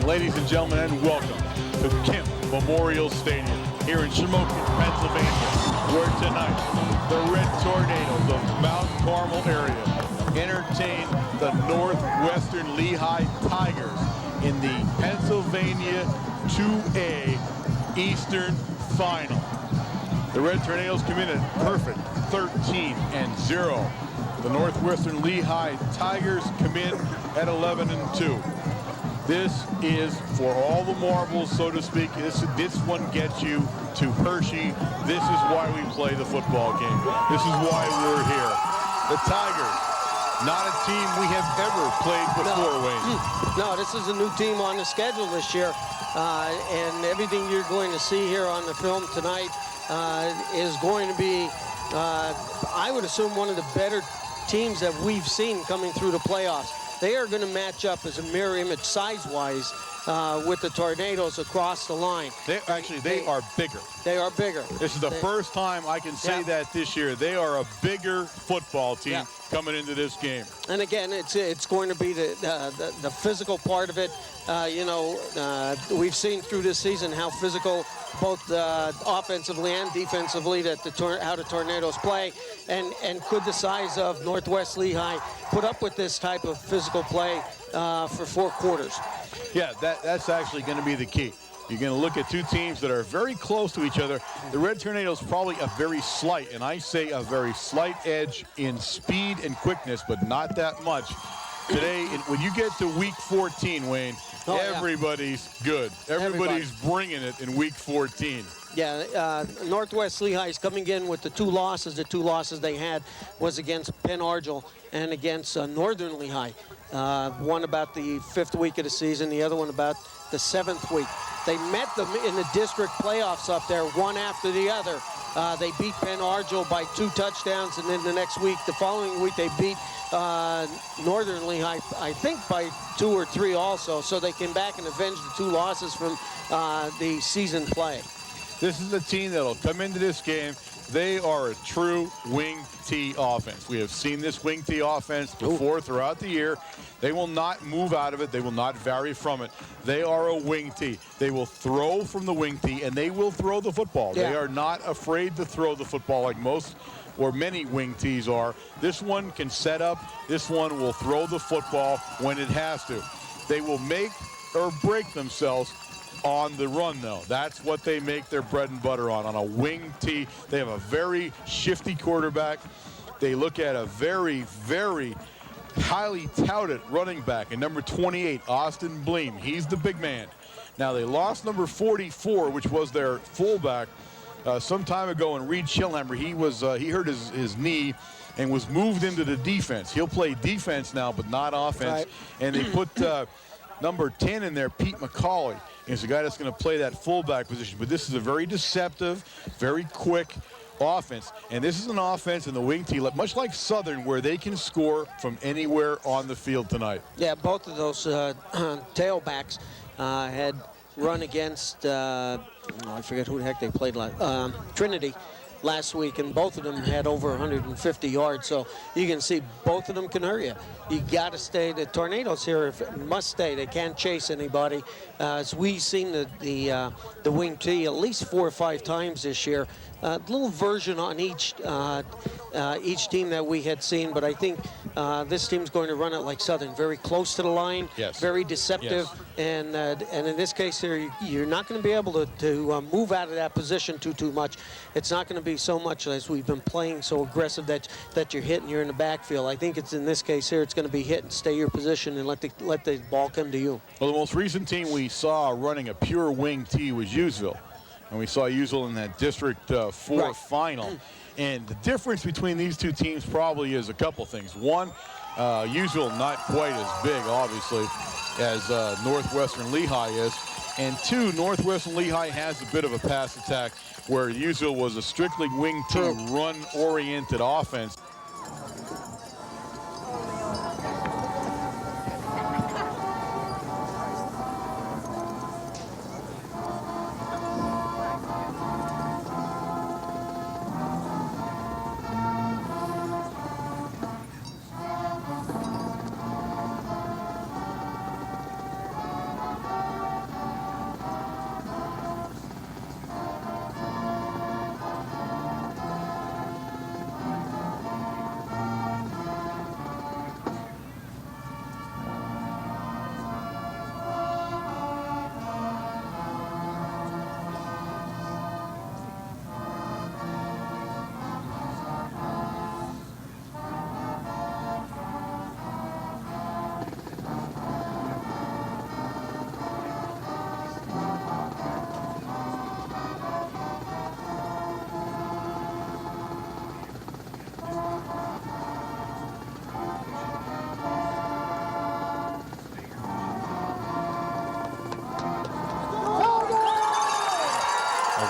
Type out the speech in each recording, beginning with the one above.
Ladies and gentlemen, and welcome to Kemp Memorial Stadium here in Shamokin, Pennsylvania, where tonight the Red Tornadoes of Mount Carmel area entertain the Northwestern Lehigh Tigers in the Pennsylvania 2A Eastern Final. The Red Tornadoes come in at perfect 13-0. The Northwestern Lehigh Tigers come in at 11-2. This is for all the marbles, so to speak. This one gets you to Hershey. This is why we play the football game. This is why we're here. The Tigers, not a team we have ever played before, Wayne. No, this is a new team on the schedule this year. And everything you're going to see here on the film tonight is going to be, I would assume, one of the better teams that we've seen coming through the playoffs. They are going to match up as a mirror image size-wise with the Tornadoes across the line. They are bigger. They are bigger. This is the first time I can say that this year. They are a bigger football team coming into this game. And again, it's going to be the physical part of it. We've seen through this season how physical, both offensively and defensively, how the Tornadoes play, and could the size of Northwest Lehigh put up with this type of physical play for 4 quarters? Yeah, that's actually going to be the key. You're going to look at two teams that are very close to each other. The Red Tornadoes probably a very slight, and I say a very slight edge in speed and quickness, but not that much. Today, when you get to week 14, Wayne, everybody's good. Everybody's bringing it in week 14. Yeah, Northwest Lehigh is coming in with the 2 losses. The 2 losses they had was against Penn Argyl and against Northern Lehigh. One about the 5th week of the season, the other one about the 7th week. They met them in the district playoffs up there, one after the other. They beat Penn Argyl by 2 touchdowns, and then the following week, they beat Northern Lehigh, I think, by 2 or 3 also. So they came back and avenged the 2 losses from the season play. This is a team that'll come into this game. They are a true wing T offense. We have seen this wing T offense before throughout the year. They will not move out of it. They will not vary from it. They are a wing T. They will throw from the wing T, and they will throw the football. Yeah. They are not afraid to throw the football like most or many wing Ts are. This one can set up. This one will throw the football when it has to. They will make or break themselves on the run, though. That's what they make their bread and butter on a wing T. They have a very shifty quarterback. They look at a very, very highly touted running back in number 28, Austin Bleem. He's the big man. Now, they lost number 44, which was their fullback, some time ago, and Reed Schillhammer. He hurt his knee and was moved into the defense. He'll play defense now, but not offense. Right. And they put number 10 in there, Pete McCauley. He's a guy that's going to play that fullback position. But this is a very deceptive, very quick offense. And this is an offense in the wing T, much like Southern, where they can score from anywhere on the field tonight. Yeah, both of those tailbacks had run against, I forget who the heck they played, Trinity last week, and both of them had over 150 yards. So you can see both of them can hurt you. You got to stay. The Tornadoes here must stay. They can't chase anybody. As we've seen the wing T at least 4 or 5 times this year. Little version on each team that we had seen, but I think this team's going to run it like Southern, very close to the line, very deceptive, and in this case here, you're not going to be able to move out of that position too much. It's not going to be so much as we've been playing so aggressive that you're hitting, you're in the backfield. I think it's in this case here, it's going to be hit and stay your position and let the ball come to you. Well, the most recent team we saw running a pure wing T was Useville. And we saw Useville in that District 4 final. And the difference between these two teams probably is a couple things. One, Useville not quite as big, obviously, as Northwestern Lehigh is. And 2, Northwestern Lehigh has a bit of a pass attack, where Useville was a strictly wing T, run-oriented offense.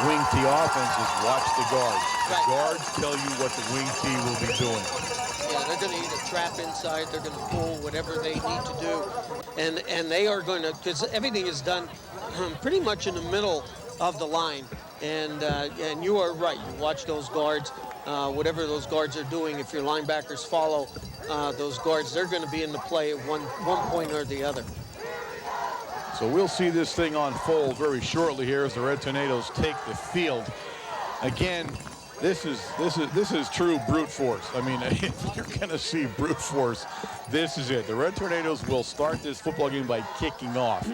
wing T offense is watch the guards. The Right. guards tell you what the wing T will be doing. Yeah, they're going to either trap inside, they're going to pull, whatever they need to do. And they are going to, because everything is done pretty much in the middle of the line. And you are right. You watch those guards, whatever those guards are doing. If your linebackers follow those guards, they're going to be in the play at one point or the other. So we'll see this thing unfold very shortly here as the Red Tornadoes take the field. Again, this is true brute force. I mean, if you're going to see brute force, this is it. The Red Tornadoes will start this football game by kicking off.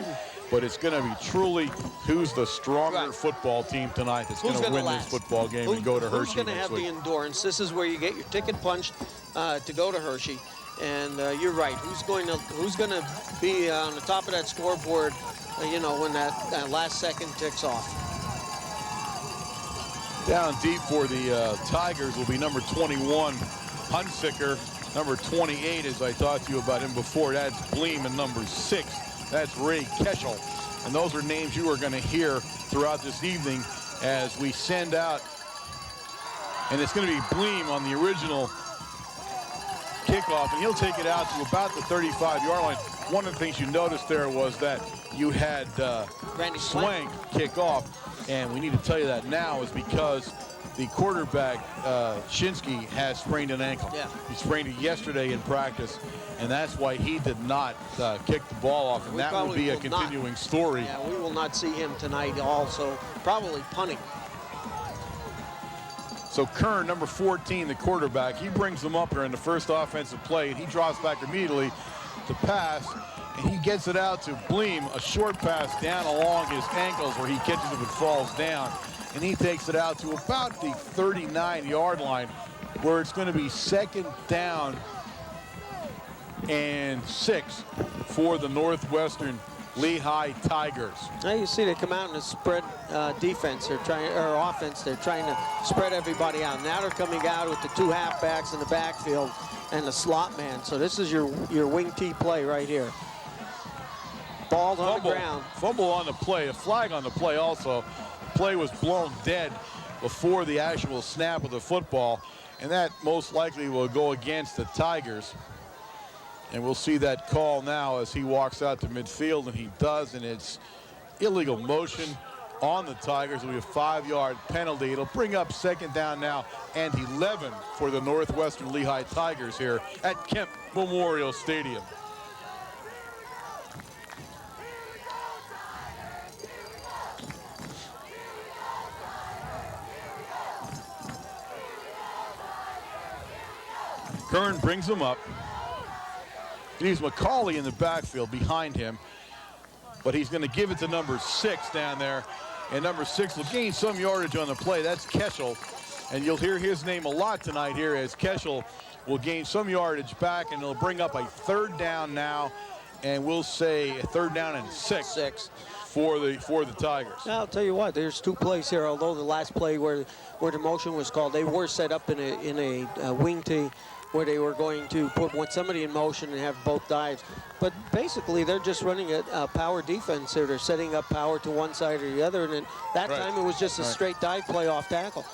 But it's going to be truly who's the stronger football team tonight that's going to win this football game and go to Hershey. Who's going to have the endurance? This is where you get your ticket punched to go to Hershey. And you're right. Who's going to be on the top of that scoreboard? You know, when that last second ticks off. Down deep for the Tigers will be number 21, Hunsicker. Number 28, as I talked to you about him before, that's Bleem, and number 6. That's Ray Keschel. And those are names you are going to hear throughout this evening as we send out. And it's going to be Bleem on the original kickoff, and he'll take it out to about the 35-yard line. One of the things you noticed there was that you had Swank kick off. And we need to tell you that now is because the quarterback, Shinsky, has sprained an ankle. Yeah. He sprained it yesterday in practice, and that's why he did not kick the ball off, and that will be a continuing story. Yeah, we will not see him tonight also, probably punting. So Kern, number 14, the quarterback, he brings them up here in the first offensive play, and he drops back immediately to pass, and he gets it out to Bleem, a short pass down along his ankles where he catches it and falls down. And he takes it out to about the 39-yard line where it's going to be second down and 6 for the Northwestern Lehigh Tigers. Now you see they come out in a spread defense. They're trying, or offense. They're trying to spread everybody out. Now they're coming out with the 2 halfbacks in the backfield and the slot man. So this is your wing T play right here. Ball's on the ground. Fumble on the play. A flag on the play also. Play was blown dead before the actual snap of the football, and that most likely will go against the Tigers. And we'll see that call now as he walks out to midfield, and he does, and it's illegal motion on the Tigers. It'll be a 5-yard penalty. It'll bring up second down now and 11 for the Northwestern Lehigh Tigers here at Kemp Memorial Stadium. Kern brings him up. He's McCauley in the backfield behind him, but he's going to give it to number 6 down there, and number 6 will gain some yardage on the play. That's Keschel, and you'll hear his name a lot tonight here as Keschel will gain some yardage back, and it'll bring up a 3rd down now, and we'll say a 3rd down and 6 for the Tigers. Now, I'll tell you what, there's 2 plays here. Although the last play where the motion was called, they were set up in a wing tee, where they were going to put somebody in motion and have both dives. But basically, they're just running a power defense here. They're setting up power to one side or the other, and then that time it was just a straight dive play off tackle.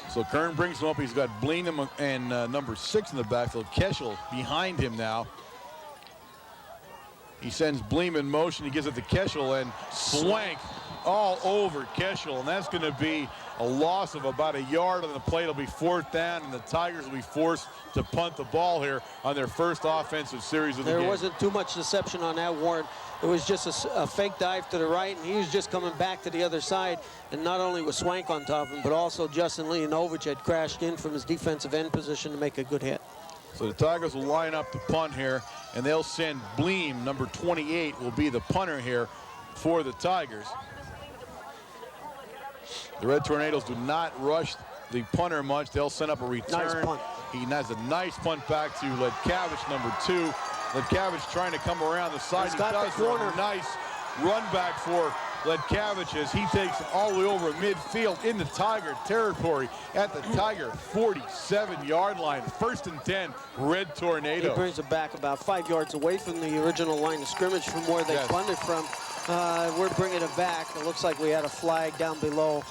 So Kern brings him up. He's got Bleem and number 6 in the backfield. Keschel behind him now. He sends Bleem in motion. He gives it to Keschel, and Swank all over Keschel, and that's going to be a loss of about a yard on the play. It'll be 4th down, and the Tigers will be forced to punt the ball here on their first offensive series of the game. There wasn't too much deception on that, Warren. It was just a fake dive to the right, and he was just coming back to the other side. And not only was Swank on top of him, but also Justin Leonovich had crashed in from his defensive end position to make a good hit. So the Tigers will line up to punt here, and they'll send Bleem, number 28, will be the punter here for the Tigers. The Red Tornadoes do not rush the punter much. They'll send up a return. Nice punt. He has a nice punt back to Ledkavich, number 2. Ledkavich trying to come around the side. He's got the corner. A nice run back for Letkavich, as he takes it all the way over midfield into Tiger territory at the Tiger 47-yard line. 1st and 10, Red Tornado. He brings it back about 5 yards away from the original line of scrimmage from where they punted from. We're bringing it back. It looks like we had a flag down below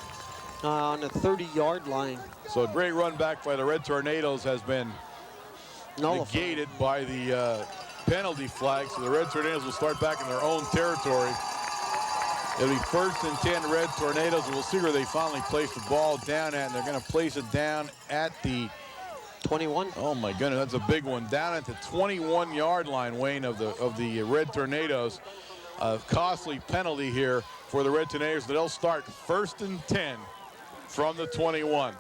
on the 30-yard line. So a great run back by the Red Tornadoes has been negated by the penalty flag. So the Red Tornadoes will start back in their own territory. It'll be 1st and 10 Red Tornadoes, and we'll see where they finally place the ball down at. And they're going to place it down at the 21. Oh my goodness, that's a big one. Down at the 21-yard line, Wayne, of the Red Tornadoes. A costly penalty here for the Red Tornadoes. They'll start 1st and 10 from the 21.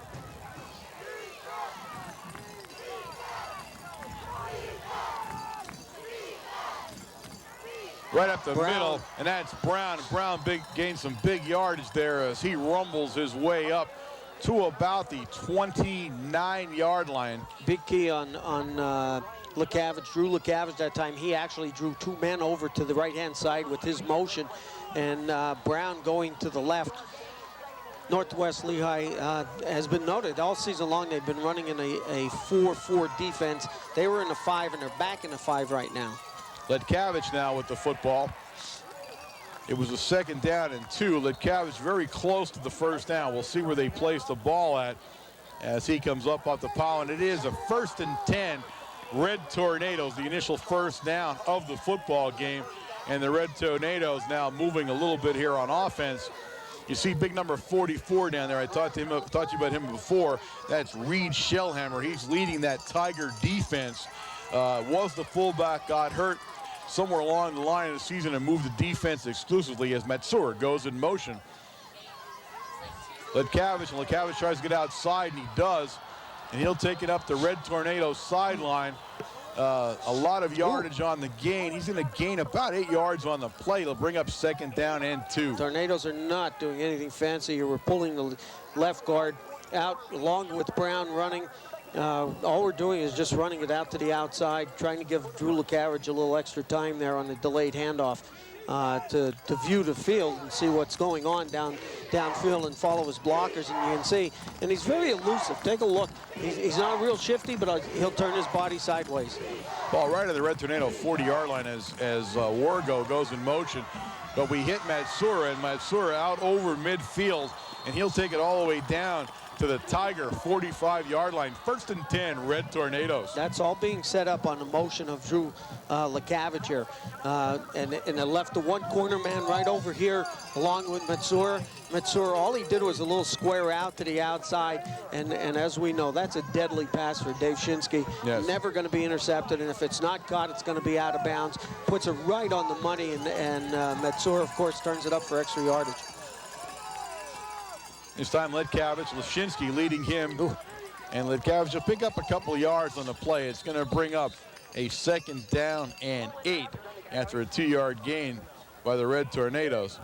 Right up the middle, and that's Brown. Brown gained some big yardage there as he rumbles his way up to about the 29-yard line. Big key on Letkavich, Drew Letkavich that time. He actually drew 2 men over to the right-hand side with his motion, and Brown going to the left. Northwest Lehigh has been noted all season long. They've been running in a 4-4 defense. They were in a 5, and they're back in a 5 right now. Letkavich now with the football. It was a 2nd down and 2. Letkavich very close to the 1st down. We'll see where they place the ball at as he comes up off the pile. And it is a 1st and 10 Red Tornadoes, the initial 1st down of the football game. And the Red Tornadoes now moving a little bit here on offense. You see big number 44 down there. I talked to you about him before. That's Reed Shellhammer. He's leading that Tiger defense. Was the fullback, got hurt somewhere along the line of the season and moved the defense exclusively as Matsur goes in motion. Letkavich tries to get outside, and he does. And he'll take it up the Red Tornadoes sideline. A lot of yardage on the gain. He's going to gain about 8 yards on the play. He'll bring up 2nd down and 2. Tornadoes are not doing anything fancy. We're pulling the left guard out along with Brown running. All we're doing is just running it out to the outside, trying to give Drew Letkavich a little extra time there on the delayed handoff to view the field and see what's going on downfield and follow his blockers. And you can see, and he's very elusive. Take a look. He's not real shifty, but he'll turn his body sideways. Ball right at the Red Tornado 40-yard line as Wargo goes in motion. But we hit Matsura, and Matsura out over midfield, and he'll take it all the way down to the Tiger 45-yard line. 1st and 10, Red Tornadoes. That's all being set up on the motion of Drew Letkavich here. And they left the one corner man right over here along with Matsura. Matsura, all he did was a little square out to the outside. And as we know, that's a deadly pass for Dave Shinsky. Yes. Never going to be intercepted. And if it's not caught, it's going to be out of bounds. Puts it right on the money. And Matsura, of course, turns it up for extra yardage. This time Letkavich, Lashinsky leading him. And Letkavich will pick up a couple of yards on the play. It's going to bring up a 2nd down and 8 after a 2-yard gain by the Red Tornadoes.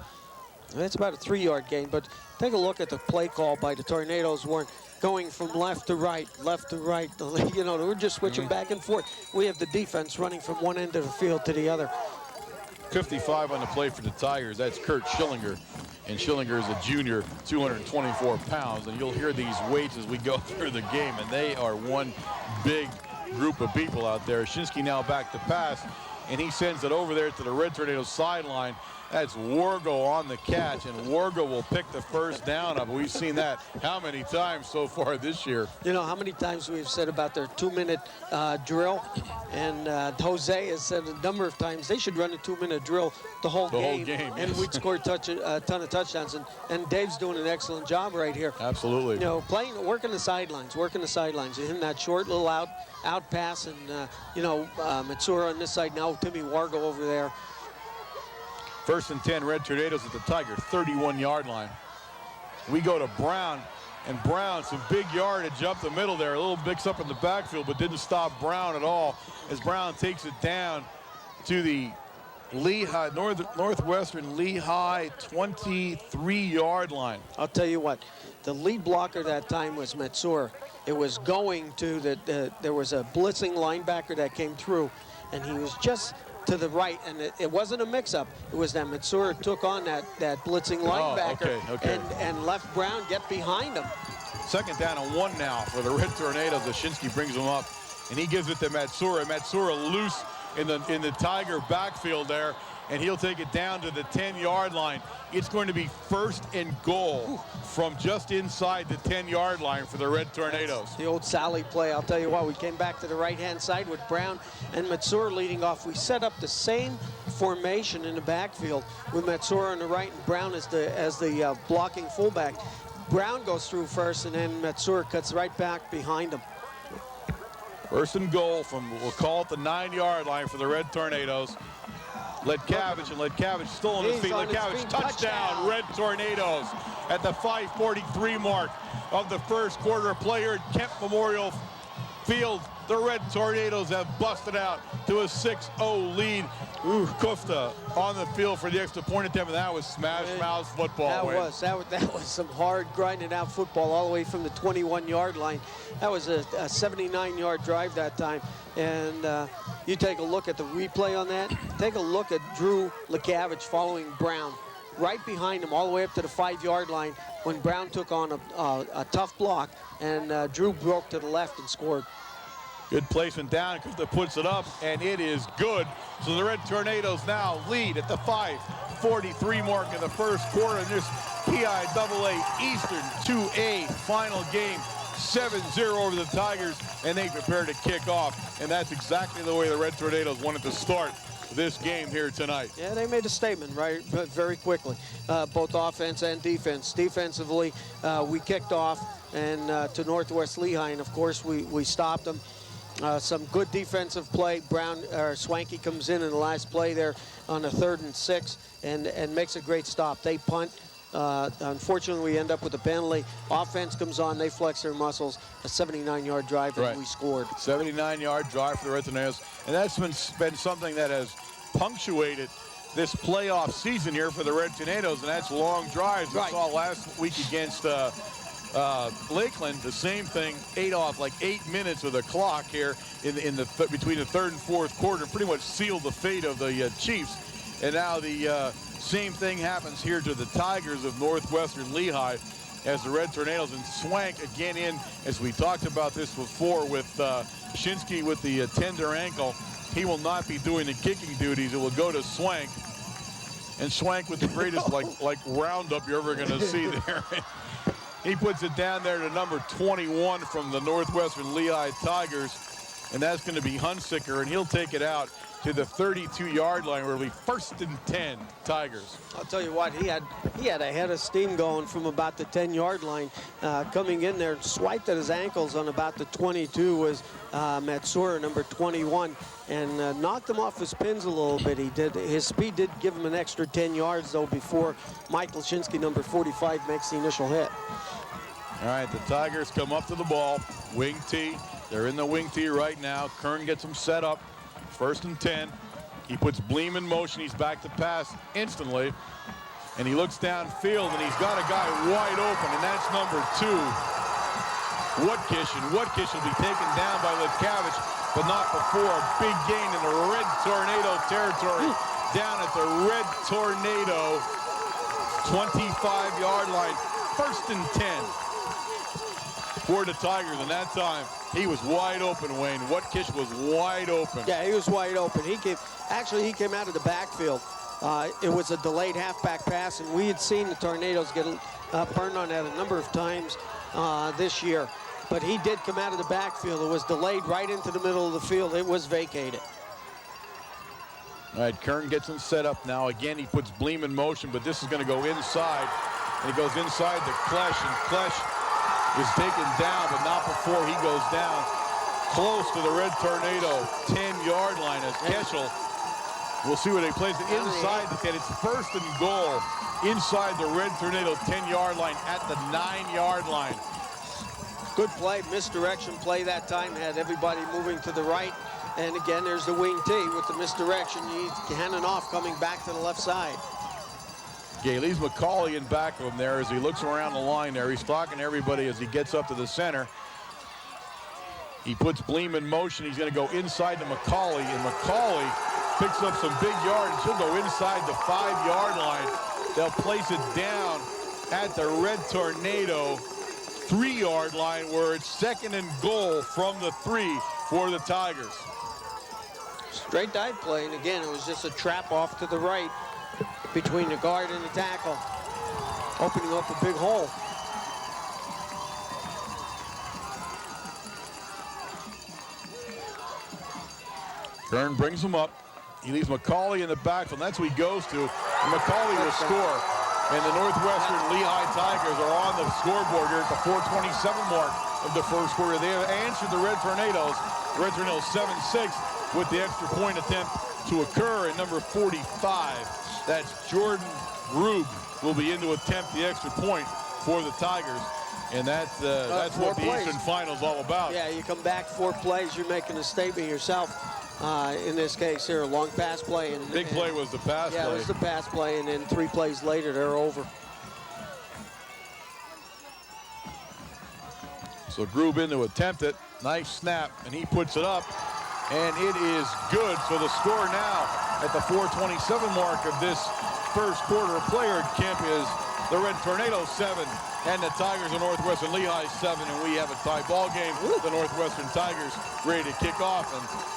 That's about a 3-yard gain, but take a look at the play call by the Tornadoes. Weren't going from left to right. You know, we're just switching back and forth. We have the defense running from one end of the field to the other. 55 on the play for the Tigers. That's Kurt Schillinger. And Schillinger is a junior, 224 pounds. And you'll hear these weights as we go through the game. And they are one big group of people out there. Shinsky now back to pass. And he sends it over there to the Red Tornadoes sideline. That's Wargo on the catch, and Wargo will pick the 1st down up. We've seen that how many times so far this year? You know, how many times we've said about their 2-minute drill, and Jose has said a number of times they should run a 2-minute drill the whole game, and yes. we'd score a ton of touchdowns, and Dave's doing an excellent job right here. Absolutely. You know, working the sidelines, hitting that short little out pass, and Matsura on this side, now Timmy Wargo over there. 1st and 10, Red Tornadoes at the Tiger 31-yard line. We go to Brown, and Brown, some big yardage up the middle there, a little mix up in the backfield, but didn't stop Brown at all as Brown takes it down to the Lehigh, Northwestern Lehigh 23-yard line. I'll tell you what, the lead blocker that time was Matsura. It was going to there was a blitzing linebacker that came through, and he was just to the right, and it wasn't a mix-up. It was that Matsura took on that blitzing linebacker and left Brown get behind him. 2nd down and 1 now for the Red Tornadoes. Zashinsky brings him up, and he gives it to Matsura. Matsura loose in the Tiger backfield there, and he'll take it down to the 10-yard line. It's going to be 1st and goal from just inside the 10-yard line for the Red Tornadoes. That's the old Sally play. I'll tell you what, we came back to the right-hand side with Brown and Matsura leading off. We set up the same formation in the backfield with Matsura on the right and Brown as the blocking fullback. Brown goes through first, and then Matsura cuts right back behind him. 1st and goal from, we'll call it the 9-yard line for the Red Tornadoes. Ledkavich still on his feet. Ledkavich, touchdown, Red Tornadoes at the 5:43 mark of the 1st quarter. Play here at Kemp Memorial Field. The Red Tornadoes have busted out to a 6-0 lead. Kufta on the field for the extra point attempt, and that was smash mouth football. That was some hard grinding out football all the way from the 21-yard line. That was a 79-yard drive that time. And you take a look at the replay on that. Take a look at Drew Ledkavich following Brown right behind him all the way up to the 5-yard line when Brown took on a tough block, and Drew broke to the left and scored. Good placement down. Kufta puts it up, and it is good. So the Red Tornadoes now lead at the 5:43 mark in the 1st quarter in this PIAA Eastern 2A final game. 7-0 over the Tigers, and they prepare to kick off. And that's exactly the way the Red Tornadoes wanted to start this game here tonight. Yeah, they made a statement very quickly, both offense and defense. Defensively, we kicked off and to Northwest Lehigh, and of course we stopped them. Some good defensive play. Swanky comes in the last play there on the 3rd and 6 and makes a great stop. They punt. Unfortunately, we end up with a penalty. Offense comes on, they flex their muscles. A 79-yard drive, and we scored. 79-yard drive for the Red Tornadoes, and that's been something that has punctuated this playoff season here for the Red Tornadoes, and that's long drives. We saw last week against Lakeland, the same thing, ate off like 8 minutes of the clock here between the 3rd and 4th quarter, pretty much sealed the fate of the Chiefs. And now the same thing happens here to the Tigers of Northwestern Lehigh as the Red Tornadoes, and Swank again in, as we talked about this before with Shinsky with the tender ankle. He will not be doing the kicking duties. It will go to Swank. And Swank with the greatest like roundup you're ever going to see there. He puts it down there to number 21 from the Northwestern Lehigh Tigers, and that's going to be Hunsicker, and he'll take it out to the 32-yard line where it'll be 1st and 10 Tigers. I'll tell you what, he had a head of steam going from about the 10-yard line, coming in there, swiped at his ankles on about the 22 was Matsura, number 21, and knocked him off his pins a little bit. His speed did give him an extra 10 yards though before Michael Shinsky, number 45, makes the initial hit. All right, the Tigers come up to the ball, wing tee. They're in the wing tee right now. Kern gets them set up. 1st and 10. He puts Bleem in motion. He's back to pass instantly. And he looks downfield, and he's got a guy wide open, and that's number 2, Woodkish. And Woodkish will be taken down by Ledkavich, but not before a big gain in the Red Tornado territory down at the Red Tornado 25-yard line. 1st and 10 for the Tigers, and that time he was wide open, Wayne. Woodkish was wide open. Yeah, he was wide open. He came out of the backfield. It was a delayed halfback pass, and we had seen the Tornadoes get burned on that a number of times this year. But he did come out of the backfield. It was delayed right into the middle of the field. It was vacated. All right, Kern gets him set up now. Again, he puts Bleem in motion, but this is going to go inside. And he goes inside to Klesch, and Klesch is taken down, but not before he goes down close to the Red Tornado 10-yard line as Keschel, we'll see where they place it inside the 10. It's 1st and goal inside the Red Tornado 10-yard line at the 9-yard line. Good play, misdirection play that time, had everybody moving to the right. And again, there's the wing tee with the misdirection. He's handing off, coming back to the left side. Yeah, he leaves McCauley in back of him there as he looks around the line there. He's talking to everybody as he gets up to the center. He puts Bleem in motion. He's going to go inside to McCauley, and McCauley picks up some big yards. She'll go inside the 5-yard line. They'll place it down at the Red Tornado 3-yard line, where it's 2nd and goal from the 3 for the Tigers. Straight dive play, and again, it was just a trap off to the right between the guard and the tackle, opening up a big hole. Kern brings him up. He leaves McCauley in the backfield, and that's who he goes to. And McCauley will score. And the Northwestern Lehigh Tigers are on the scoreboard here at the 4:27 mark of the first quarter. They have answered the Red Tornadoes. The Red Tornadoes 7-6 with the extra point attempt to occur. And number 45, that's Jordan Grube, will be in to attempt the extra point for the Tigers. And that's what the Eastern Final is all about. Yeah, you come back 4 plays, you're making a statement yourself. In this case here, a long pass play. Big play was the pass play. Yeah, it was the pass play, and then 3 plays later, they're over. So Grube in to attempt it. Nice snap, and he puts it up, and it is good. So the score now at the 4:27 mark of this first quarter of player at Kemp is the Red Tornadoes 7 and the Tigers of Northwestern Lehigh 7, and we have a tie ball game. The Northwestern Tigers ready to kick off,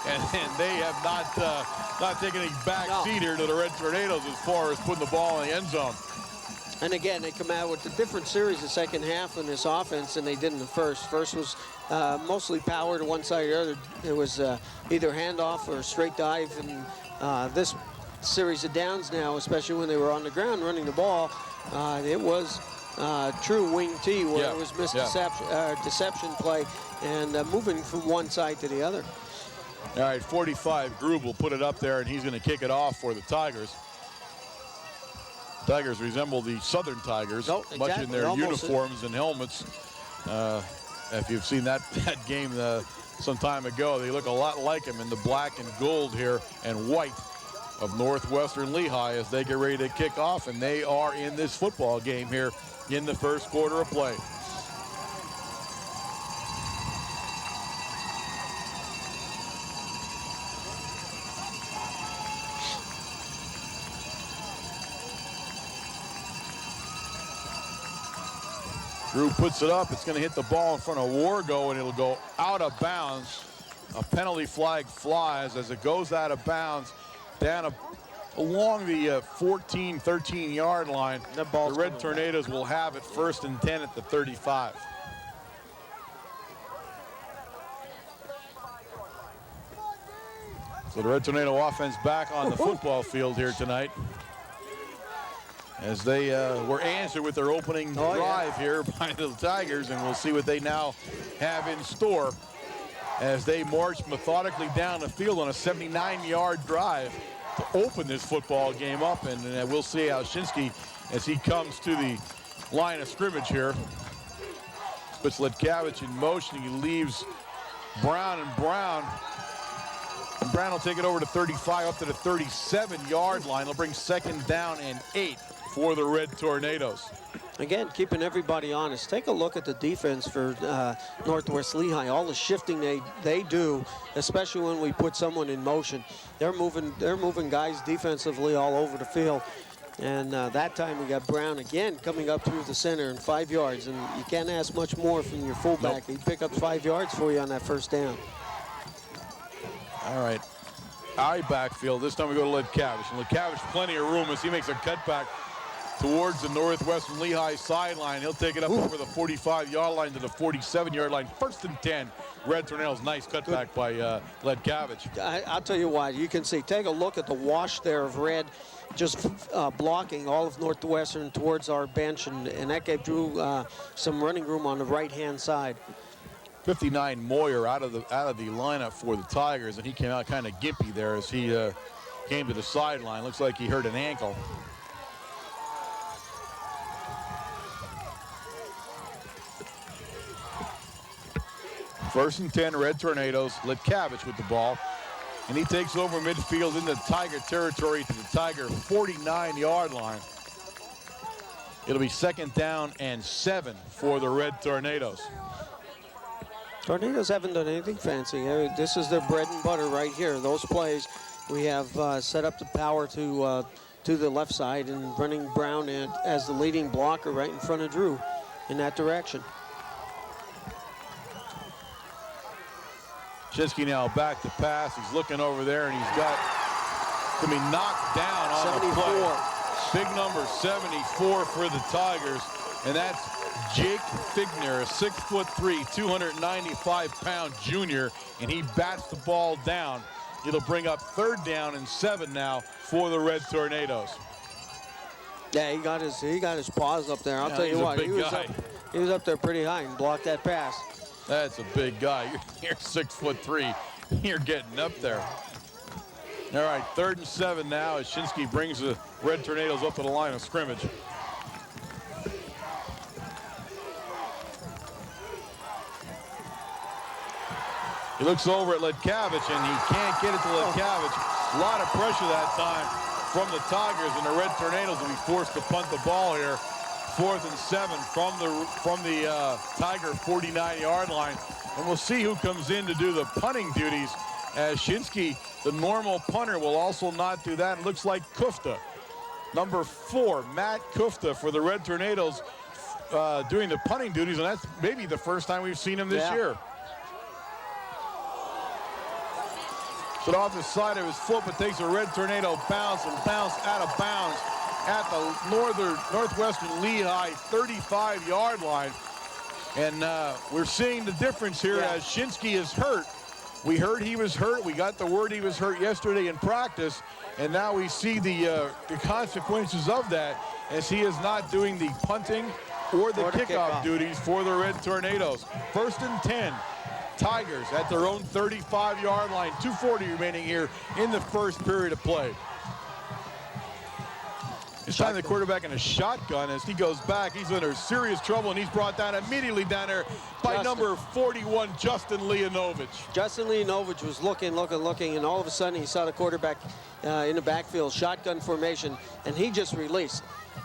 and they have not taken a back seat here to the Red Tornadoes as far as putting the ball in the end zone. And again, they come out with a different series the second half in this offense than they did in the first. First was mostly power to one side or the other. It was either handoff or straight dive, and this series of downs now, especially when they were on the ground running the ball, it was true wing T, where it was deception play and moving from one side to the other. All right, 45, Grube will put it up there, and he's going to kick it off for the Tigers. Tigers resemble the Southern Tigers, much in their uniforms and helmets. If you've seen that game some time ago, they look a lot like them in the black and gold here and white of Northwestern Lehigh as they get ready to kick off, and they are in this football game here in the first quarter of play. Grube puts it up. It's going to hit the ball in front of Wargo, and it'll go out of bounds. A penalty flag flies as it goes out of bounds down along the 14, 13-yard line. The Red Tornadoes will have it 1st and 10 at the 35. So the Red Tornado offense back on the football field here tonight, as they were answered with their opening drive here by the Tigers, and we'll see what they now have in store as they march methodically down the field on a 79-yard drive to open this football game up. And we'll see how Shinsky, as he comes to the line of scrimmage here, puts Letkavich in motion. He leaves Brown, and Brown will take it over to 35, up to the 37-yard line. They'll bring 2nd down and 8 for the Red Tornadoes. Again, keeping everybody honest. Take a look at the defense for Northwest Lehigh. All the shifting they do, especially when we put someone in motion. They're moving guys defensively all over the field. And that time we got Brown again coming up through the center and 5 yards. And you can't ask much more from your fullback. He'd pick up 5 yards for you on that 1st down. All right. Eye backfield. This time we go to Letkavich. And Letkavich, plenty of room as he makes a cutback towards the Northwestern Lehigh sideline. He'll take it up over the 45-yard line to the 47-yard line. 1st and 10. Red Tornadoes, nice cutback by Letkavich. I'll tell you what, you can see, take a look at the wash there of red just blocking all of Northwestern towards our bench, and that gave Drew some running room on the right-hand side. 59 Moyer out of the lineup for the Tigers, and he came out kind of gimpy there as he came to the sideline. Looks like he hurt an ankle. First and 10, Red Tornadoes. Letkavich with the ball, and he takes over midfield into Tiger territory to the Tiger 49-yard line. It'll be 2nd down and 7 for the Red Tornadoes. Tornadoes haven't done anything fancy. This is their bread and butter right here. Those plays, We have set up the power to the left side and running Brown as the leading blocker right in front of Drew in that direction. Shinsky now back to pass. He's looking over there, and he's got to be knocked down on 74. the play. Big number 74 for the Tigers, and that's Jake Figner, a 6'3", 295-pound junior, and he bats the ball down. It'll bring up 3rd down and 7 now for the Red Tornadoes. Yeah, he got his paws up there. I'll tell you what, he was up there pretty high and blocked that pass. That's a big guy. You're 6'3". You're getting up there. All right, 3rd and 7 now as Shinsky brings the Red Tornadoes up to the line of scrimmage. He looks over at Letkavich, and he can't get it to Letkavich. A lot of pressure that time from the Tigers, and the Red Tornadoes will be forced to punt the ball here. 4th and 7 from the Tiger 49-yard line. And we'll see who comes in to do the punting duties, as Shinsky, the normal punter, will also not do that. It looks like Kufta, number 4, Matt Kufta for the Red Tornadoes, doing the punting duties, and that's maybe the first time we've seen him this year. But off the side of his foot, but takes a Red Tornado bounce and bounce out of bounds at the Northwestern Lehigh 35-yard line. And we're seeing the difference here as Shinsky is hurt. We heard he was hurt. We got the word he was hurt yesterday in practice. And now we see the consequences of that, as he is not doing the punting or the kickoff duties for the Red Tornadoes. 1st and 10. Tigers at their own 35-yard line. 2:40 remaining here in the first period of play. This time the quarterback in a shotgun. As he goes back, he's under serious trouble, and he's brought down immediately down there by number 41, Justin Leonovich. Justin Leonovich was looking, and all of a sudden he saw the quarterback in the backfield, shotgun formation, and he just released.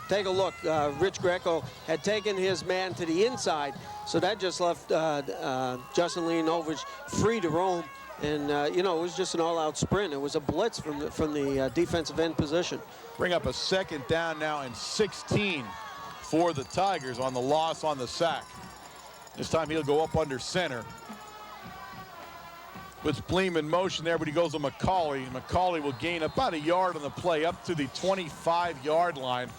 Take a look. Rich Greco had taken his man to the inside, so that just left Justin Leonovich free to roam. And, you know, it was just an all-out sprint. It was a blitz from the defensive end position. Bring up a 2nd down now and 16 for the Tigers on the loss on the sack. This time he'll go up under center. Puts Bleem in motion there, but he goes to McCauley. McCauley will gain about a yard on the play up to the 25-yard line.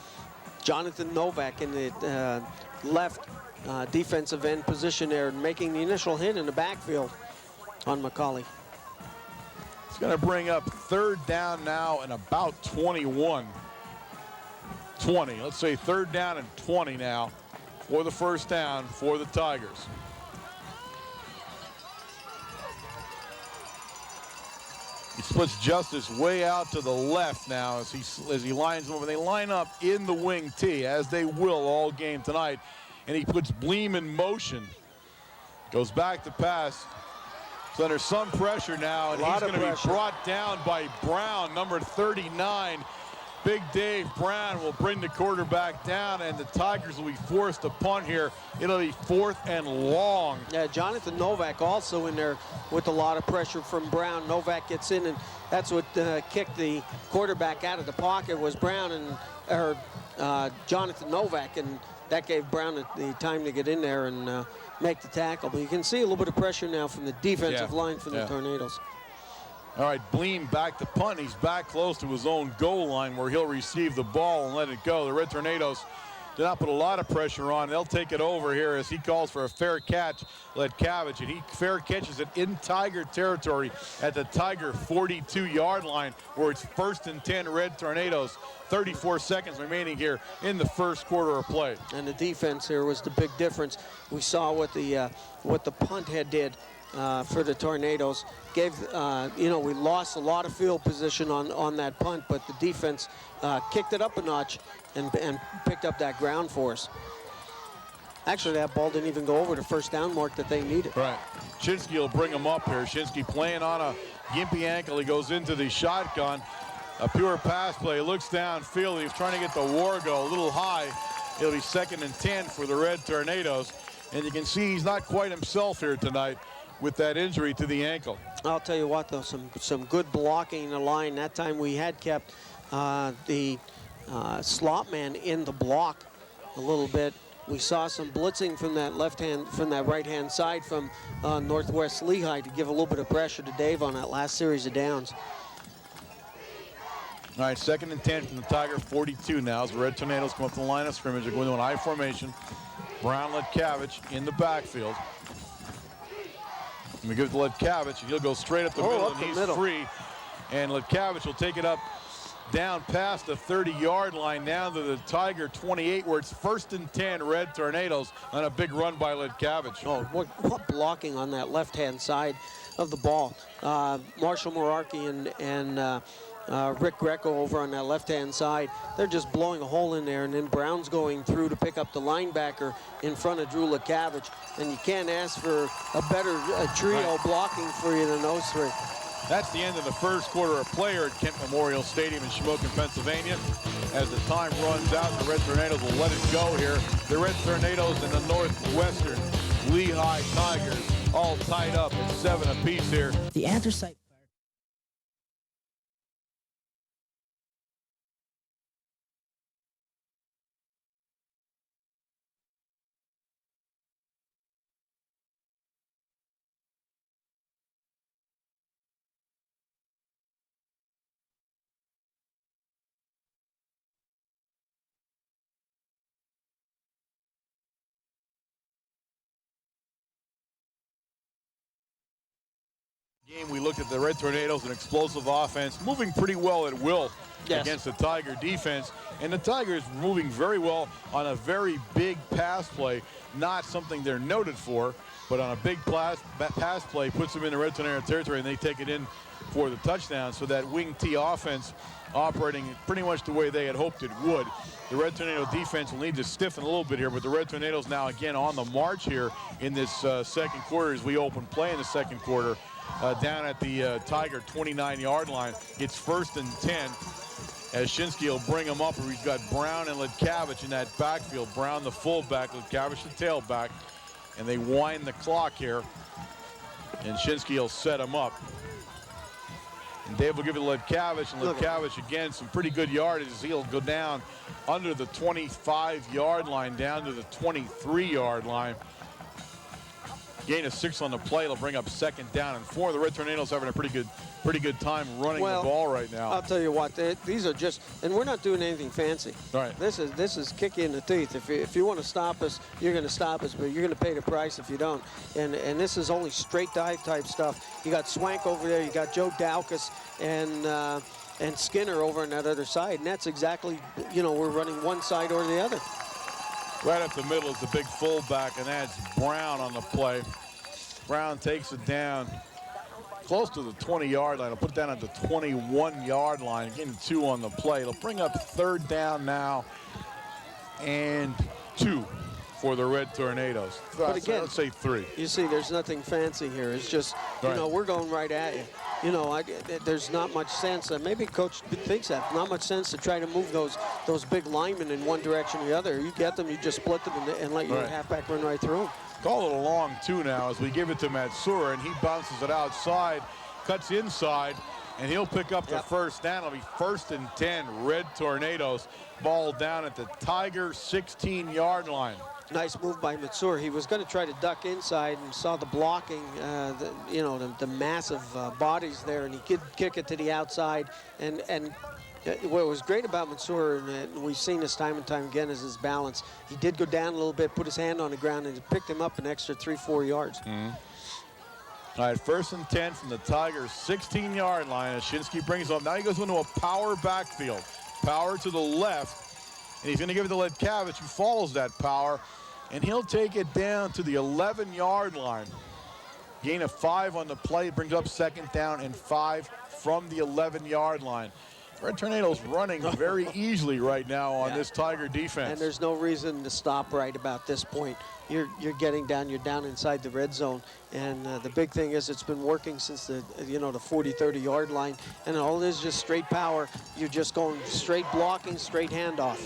Jonathan Novak in the left defensive end position there, making the initial hit in the backfield on McCauley. It's going to bring up 3rd down now and about 21. 20. Let's say 3rd down and 20 now for the 1st down for the Tigers. He splits Justice way out to the left now as he lines them up. And they line up in the wing T, as they will all game tonight. And he puts Bleem in motion. Goes back to pass. So under some pressure now, and he's going to be brought down by Brown, number 39. Big Dave Brown will bring the quarterback down, and the Tigers will be forced to punt here. It'll be 4th and long. Yeah, Jonathan Novak also in there with a lot of pressure from Brown. Novak gets in, and that's what kicked the quarterback out of the pocket was Brown and Jonathan Novak, and that gave Brown the time to get in there and make the tackle. But you can see a little bit of pressure now from the defensive line for the Tornadoes. All right, Bleem back to punt. He's back close to his own goal line where he'll receive the ball and let it go. The Red Tornadoes did not put a lot of pressure on. They'll take it over here as he calls for a fair catch, Letkavich, and he fair catches it in Tiger territory at the Tiger 42-yard line, where it's 1st and 10 Red Tornadoes. 34 seconds remaining here in the first quarter of play. And the defense here was the big difference. We saw what the punt head did for the Tornadoes. Gave, you know, we lost a lot of field position on that punt, but the defense kicked it up a notch and picked up that ground for us. Actually, that ball didn't even go over the 1st down mark that they needed. Right. Shinsky will bring him up here. Shinsky playing on a gimpy ankle. He goes into the shotgun. A pure pass play. Looks downfield. He's trying to get the Wargo a little high. It'll be 2nd and 10 for the Red Tornadoes. And you can see he's not quite himself here tonight. with that injury to the ankle. I'll tell you what, though, some good blocking in the line. That time we had kept the slot man in the block a little bit. We saw some blitzing from that right-hand side from Northwest Lehigh to give a little bit of pressure to Dave on that last series of downs. All right, 2nd and 10 from the Tiger 42 now as the Red Tornadoes come up to the line of scrimmage. They're going to an I formation. Brown Letkavich in the backfield. And we give it to Letkavich, and he'll go straight up the middle, and he's free. And Letkavich will take it up down past the 30-yard line, down to the Tiger 28, where it's 1st and 10, Red Tornadoes, on a big run by Letkavich. Oh, what blocking on that left-hand side of the ball. Marshall Morarki and Rick Greco over on that left-hand side. They're just blowing a hole in there, and then Brown's going through to pick up the linebacker in front of Drew Letkavich. And you can't ask for a better trio blocking for you than those three. That's the end of the first quarter of play here at Kent Memorial Stadium in Shamokin, Pennsylvania. As the time runs out, the Red Tornadoes will let it go here. The Red Tornadoes and the Northwestern Lehigh Tigers all tied up at 7 apiece here. The anthracite. We looked at the Red Tornadoes, an explosive offense, moving pretty well at will against the Tiger defense. And the Tigers moving very well on a very big pass play, not something they're noted for, but on a big pass play puts them in the Red Tornado territory, and they take it in for the touchdown. So that wing T offense operating pretty much the way they had hoped it would. The Red Tornado defense will need to stiffen a little bit here, but the Red Tornadoes now again on the march here in this second quarter as we open play in the second quarter. Down at the Tiger 29-yard line. It's 1st and 10 as Shinsky will bring him up. He's got Brown and Letkavich in that backfield. Brown the fullback, Letkavich the tailback. And they wind the clock here. And Shinsky will set him up. And Dave will give it to Letkavich, and Letkavich again, some pretty good yardage as he'll go down under the 25-yard line, down to the 23-yard line. Gain of 6 on the play. It'll bring up 2nd down and 4. The Red Tornadoes having a pretty good time running the ball right now. I'll tell you what, these are just, and we're not doing anything fancy. Right. This is kick you in the teeth. If you want to stop us, you're going to stop us, but you're going to pay the price if you don't. And this is only straight dive type stuff. You got Swank over there. You got Joe Daukus and Skinner over on that other side, and that's exactly, we're running one side or the other. Right up the middle is the big fullback, and that's Brown on the play. Brown takes it down close to the 20-yard line. He'll put it down at the 21-yard line. Again, 2 on the play. It'll bring up 3rd down now and 2 for the Red Tornadoes. But again, let's say 3. You see, there's nothing fancy here. It's just, we're going right at you. There's not much sense. Maybe Coach thinks that. Not much sense to try to move those big linemen in one direction or the other. You get them, you just split them and let your halfback run right through them. Call it a long 2 now as we give it to Matsura, and he bounces it outside, cuts inside, and he'll pick up the 1st down. It'll be 1st and 10, Red Tornadoes. Ball down at the Tiger 16-yard line. Nice move by Matsura. He was going to try to duck inside and saw the blocking, the massive bodies there, and he could kick it to the outside. And what was great about Matsura, and we've seen this time and time again, is his balance. He did go down a little bit, put his hand on the ground, and it picked him up an extra 3-4 yards. All right, 1st and 10 from the Tigers' 16-yard line as Shinsky brings up. Now he goes into a power backfield. Power to the left, and he's going to give it to Letkavich, who follows that power, and he'll take it down to the 11-yard line. Gain of 5 on the play, brings up 2nd down and 5 from the 11-yard line. Red Tornadoes running very easily right now on this Tiger defense. And there's no reason to stop right about this point. You're getting down, you're down inside the red zone. And the big thing is it's been working since the 40, 30-yard line. And all it is just straight power. You're just going straight blocking, straight handoff.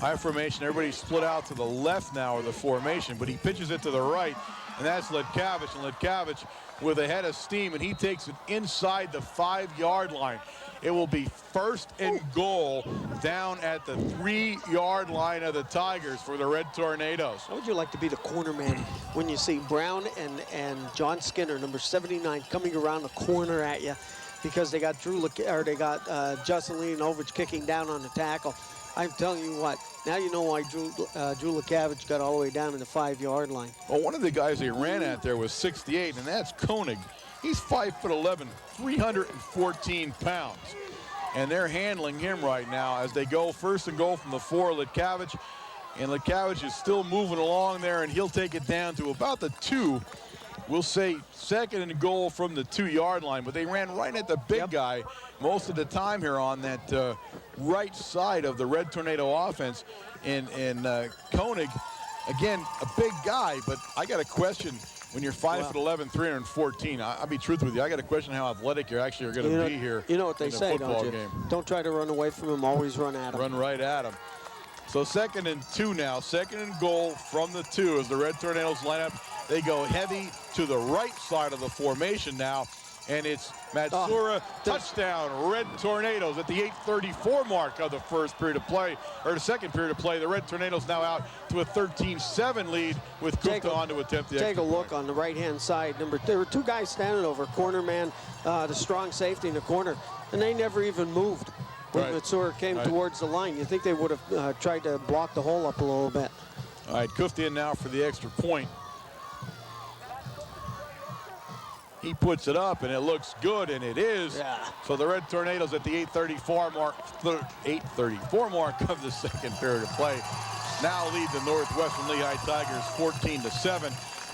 High formation, everybody split out to the left now of the formation, but he pitches it to the right, and that's Letkavich. And Letkavich with a head of steam, and he takes it inside the 5-yard line. It will be 1st and goal down at the 3-yard line of the Tigers for the Red Tornadoes. How would you like to be the corner man when you see Brown and John Skinner, number 79, coming around the corner at you because they got Justin Leonovich kicking down on the tackle? I'm telling you what, now you know why Drew Letkavich got all the way down to the 5-yard line. Well, one of the guys they ran at there was 68, and that's Koenig. He's 5'11", 314 pounds. And they're handling him right now as they go 1st and goal from the 4, Letkavich. And Letkavich is still moving along there, and he'll take it down to about the 2. We'll say 2nd and goal from the 2-yard line, but they ran right at the big guy most of the time here on that right side of the Red Tornado offense. And Koenig, again, a big guy, but I got a question. When you're 5'11", 314, I'll be truthful with you. I got a question how athletic you actually are going to be here. You know what they say, don't you? Game. Don't try to run away from him. Always run at him. Run right at him. So 2nd and 2 now. 2nd and goal from the 2 as the Red Tornadoes line up. They go heavy to the right side of the formation now. And it's Matsura, touchdown, Red Tornadoes at the 8:34 mark of the 1st period of play, or the 2nd period of play. The Red Tornadoes now out to a 13-7 lead with Gupta on to attempt the Take a look point. on the right-hand side. There were 2 guys standing over, corner man, the strong safety in the corner, and they never even moved when Matsura came towards the line. You think they would have tried to block the hole up a little bit. All right, Gupta in now for the extra point. He puts it up, and it looks good, and it is. Yeah. So the Red Tornadoes at the 8:34 mark of the 2nd period of play now lead the Northwestern Lehigh Tigers 14-7.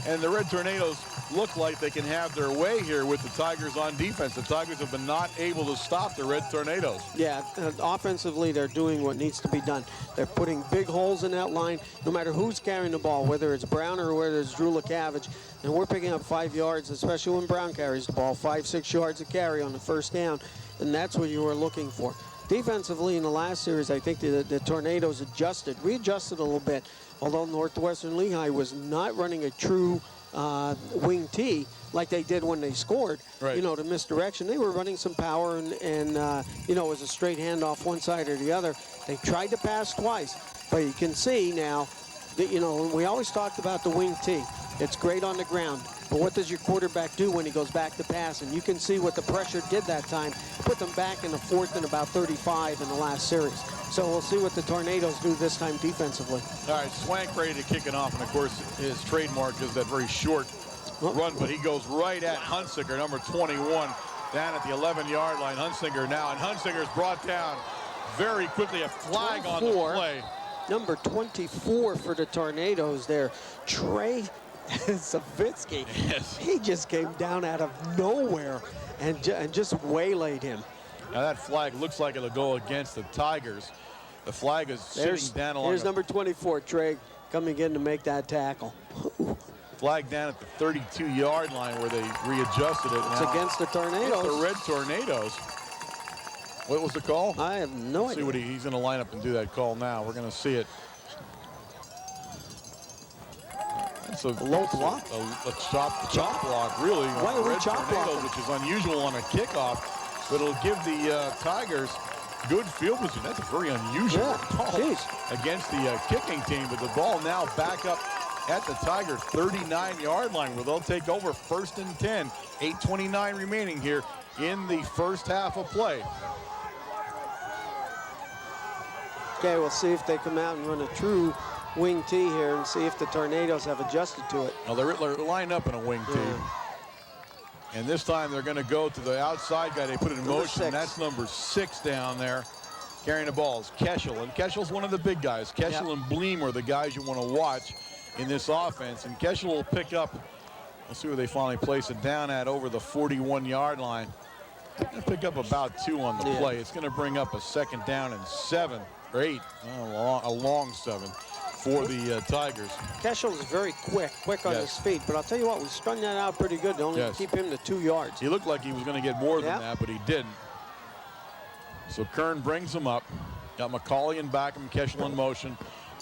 And the Red Tornadoes look like they can have their way here with the Tigers on defense. The Tigers have been not able to stop the Red Tornadoes. Yeah, offensively, they're doing what needs to be done. They're putting big holes in that line, no matter who's carrying the ball, whether it's Brown or whether it's Drew Letkavich. And we're picking up 5 yards, especially when Brown carries the ball, 5-6 yards a carry on the 1st down, and that's what you were looking for. Defensively, in the last series, I think the Tornadoes readjusted a little bit, although Northwestern Lehigh was not running a true wing T like they did when they scored, to misdirection. They were running some power and it was a straight handoff one side or the other. They tried to pass twice, but you can see now that, we always talked about the wing T. It's great on the ground, but what does your quarterback do when he goes back to pass? And you can see what the pressure did that time. Put them back in the 4th and about 35 in the last series. So we'll see what the Tornadoes do this time defensively. All right, Swank ready to kick it off, and of course his trademark is that very short run, but he goes right at Hunsinger, number 21, down at the 11-yard line. Hunsinger now, and Hunsinger's brought down very quickly. A flag on the play. Number 24 for the Tornadoes there, Trey Savitsky. Yes. He just came down out of nowhere and just waylaid him. Now that flag looks like it'll go against the Tigers. The flag is sitting down along. Here's number 24, Trey, coming in to make that tackle. Flag down at the 32-yard line where they readjusted it. It's against the Tornadoes. The Red Tornadoes. What was the call? I have no idea. See what he's going to line up and do that call now. We're going to see it. It's a low block? A chop block, really. Why are we chop blocking? Which is unusual on a kickoff, but it'll give the Tigers good field position. That's a very unusual call against the kicking team, but the ball now back up at the Tiger 39-yard line where they'll take over 1st and 10. 8:29 remaining here in the 1st half of play. Okay, we'll see if they come out and run a true wing T here and see if the Tornadoes have adjusted to it. Well, they're lined up in a wing T. And this time they're going to go to the outside guy. They put it in motion. And that's number 6 down there carrying the ball is Keschel. And Keschel's one of the big guys. Keschel and Bleem are the guys you want to watch in this offense. And Keschel will pick up, we'll see where they finally place it, down at over the 41-yard line. Going to pick up about 2 on the play. It's going to bring up a 2nd down and 7 or 8, a long 7 for the Tigers. Keschel is very quick on his feet, but I'll tell you what, we strung that out pretty good to only keep him to 2 yards. He looked like he was going to get more than that, but he didn't. So Kern brings him up, Got McCauley in back of him, Keschel in motion.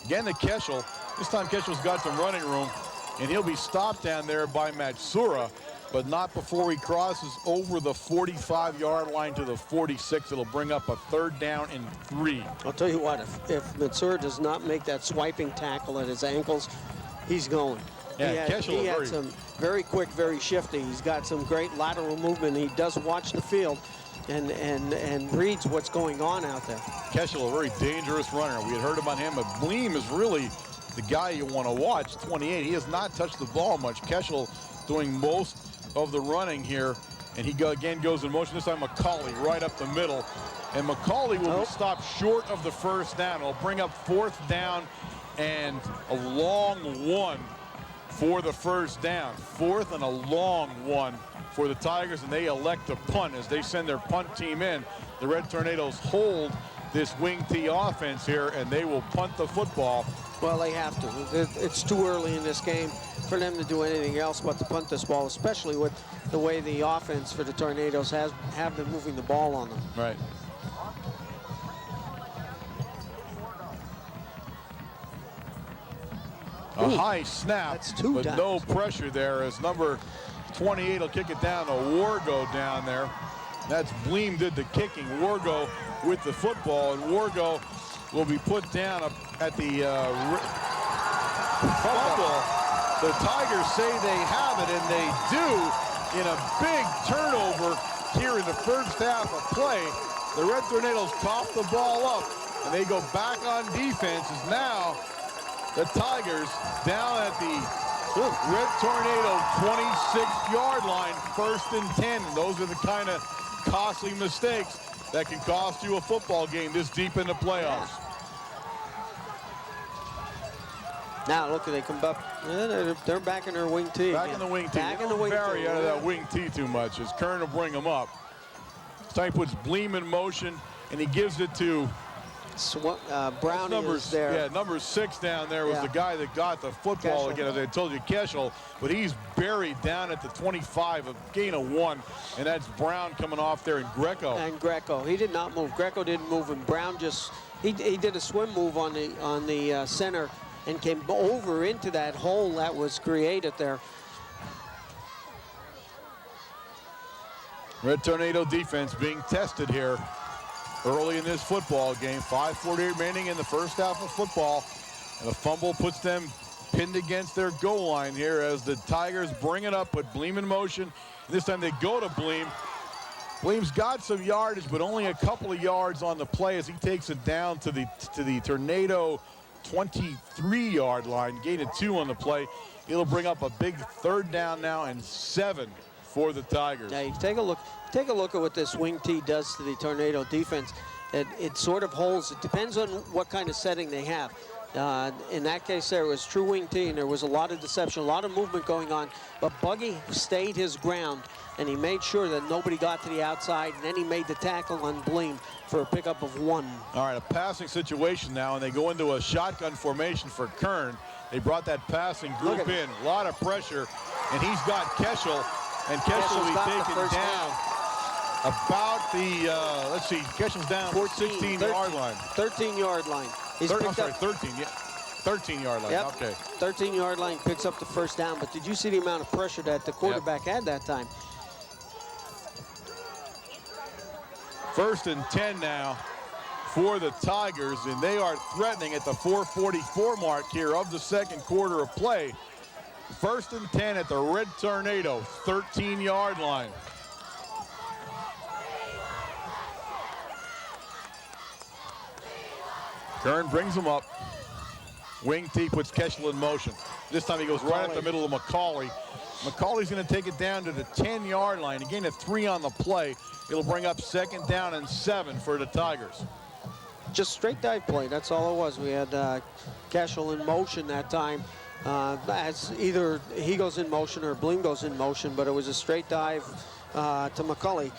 Again to Keschel. This time Keschel's got some running room, and he'll be stopped down there by Matsura, but not before he crosses over the 45-yard line to the 46. It'll bring up a 3rd down and 3. I'll tell you what, if Matsura does not make that swiping tackle at his ankles, he's going. Yeah, he had some very quick, very shifty. He's got some great lateral movement. He does watch the field and reads what's going on out there. Keschel, a very dangerous runner. We had heard about him, but Bleem is really the guy you want to watch, 28. He has not touched the ball much. Keschel doing most of the running here, and he again goes in motion. This time McCauley right up the middle, and McCauley will be stopped short of the 1st down. It'll bring up 4th down and a long one for the 1st down. 4th and a long one for the Tigers, and they elect to punt as they send their punt team in. The Red Tornadoes hold this wing T offense here, and they will punt the football. Well, they have to. It's too early in this game for them to do anything else but to punt this ball, especially with the way the offense for the Tornadoes have been moving the ball on them. Right. A high snap, that's 2 but downs. no pressure there as number 28 will kick it down to Wargo down there. That's Bleem did the kicking. Wargo with the football, and Wargo will be put down at the fumble. The Tigers say they have it, and they do in a big turnover here in the 1st half of play. The Red Tornadoes cough the ball up, and they go back on defense as now the Tigers down at the Red Tornado 26-yard line, 1st and 10. And those are the kind of costly mistakes that can cost you a football game this deep in the playoffs. Now look, they come back. They're back in their wing T. Back in the wing T. Back in the wing T. Vary out of that wing T too much as Kern will bring them up. This puts Bleem in motion, and he gives it to Brown is there. Yeah, number 6 down there was the guy that got the football Keschel. again, as I told you, Keschel, but he's buried down at the 25, a gain of 1, and that's Brown coming off there, and Greco. And Greco, he did not move. Greco didn't move, and Brown just he did a swim move on the center and came over into that hole that was created there. Red Tornado defense being tested here early in this football game. 5:48 remaining in the 1st half of football. And a fumble puts them pinned against their goal line here as the Tigers bring it up, put Bleem in motion. This time they go to Bleem. Bleem's got some yardage, but only a couple of yards on the play as he takes it down to the Tornado 23-yard line. Gain of 2 on the play. It'll bring up a big 3rd down now and 7 for the Tigers. Now you take a look at what this wing T does to the Tornado defense. It sort of holds. It depends on what kind of setting they have. In that case, there was true wing T, and there was a lot of deception, a lot of movement going on. But Buggy stayed his ground, and he made sure that nobody got to the outside, and then he made the tackle on Bleem for a pickup of 1. All right, a passing situation now, and they go into a shotgun formation for Kern. They brought that passing group in. A lot of pressure, and he's got Keschel, and Keschel will be taken down about the, let's see, Keschel's down 16-yard line. 13-yard line. He's I'm sorry, 13, yeah. 13-yard line, okay. 13-yard line picks up the 1st down, but did you see the amount of pressure that the quarterback had that time? 1st and 10 now for the Tigers, and they are threatening at the 4:44 mark here of the 2nd quarter of play. 1st and 10 at the Red Tornado 13-yard line. Kern brings him up. Wing T puts Keschel in motion. This time he goes right at the middle of McCauley. McCauley's going to take it down to the 10-yard line. Again, a 3 on the play. It'll bring up 2nd down and 7 for the Tigers. Just straight dive play, that's all it was. We had Keschel in motion that time. As either he goes in motion or Bleem goes in motion, but it was a straight dive to McCauley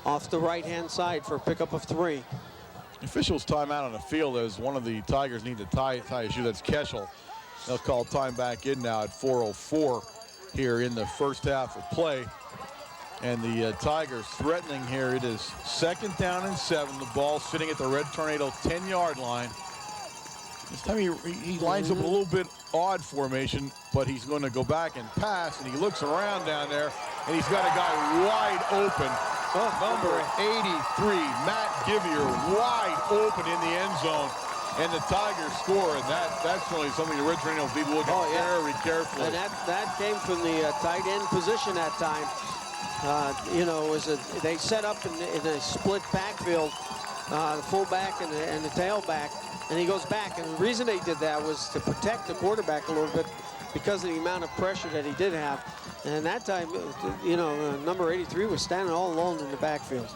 off the right-hand side for a pickup of 3. Officials timeout on the field as one of the Tigers need to tie a shoe. That's Keschel. They'll call time back in now at 4:04 here in the 1st half of play. And the Tigers threatening here. It is 2nd down and 7. The ball sitting at the Red Tornado 10-yard line. This time he lines up a little bit odd formation, but he's going to go back and pass, and he looks around down there, and he's got a guy wide open. Number 83, Matt Givier, wide open in the end zone. And the Tigers score, and that's really something the Red Tornado will be looking very carefully. And that came from the tight end position that time. You know, they set up in a split backfield, the fullback and the tailback, and he goes back. And the reason they did that was to protect the quarterback a little bit because of the amount of pressure that he did have. And that time, you know, number 83 was standing all alone in the backfield.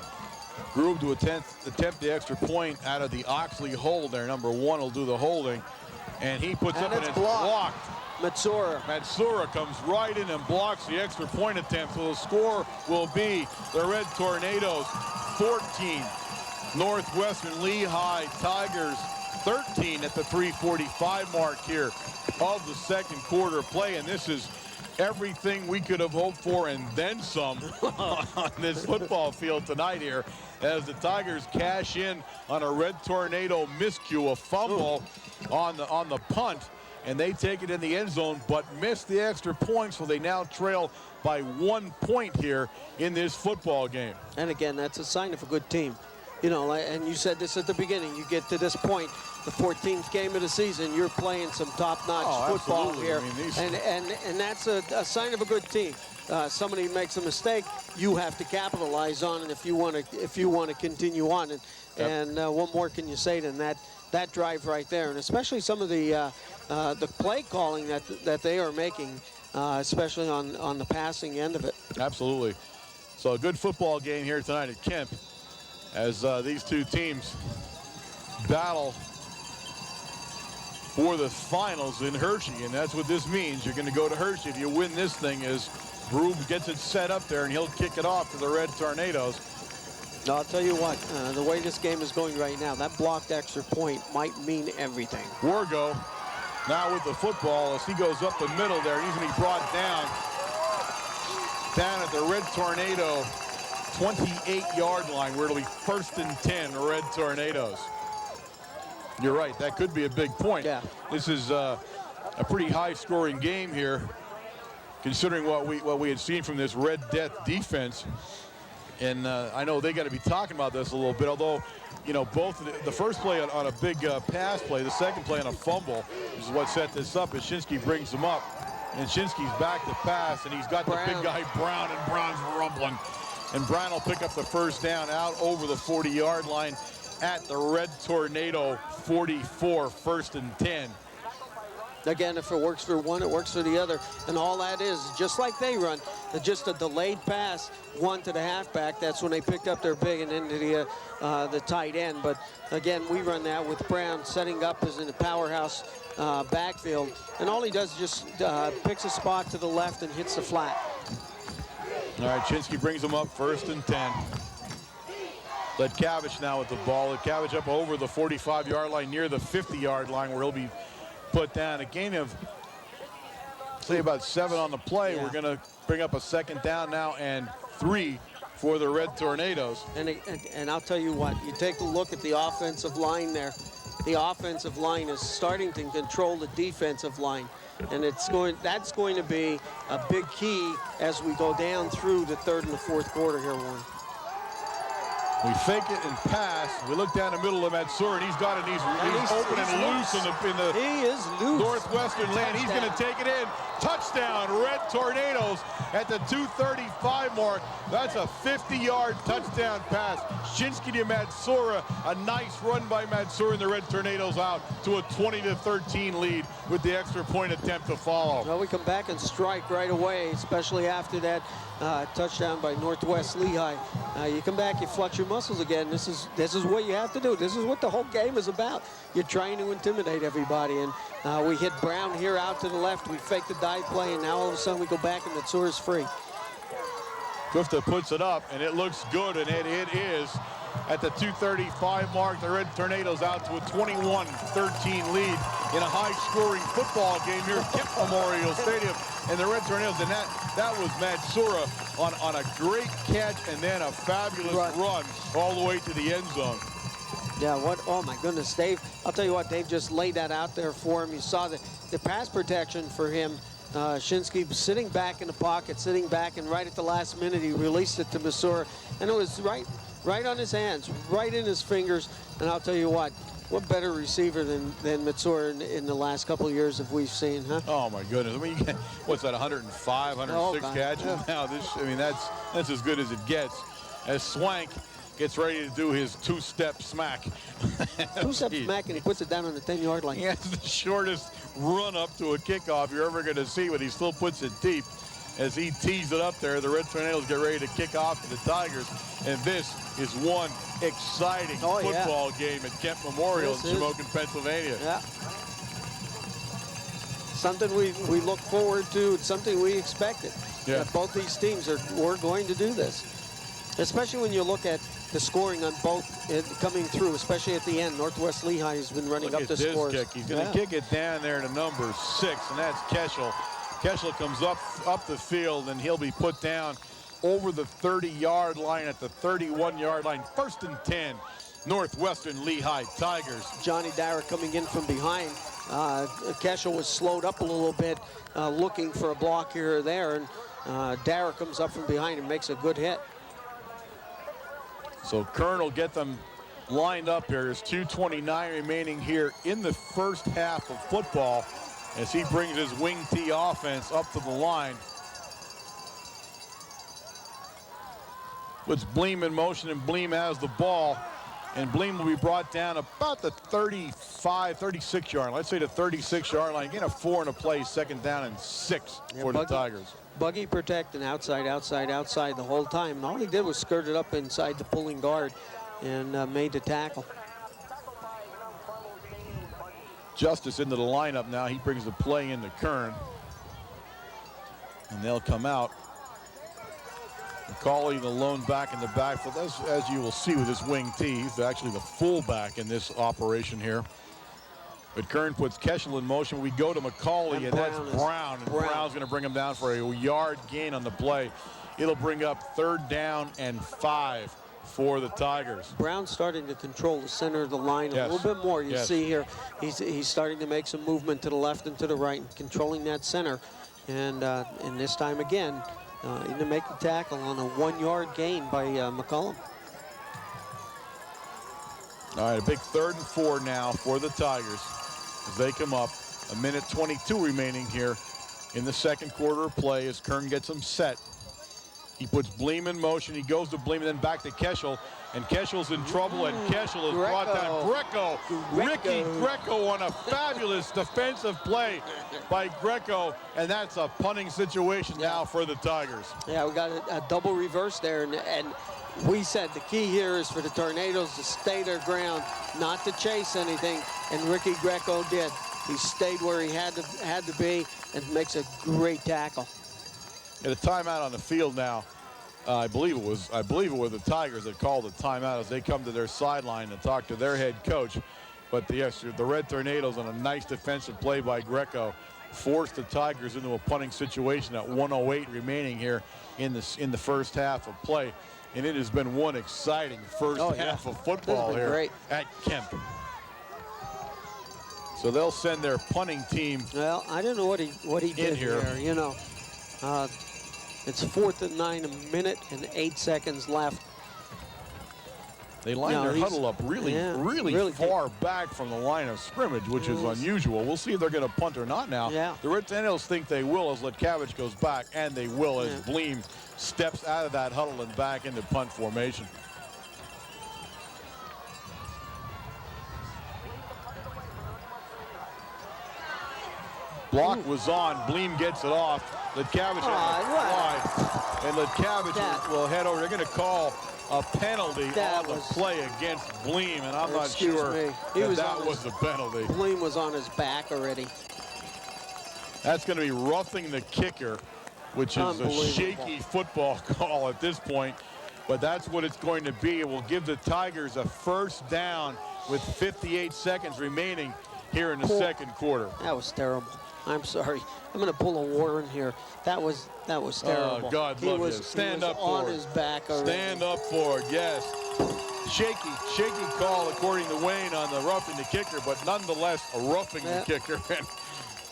Grube to attempt the extra point out of the Oxley hold there. Number 1 will do the holding, and he puts up and it's blocked. Matsura comes right in and blocks the extra point attempt. So the score will be the Red Tornadoes 14, Northwestern Lehigh Tigers 13 at the 3:45 mark here of the second quarter play. And this is everything we could have hoped for and then some on this football field tonight here, as the Tigers cash in on a Red Tornado miscue, a fumble on the punt, and they take it in the end zone but miss the extra point, so they now trail by 1 point here in this football game. And again, that's a sign of a good team. You know, and you said this at the beginning, you get to this point, the 14th game of the season, you're playing some top-notch football absolutely. here. I mean, and that's a sign of a good team. Somebody makes a mistake, you have to capitalize on it if you want to continue on. And what more can you say than that drive right there? And especially some of the play calling that they are making, especially on the passing end of it. Absolutely. So a good football game here tonight at Kemp, as these two teams battle for the finals in Hershey. And that's what this means. You're going to go to Hershey if you win this thing, as Grube gets it set up there, and he'll kick it off to the Red Tornadoes. I'll tell you what, the way this game is going right now, that blocked extra point might mean everything. Wargo now with the football as he goes up the middle there. He's going to be brought down at the Red Tornado 28-yard line, where it'll be 1st and 10, Red Tornadoes. You're right, that could be a big point. Yeah. This is a pretty high-scoring game here, considering what we had seen from this Red Death defense. And I know they got to be talking about this a little bit, although, you know, both the first play on a big pass play, the second play on a fumble is what set this up, as Shinsky brings them up. And Shinsky's back to pass, and he's got the big guy Brown, and Brown's rumbling. And Brown will pick up the first down out over the 40-yard line at the Red Tornado 44, 1st and 10. Again, if it works for one, it works for the other. And all that is, just like they run, just a delayed pass, one to the halfback. That's when they picked up their big and into the tight end. But again, we run that with Brown setting up as in the powerhouse backfield. And all he does is just picks a spot to the left and hits the flat. All right, Shinsky brings them up 1st and 10. Ledkavich now with the ball. Ledkavich up over the 45-yard line, near the 50-yard line, where he'll be put down. A gain of, say, about 7 on the play. Yeah. We're going to bring up a 2nd down now and 3 for the Red Tornadoes. And I'll tell you what, you take a look at the offensive line there. The offensive line is starting to control the defensive line. And that's going to be a big key as we go down through the 3rd and the 4th quarter here, Warren. We fake it and pass. We look down the middle of Matsura, and he's got it. He's open and loose in the he is loose. Northwestern land. He's going to take it in. Touchdown, Red Tornadoes at the 2:35 mark. That's a 50-yard touchdown pass. Shinsky to Matsura. A nice run by Matsura, and the Red Tornadoes out to a 20-13 lead with the extra point attempt to follow. Well, we come back and strike right away, especially after that touchdown by Northwest Lehigh. You come back, you flex your muscles again. This is what you have to do. This is what the whole game is about. You're trying to intimidate everybody, and we hit Brown here out to the left. We fake the dive play, and now all of a sudden we go back and Matsura's free. Gupta puts it up, and it looks good, and it is. At the 2:35 mark, the Red Tornadoes out to a 21-13 lead in a high-scoring football game here at Kemp Memorial Stadium. And the Red Tornadoes, and that was Matsura on a great catch and then a fabulous run all the way to the end zone. Yeah, oh my goodness, Dave, I'll tell you what, Dave just laid that out there for him. You saw the pass protection for him. Shinsky sitting back in the pocket, sitting back, and right at the last minute he released it to Masura, and it was right on his hands, right in his fingers. And I'll tell you what better receiver than Matsura in the last couple of years have we seen, huh? Oh my goodness! I mean, what's that? 105, 106 catches now. That's as good as it gets. As Swank gets ready to do his two-step smack. Two-step smack, and he puts it down on the 10-yard line. He has the shortest run up to a kickoff you're ever going to see, but he still puts it deep. As he tees it up there, the Red Tornadoes get ready to kick off to the Tigers. And this is one exciting football game at Kemp Memorial in Shamokin, Pennsylvania. Yeah. Something we look forward to, something we expected. Yeah. Both these teams were going to do this. Especially when you look at the scoring on both coming through, especially at the end. Northwest Lehigh has been running up the scores. Kick. He's going to kick it down there to number 6, and that's Keschel. Keschel comes up the field, and he'll be put down over the 30-yard line at the 31-yard line. 1st and 10, Northwestern Lehigh Tigers. Johnny Dara coming in from behind. Keschel was slowed up a little bit, looking for a block here or there, and Dara comes up from behind and makes a good hit. So Kern will get them lined up here. There's 2:29 remaining here in the first half of football as he brings his wing T offense up to the line. Puts Bleem in motion, and Bleem has the ball. And Bleem will be brought down about the 35, 36-yard line. Let's say the 36-yard line. Again, a 4 and a play, 2nd down and 6 for the Tigers. Buggy protecting outside the whole time. And all he did was skirt it up inside the pulling guard and made the tackle. Justice into the lineup now. He brings the play into Kern. And they'll come out. McCauley, the lone back in the backfield, as you will see with this wing T. He's actually the fullback in this operation here. But Kern puts Keschel in motion. We go to McCauley, and that's Brown. And Brown's going to bring him down for a yard gain on the play. It'll bring up 3rd down and 5 for the Tigers. Brown starting to control the center of the line a little bit more. You see here, he's starting to make some movement to the left and to the right, controlling that center. And this time again, to make the tackle on a 1-yard gain by McCollum. All right, a big 3rd and 4 now for the Tigers as they come up. 1:22 remaining here in the second quarter of play as Kern gets them set. He puts Bleem in motion. He goes to Bleem and then back to Keschel. And Keschel's in trouble, and Keschel is brought down. Ricky Greco on a fabulous defensive play by Greco, and that's a punting situation now for the Tigers. Yeah, we got a double reverse there, and we said the key here is for the Tornadoes to stay their ground, not to chase anything, and Ricky Greco did. He stayed where he had to be and makes a great tackle. And a timeout on the field now. I believe it were the Tigers that called the timeout as they come to their sideline to talk to their head coach. But yes, the Red Tornadoes on a nice defensive play by Greco forced the Tigers into a punting situation at 1:08 remaining here in the first half of play. And it has been one exciting first half of football here at Kemp. So they'll send their punting team. Well, I don't know what he did here. You know, it's 4th and 9, 1 minute and 8 seconds left. They line their huddle up really far back from the line of scrimmage, which is unusual. We'll see if they're going to punt or not now. Yeah. The Red Tornadoes think they will as Letkavich goes back, and they will as Bleem steps out of that huddle and back into punt formation. Block was on. Bleem gets it off. Letkavich and Letkavich will head over. They're going to call a penalty on the play against Bleem, and I'm not sure that was a penalty. Bleem was on his back already. That's going to be roughing the kicker. which is a shaky football call at this point. But that's what it's going to be. It will give the Tigers a first down with 58 seconds remaining here in the second quarter. That was terrible. I'm sorry. I'm going to pull a Warren here. That was terrible. Oh, God love you. Stand up for it. On his back already. Stand up for it, yes. Shaky call according to Wayne on the roughing the kicker, but nonetheless a roughing the kicker. And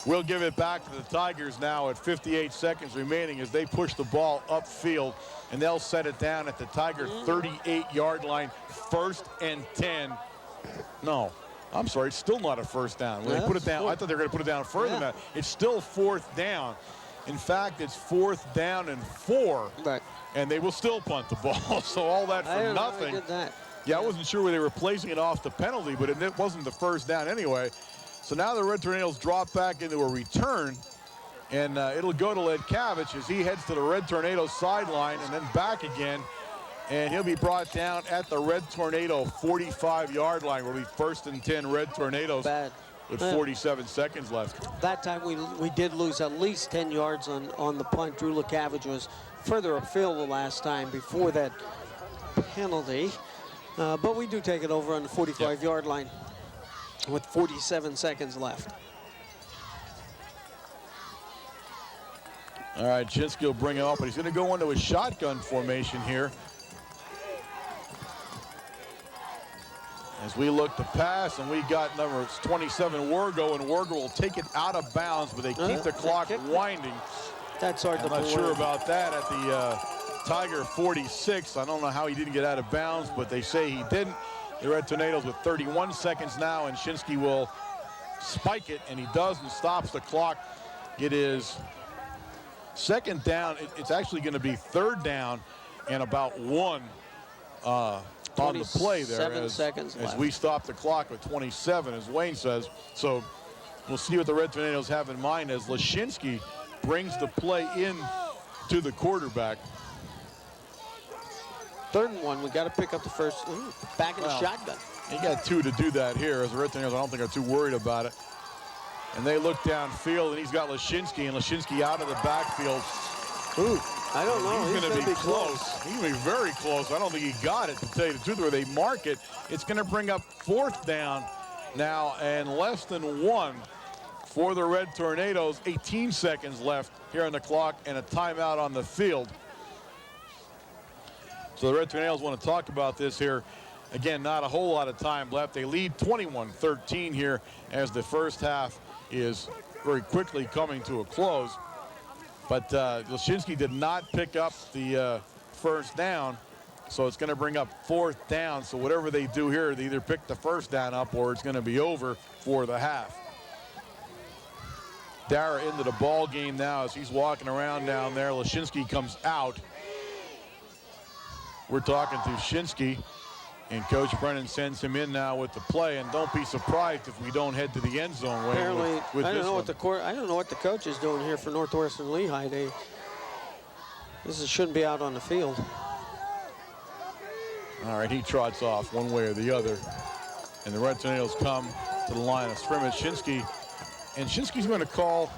we'll give it back to the Tigers now at 58 seconds remaining as they push the ball upfield, and they'll set it down at the Tiger 38-yard line, 1st and 10. No, I'm sorry, it's still not a first down. When they put it down, I thought they were going to put it down further than that. It's still 4th down. In fact, it's 4th down and 4. Right. And they will still punt the ball. So all that for nothing. I did that. Yeah, I wasn't sure where they were placing it off the penalty, but it wasn't the first down anyway. So now the Red Tornadoes drop back into a return, and it'll go to Ledkavich as he heads to the Red Tornadoes sideline and then back again. And he'll be brought down at the Red Tornado 45-yard line. Will be 1st and 10 Red Tornadoes with 47 seconds left. That time we did lose at least 10 yards on the punt. Drew Ledkavich was further upfield the last time before that penalty. But we do take it over on the 45-yard line with 47 seconds left. All right, Chinsky will bring it up, but he's going to go into a shotgun formation here. As we look to pass, and we got number 27, Wargo, and Wargo will take it out of bounds, but they keep the clock winding. That's hard to believe. I'm not sure about that at the Tiger 46. I don't know how he didn't get out of bounds, but they say he didn't. The Red Tornadoes with 31 seconds now, and Shinsky will spike it, and he does and stops the clock. It is 2nd down. It's actually going to be 3rd down and about 1 on the play there as we stop the clock with 27, as Wayne says. So we'll see what the Red Tornadoes have in mind as Lashinsky brings the play in to the quarterback. 3rd and 1. We got to pick up the first. Back in the shotgun. You got 2 to do that here. As the Red Tornadoes, I don't think are too worried about it. And they look downfield, and he's got Lashinsky, and Lashinsky out of the backfield. Ooh, I don't know. He's going to be close. He's going to be very close. I don't think he got it, to tell you the truth. Where they mark it, it's going to bring up 4th down now and less than 1 for the Red Tornadoes. 18 seconds left here on the clock and a timeout on the field. So the Red Tornadoes want to talk about this here. Again, not a whole lot of time left. They lead 21-13 here as the first half is very quickly coming to a close. But Lashinsky did not pick up the first down, so it's going to bring up 4th down. So whatever they do here, they either pick the first down up or it's going to be over for the half. Dara into the ball game now as he's walking around down there. Lashinsky comes out. We're talking to Shinsky, and Coach Brennan sends him in now with the play. And don't be surprised if we don't head to the end zone. Apparently, with I don't know this I don't know what the coach is doing here for Northwestern Lehigh. Shouldn't be out on the field. All right, he trots off one way or the other, and the Red Tornadoes come to the line of scrimmage. Shinsky, and Shinsky's going to call.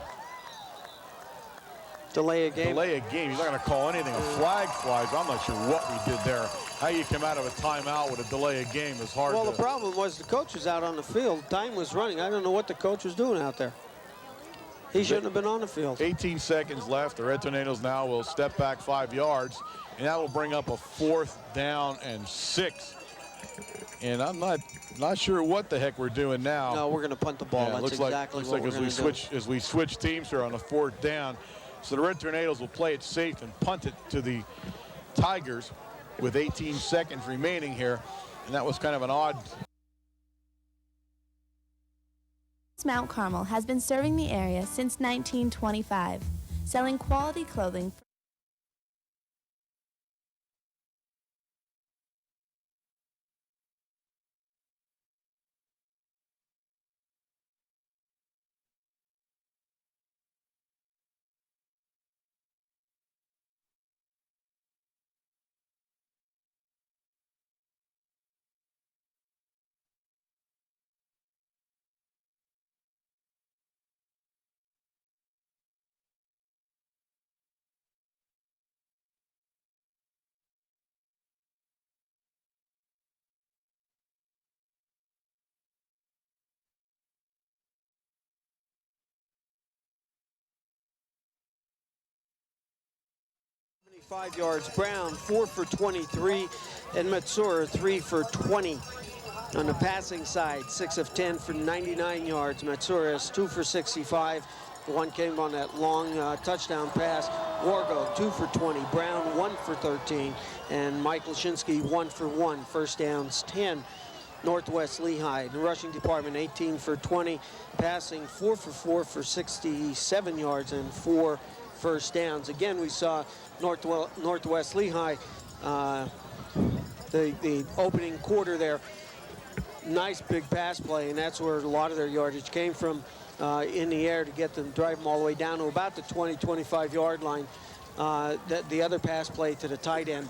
Delay a game. Delay a game. He's not going to call anything. A flag flies. I'm not sure what we did there. How you come out of a timeout with a delay a game is hard. Well, the problem was the coach was out on the field. Time was running. I don't know what the coach was doing out there. He shouldn't have been on the field. 18 seconds left. The Red Tornadoes now will step back 5 yards, and that will bring up a 4th down and 6. And I'm not sure what the heck we're doing now. No, we're going to punt the ball. Yeah, That's exactly what we're going to do. As we switch teams here on a 4th down. So the Red Tornadoes will play it safe and punt it to the Tigers with 18 seconds remaining here. And that was kind of an odd. Mount Carmel has been serving the area since 1925, selling quality clothing 5 yards. Brown, 4 for 23. And Matsura, 3 for 20. On the passing side, 6 of 10 for 99 yards. Matsura is 2 for 65. One came on that long touchdown pass. Wargo, 2 for 20. Brown, 1 for 13. And Mike Lashinsky, 1 for 1. First downs, 10. Northwest Lehigh. The rushing department, 18 for 20. Passing, 4 for 4 for 67 yards and 4 first downs. Again, we saw Northwest Lehigh, the opening quarter there. Nice big pass play, and that's where a lot of their yardage came from. In the air to get them, drive them all the way down to about the 20-25 yard line. The other pass play to the tight end,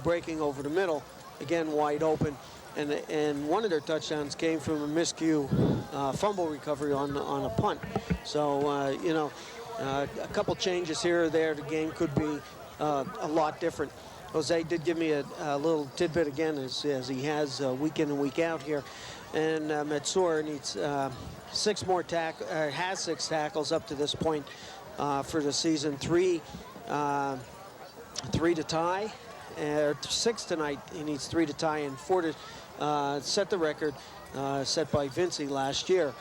breaking over the middle, again wide open, and one of their touchdowns came from a miscue fumble recovery on a punt. So you know, a couple changes here or there, the game could be a lot different. Jose did give me a little tidbit again, as he has week in and week out here, and Matsura needs 6 more has 6 tackles up to this point for the season. 3 to tie, 6 tonight. He needs 3 to tie and 4 to set the record set by Vincey last year.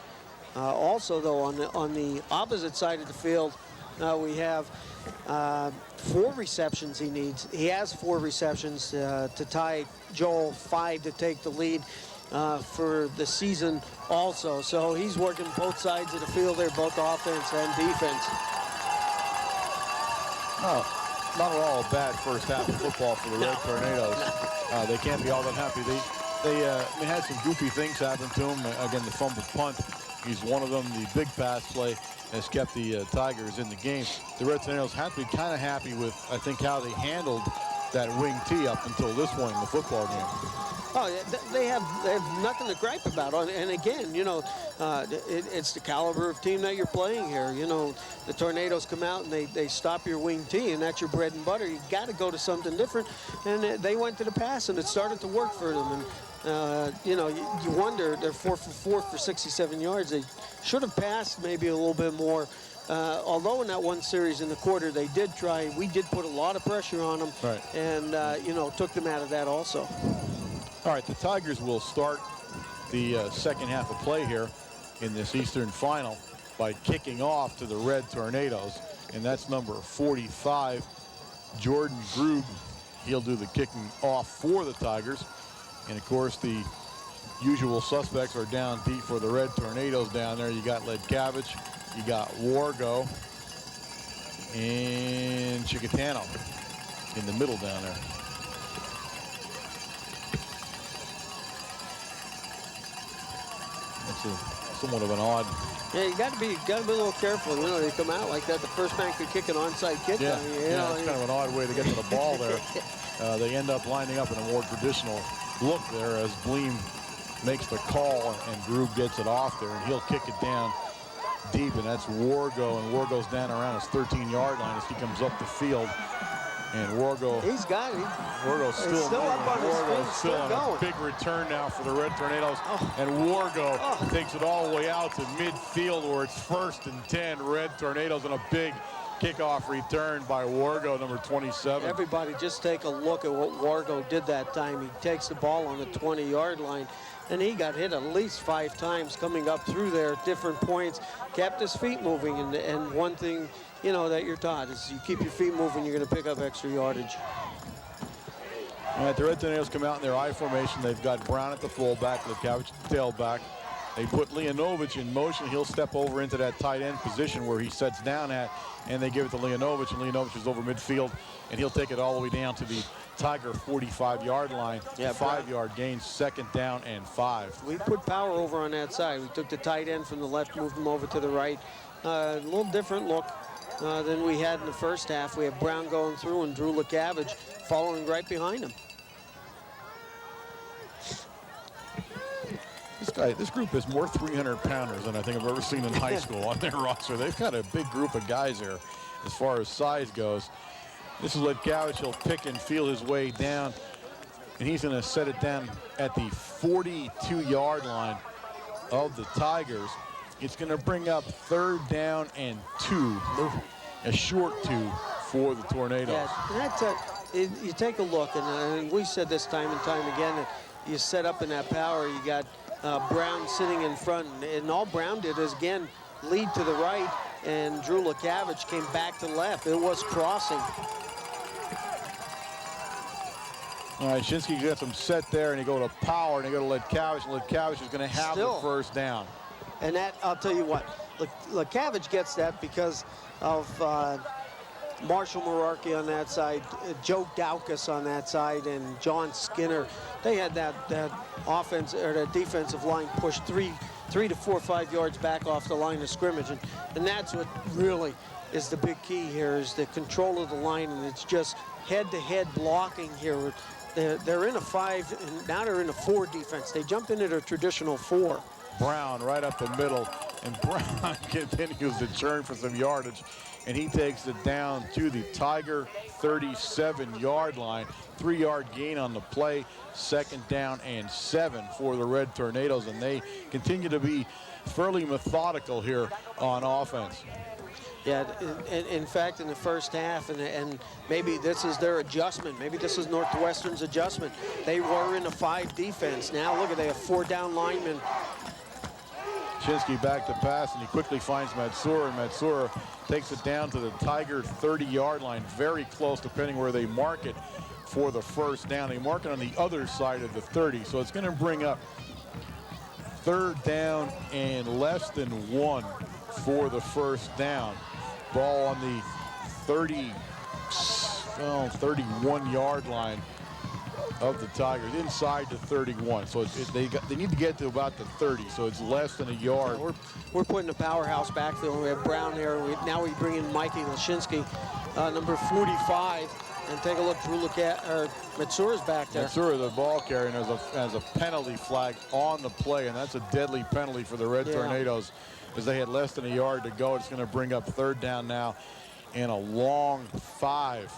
Also, though, on the opposite side of the field, we have 4 receptions he needs. He has 4 receptions to tie Joel, 5 to take the lead for the season also. So he's working both sides of the field there, both offense and defense. Oh, not at all a bad first half of football for the Red Tornadoes. They can't be all that happy. They had some goofy things happen to them. Again, the fumbled punt, he's one of them. The big pass play has kept the Tigers in the game. The Red Tornadoes have to be kind of happy with, I think, how they handled that wing tee up until this point in the football game. Oh, they have nothing to gripe about. And again, you know, it's the caliber of team that you're playing here. You know, the Tornadoes come out and they stop your wing tee, and that's your bread and butter. You got to go to something different. And they went to the pass, and it started to work for them. And you know, you wonder, they're 4 for 4 for 67 yards. They should have passed maybe a little bit more. Although in that one series in the quarter, they did try. We did put a lot of pressure on them, right, and you know, took them out of that also. All right, the Tigers will start the second half of play here in this Eastern Final by kicking off to the Red Tornadoes, and that's number 45, Jordan Grube. He'll do the kicking off for the Tigers, and of course the usual suspects are down deep for the Red Tornadoes down there. You got Ledkavich, you got Wargo, and Chicatano in the middle down there. That's somewhat of an odd. Yeah, you got to be a little careful. You know, they come out like that. The first man could kick an onside kick. Yeah, on you, yeah, it's kind of an odd way to get to the ball there. They end up lining up in a more traditional look there as Bleem makes the call and Grube gets it off there, and he'll kick it down deep, and that's Wargo, and Wargo's down around his 13-yard line as he comes up the field. And Wargo, he's got it. Wargo's still up on his feet, still on going. a big return now for the Red Tornadoes. And Wargo takes it all the way out to midfield where it's 1st and 10. Red Tornadoes on a big kickoff return by Wargo, number 27. Everybody just take a look at what Wargo did that time. He takes the ball on the 20-yard line, and he got hit at least 5 times coming up through there at different points, kept his feet moving, and one thing, you know, that you're taught is you keep your feet moving, you're going to pick up extra yardage. All right, the Red Tornadoes come out in their I formation. They've got Brown at the fullback, Ledkavich at the tailback. They put Leonovich in motion. He'll step over into that tight end position where he sets down at, and they give it to Leonovich, and Leonovich is over midfield, and he'll take it all the way down to the Tiger 45-yard line. Yeah, 5-yard gain, 2nd down and 5. We put power over on that side. We took the tight end from the left, moved him over to the right. A little different look than we had in the first half. We have Brown going through and Drew Ledkavich following right behind him. This group is more 300-pounders than I think I've ever seen in high school on their roster. They've got a big group of guys here as far as size goes. This is Ledkavich. He'll pick and feel his way down, and he's going to set it down at the 42-yard line of the Tigers. It's going to bring up 3rd down and 2, a short 2 for the Tornadoes. Yeah, you take a look, and we said this time and time again, that you set up in that power, you got Brown sitting in front, and all Brown did is, again, lead to the right, and Drew LeCavage came back to left. It was crossing. All right, Shinsky gets him set there, and you go to power, and you go to LeCavage, and LeCavage is going to have the first down. And that, I'll tell you what, LeCavage gets that because of Marshall Merarkey on that side, Joe Daukus on that side, and John Skinner. They had that offense, or that defensive line pushed 3 to 4 or 5 yards back off the line of scrimmage, and that's what really is the big key here, is the control of the line, and it's just head-to-head blocking here. They're in a 5, and now they're in a 4 defense. They jumped into their traditional 4. Brown right up the middle, and Brown continues to churn for some yardage, and he takes it down to the Tiger 37-yard line. 3-yard gain on the play, 2nd down and 7 for the Red Tornadoes, and they continue to be fairly methodical here on offense. Yeah, in fact, in the first half, and maybe this is their adjustment. Maybe this is Northwestern's adjustment. They were in a 5 defense. Now look at, they have 4 down linemen. Shinsky back to pass, and he quickly finds Matsura, and Matsura takes it down to the Tiger 30-yard line, very close, depending where they mark it for the first down. They mark it on the other side of the 30, so it's going to bring up 3rd down and less than 1 for the first down. Ball on the 31-yard line of the Tigers, inside the 31. So they need to get to about the 30, so it's less than a yard. We're putting a powerhouse backfield. We have Brown there. Now we bring in Mikey Lashinsky, number 45. And take a look, Matsura's back there. Matsura, the ball carrier, has a penalty flag on the play, and that's a deadly penalty for the Red Tornadoes, as they had less than a yard to go. It's going to bring up 3rd down now and a long 5,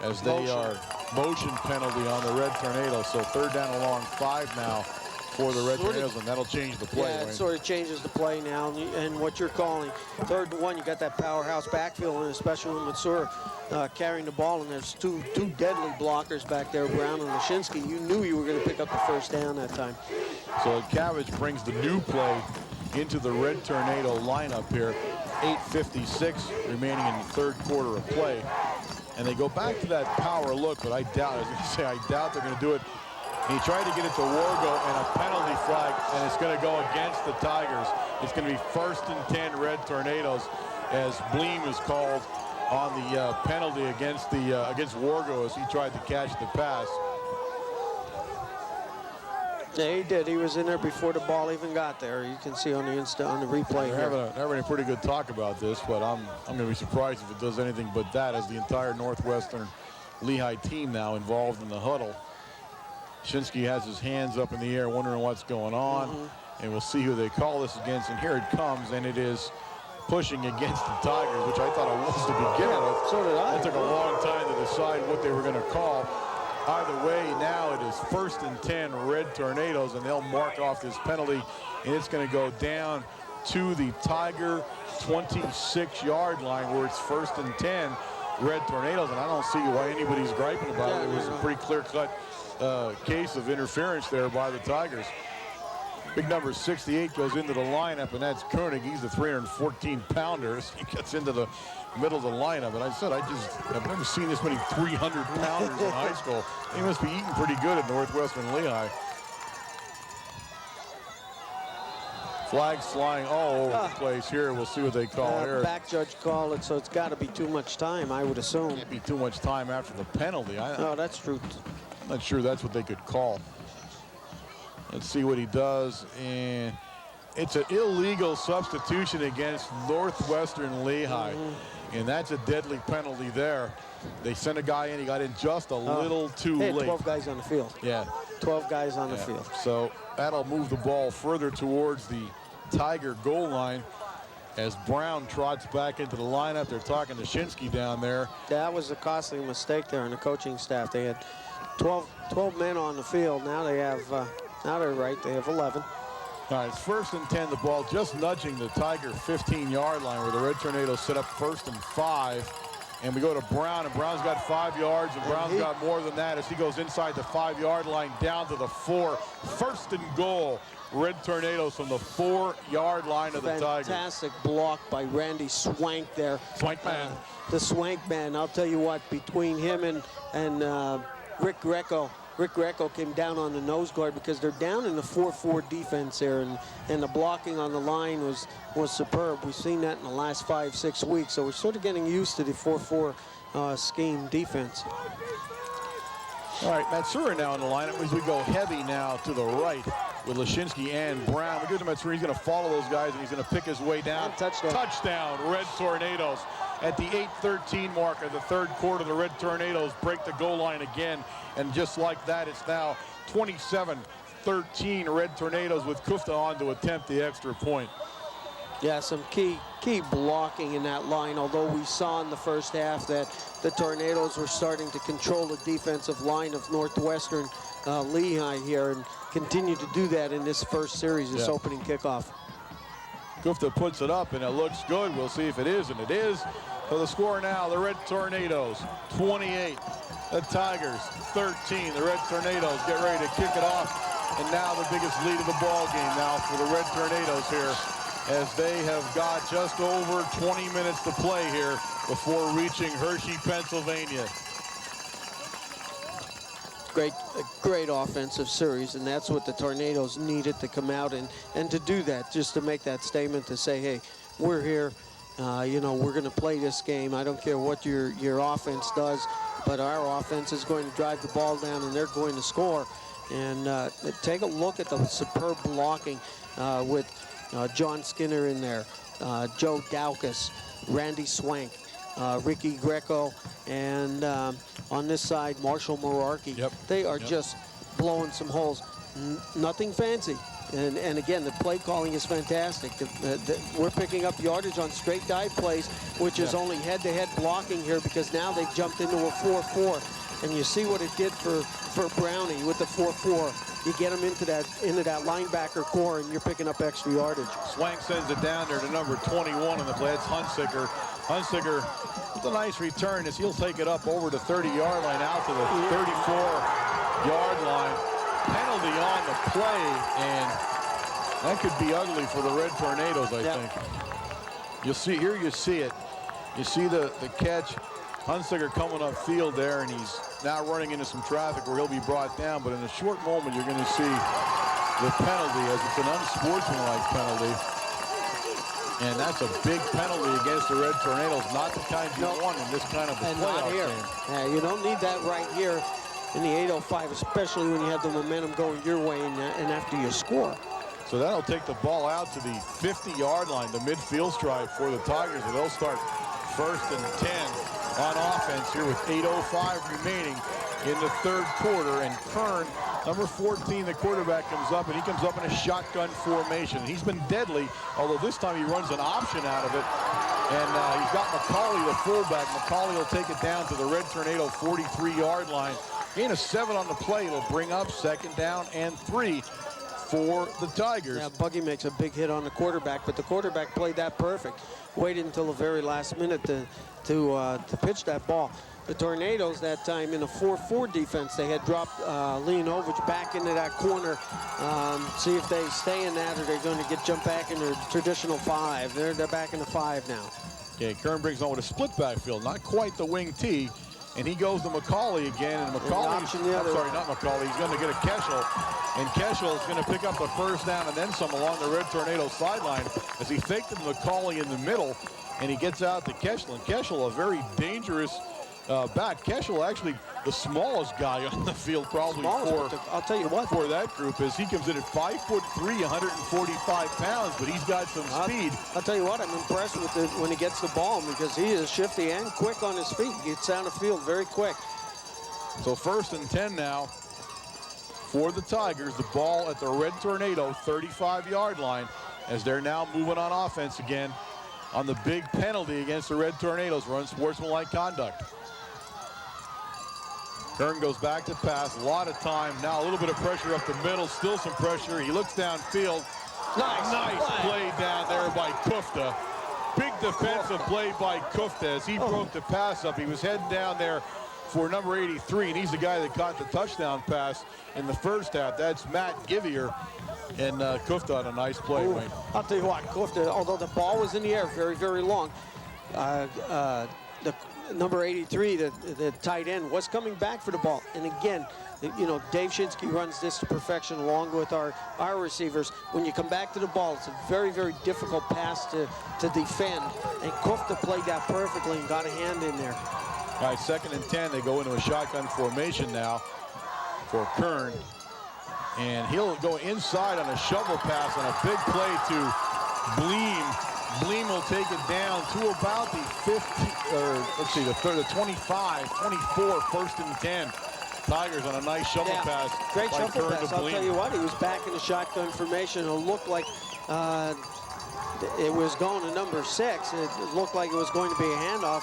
as they are motion penalty on the Red Tornadoes. So 3rd down, a long 5 now for the Red Tornadoes, and that'll change the play. Yeah, it sort of changes the play now, and what you're calling 3rd and 1, you got that powerhouse backfield, and especially with Matsura carrying the ball, and there's two deadly blockers back there, Brown and Lashinsky. You knew you were going to pick up the first down that time. So LeCavage brings the new play into the Red Tornado lineup here. 8:56 remaining in the 3rd quarter of play. And they go back to that power look, but I doubt they're going to do it. And he tried to get it to Wargo, and a penalty flag, and it's going to go against the Tigers. It's going to be 1st and 10 Red Tornadoes, as Bleem is called on the penalty against Wargo, as he tried to catch the pass. Yeah, he did. He was in there before the ball even got there. You can see on the replay here. They're having a pretty good talk about this, but I'm going to be surprised if it does anything but that, as the entire Northwestern Lehigh team now involved in the huddle. Shinsky has his hands up in the air, wondering what's going on, and we'll see who they call this against. And here it comes, and it is pushing against the Tigers, which I thought it was to begin with. So did I. It took a long time to decide what they were going to call. Either way, now it is 1st and 10 Red Tornadoes, and they'll mark off this penalty, and it's going to go down to the Tiger 26-yard line, where it's 1st and 10 Red Tornadoes, and I don't see why anybody's griping about it. It was a pretty clear-cut case of interference there by the Tigers. Big number 68 goes into the lineup, and that's Koenig. He's the 314-pounder. He gets into the middle of the lineup, and I said I've never seen this many 300-pounders in high school. He must be eating pretty good at Northwestern Lehigh. Flags flying all over the place here. We'll see what they call here. Back judge called it, so it's got to be too much time, I would assume. Can't be too much time after the penalty. No, that's true. I'm not sure that's what they could call. Let's see what he does, and it's an illegal substitution against Northwestern Lehigh, and that's a deadly penalty there. They sent a guy in, he got in just a little too late. 12 guys on the field. Yeah. 12 guys on the field. So that'll move the ball further towards the Tiger goal line as Brown trots back into the lineup. They're talking to Shinsky down there. That was a costly mistake there on the coaching staff. They had 12 men on the field. Now they have, now they're right, they have 11. All right, it's 1st and 10, the ball just nudging the Tiger 15-yard line, where the Red Tornadoes set up 1st and 5 And we go to Brown, and Brown's got 5 yards, and Brown's got more than that as he goes inside the 5-yard line down to the 4. First and goal. Red Tornadoes from the 4-yard line of the Tigers. Fantastic block by Randy Swank there. Swank man. The Swank man. I'll tell you what, between him and Rick Greco. Rick Greco came down on the nose guard because they're down in the 4-4 defense there, and the blocking on the line was superb. We've seen that in the last 5-6 weeks, so we're sort of getting used to the 4-4 scheme defense. All right, Matsura now in the lineup as we go heavy now to the right with Lashinsky and Brown. We go to Matsura. He's going to follow those guys, and he's going to pick his way down. And touchdown. Touchdown, Red Tornadoes. At the 8:13 mark of the third quarter, the Red Tornadoes break the goal line again. And just like that, it's now 27-13 Red Tornadoes with Kufta on to attempt the extra point. Yeah, some key blocking in that line, although we saw in the first half that the Tornadoes were starting to control the defensive line of Northwestern Lehigh here, and continue to do that in this first series, this opening kickoff. Kufta puts it up, and it looks good. We'll see if it is, and it is. So the score now, the Red Tornadoes 28, the Tigers 13. The Red Tornadoes get ready to kick it off, and now the biggest lead of the ball game now for the Red Tornadoes here, as they have got just over 20 minutes to play here before reaching Hershey, Pennsylvania. Great offensive series, and that's what the Tornadoes needed to come out and to do that, just to make that statement to say, hey, we're here, you know, we're going to play this game. I don't care what your offense does, but our offense is going to drive the ball down, and they're going to score. And take a look at the superb blocking with John Skinner in there, Joe Daukus, Randy Swank, Ricky Greco, and on this side, Marshall Morarki. They are just blowing some holes. Nothing fancy. And again, the play calling is fantastic. We're picking up yardage on straight dive plays, which is only head-to-head blocking here, because now they've jumped into a 4-4. And you see what it did for Brownie with the 4-4. You get him into that linebacker core, and you're picking up extra yardage. Swank sends it down there to number 21 on the play. That's Hunsicker. Hunsicker with a nice return as he'll take it up over the 30-yard line out to the 34-yard line. Penalty on the play, and that could be ugly for the Red Tornadoes, I think. You'll see here, you see it. You see the catch. Hunsicker coming upfield there, and he's now running into some traffic where he'll be brought down. But in a short moment, you're going to see the penalty, as it's an unsportsmanlike penalty. And that's a big penalty against the Red Tornadoes. Not the kind you want in this kind of a playoff game. Yeah, you don't need that right here in the 8:05, especially when you have the momentum going your way and after you score. So that'll take the ball out to the 50-yard line, the midfield stripe for the Tigers, and they'll start 1st and 10 on offense here with 8:05 remaining in the third quarter. And Kern, number 14, the quarterback, comes up, and he comes up in a shotgun formation. He's been deadly, although this time he runs an option out of it. And he's got McCauley, the fullback. McCauley will take it down to the Red Tornado 43-yard line. Gain of 7 on the play. It'll bring up 2nd down and 3 for the Tigers. Yeah, Buggy makes a big hit on the quarterback, but the quarterback played that perfect. Waited until the very last minute to pitch that ball. The Tornadoes that time in a 4-4 defense, they had dropped Leonovich back into that corner. See if they stay in that, or they're going to get jumped back in their traditional 5. They're back in the 5 now. Okay, Kern brings on with a split backfield, not quite the wing T. And he goes to McCauley again, and McCauley, I'm sorry, not McCauley, he's going to get a Keschel, and Keschel is going to pick up the 1st down and then some along the Red Tornado sideline as he faked it to McCauley in the middle, and he gets out to Keschel. And Keschel, a very dangerous back. Keschel, actually the smallest guy on the field, probably I'll tell you what, for that group, is he comes in at 5'3", 145 pounds, but he's got some speed. I'll tell you what, I'm impressed with when he gets the ball, because he is shifty and quick on his feet. He gets down the field very quick. So 1st and 10 now for the Tigers. The ball at the Red Tornado 35-yard line, as they're now moving on offense again on the big penalty against the Red Tornadoes for unsportsmanlike conduct. Kern goes back to pass, a lot of time. Now a little bit of pressure up the middle, still some pressure. He looks downfield. Nice play down there by Kufta. Big defensive play by Kufta as he broke the pass up. He was heading down there for number 83, and he's the guy that caught the touchdown pass in the first half. That's Matt Givier, and Kufta on a nice play, Wayne. I'll tell you what, Kufta, although the ball was in the air very, very long, the number 83, the tight end, was coming back for the ball. And again, you know, Dave Shinsky runs this to perfection along with our receivers. When you come back to the ball, it's a very, very difficult pass to defend. And Kufta played that perfectly and got a hand in there. All right, 2nd and 10. They go into a shotgun formation now for Kern. And he'll go inside on a shovel pass on a big play to Bleem. Bleem will take it down to about the 50, or let's see, the 25, 24, 1st and 10. Tigers on a nice shovel pass. Great shovel pass. I'll Bleem. tell you what, he was back in the shotgun formation. It looked like it was going to number 6. It looked like it was going to be a handoff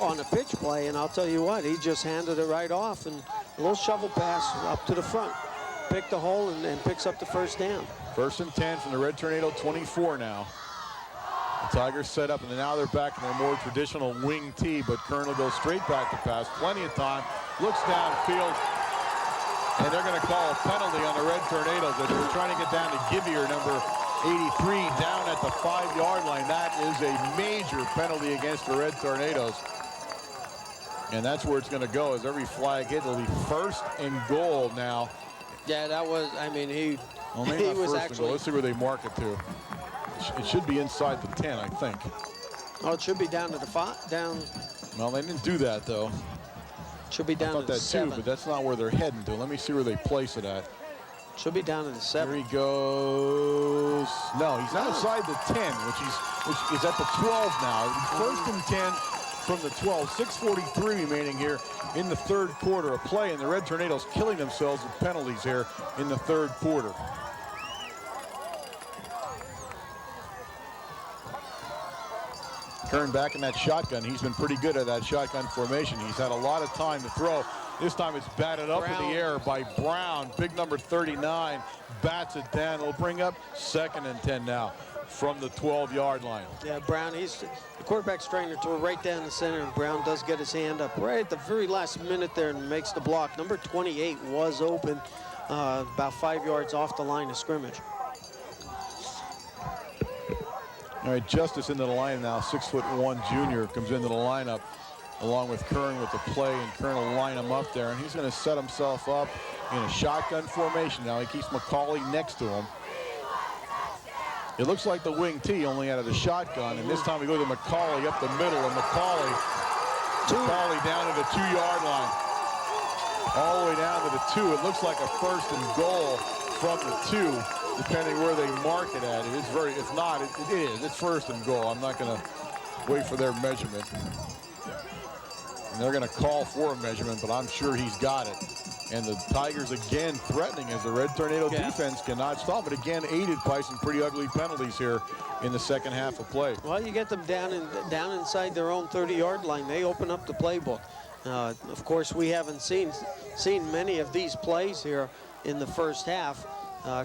on a pitch play, and I'll tell you what, he just handed it right off, and a little shovel pass up to the front. Picked the hole and picks up the 1st down. 1st and 10 from the Red Tornado 24 now. The Tigers set up, and now they're back in their more traditional wing tee, but Kern will go straight back to pass. Plenty of time. Looks downfield, and they're going to call a penalty on the Red Tornadoes. They're trying to get down to Givier, number 83, down at the 5-yard line. That is a major penalty against the Red Tornadoes. And that's where it's going to go. As every flag hit, it'll be 1st and goal now. Yeah, that was, I mean, he was actually. Let's see where they mark it to. It should be inside the 10, I think. Oh, it should be down to the 5, down. Well, they didn't do that, though. Should be down to the 7. Too, but that's not where they're heading to. Let me see where they place it at. Should be down to the 7. Here he goes. No, he's outside the 10, which is at the 12 now. 1st and 10 from the 12. 6:43 remaining here in the 3rd quarter. A play, and the Red Tornadoes killing themselves with penalties here in the 3rd quarter. Kern back in that shotgun. He's been pretty good at that shotgun formation. He's had a lot of time to throw. This time it's batted up in the air by Brown. Big number 39 bats it down. It'll bring up 2nd and 10 now from the 12-yard line. Yeah, Brown, the quarterback's trying to throw right down the center, and Brown does get his hand up right at the very last minute there and makes the block. Number 28 was open about 5 yards off the line of scrimmage. All right, Justice into the line now. 6'1" junior comes into the lineup along with Kern with the play, and Kern will line him up there, and he's going to set himself up in a shotgun formation now. He keeps McCauley next to him. It looks like the wing tee only out of the shotgun, and this time we go to McCauley up the middle, and McCauley down to the 2-yard line. All the way down to the 2. It looks like a 1st and goal from the 2. Depending where they mark it at. It is very, if not, it is. It's 1st and goal. I'm not going to wait for their measurement. And they're going to call for a measurement, but I'm sure he's got it. And the Tigers again threatening as the Red Tornado defense cannot stop, but again aided by some pretty ugly penalties here in the 2nd half of play. Well, you get them down inside their own 30-yard line. They open up the playbook. Of course, we haven't seen many of these plays here in the 1st half.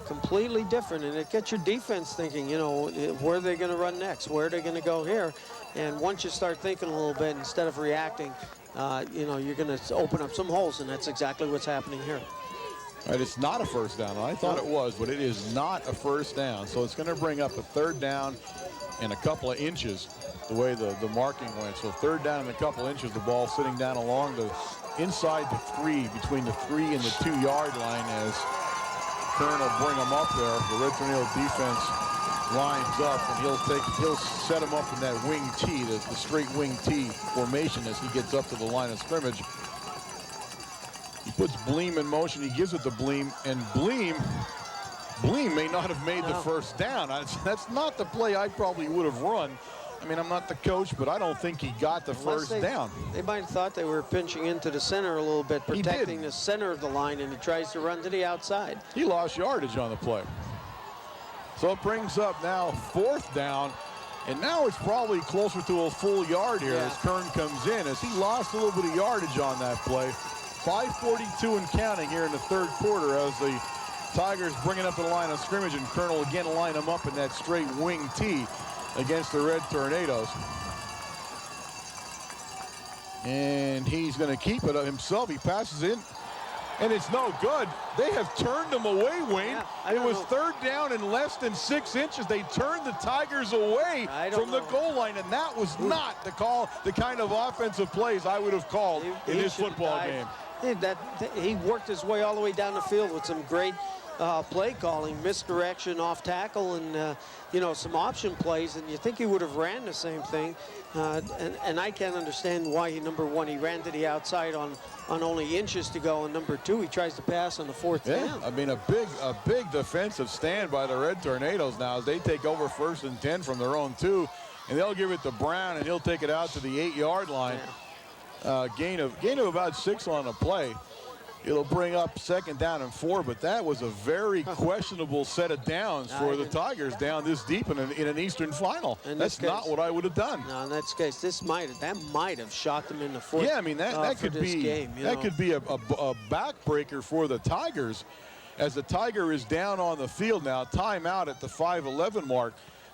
Completely different, and it gets your defense thinking, you know, where are they going to run next? Where are they going to go here? And once you start thinking a little bit, instead of reacting, you know, you're going to open up some holes, and that's exactly what's happening here. All right, it's not a 1st down. I thought it was, but it is not a 1st down. So it's going to bring up a 3rd down and a couple of inches, the way the marking went. So 3rd down and a couple inches, the ball sitting down along the inside the 3, between the 3 and the 2-yard line as Kern will bring him up there. The Red Tornado defense lines up, and he'll set him up in that wing tee, the straight wing tee formation as he gets up to the line of scrimmage. He puts Bleem in motion. He gives it to Bleem, and Bleem may not have made the 1st down. That's not the play I probably would have run. I mean, I'm not the coach, but I don't think he got the 1st down. They might have thought they were pinching into the center a little bit, protecting the center of the line, and he tries to run to the outside. He lost yardage on the play. So it brings up now 4th down, and now it's probably closer to a full yard here as Kern comes in, as he lost a little bit of yardage on that play. 5:42 and counting here in the 3rd quarter as the Tigers bring it up to the line of scrimmage, and Kern will again line him up in that straight wing tee. against the Red Tornadoes. And he's going to keep it himself. He passes in, and it's no good. They have turned him away, Wayne. Yeah, it was third down and less than 6 inches. They turned the Tigers away from the goal line, and that was not the kind of offensive plays I would have called in this football game. He worked his way all the way down the field with some great play calling, misdirection off tackle, and some option plays, and you think he would have ran the same thing. And I can't understand why number one, he ran to the outside on only inches to go, and number two, he tries to pass on the fourth down. I mean, a big defensive stand by the Red Tornadoes now as they take over 1st and 10 from their own 2, and they'll give it to Brown, and he'll take it out to the 8-yard line. Gain of about 6 on a play. It'll bring up 2nd down and 4, but that was a very questionable set of downs for the Tigers down this deep in an Eastern final. That's not what I would have done. No, in that case, that might have shot them in the foot. Yeah, I mean that could be could be a backbreaker for the Tigers, as the Tiger is down on the field now. Timeout at the 5:11 mark.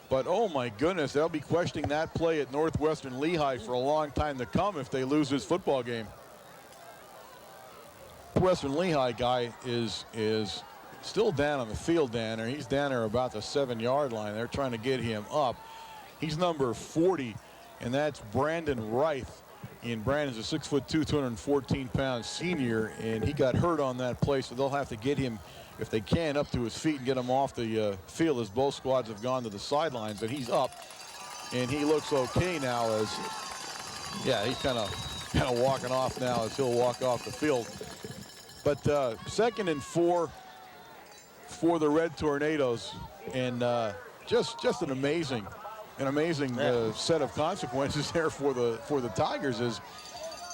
But, oh, my goodness, they'll be questioning that play at Northwestern Lehigh for a long time to come if they lose this football game. Northwestern Lehigh guy is still down on the field down there. He's down there about the 7-yard line. They're trying to get him up. He's number 40, and that's Brandon Reith. And Brandon's a 6'2", 214-pound senior, and he got hurt on that play, so they'll have to get him, if they can, up to his feet and get him off the field as both squads have gone to the sidelines. But he's up, and he looks okay now as, he's kind of walking off now as he'll walk off the field. But 2nd and 4 for the Red Tornadoes, and just an amazing set of consequences there for the Tigers.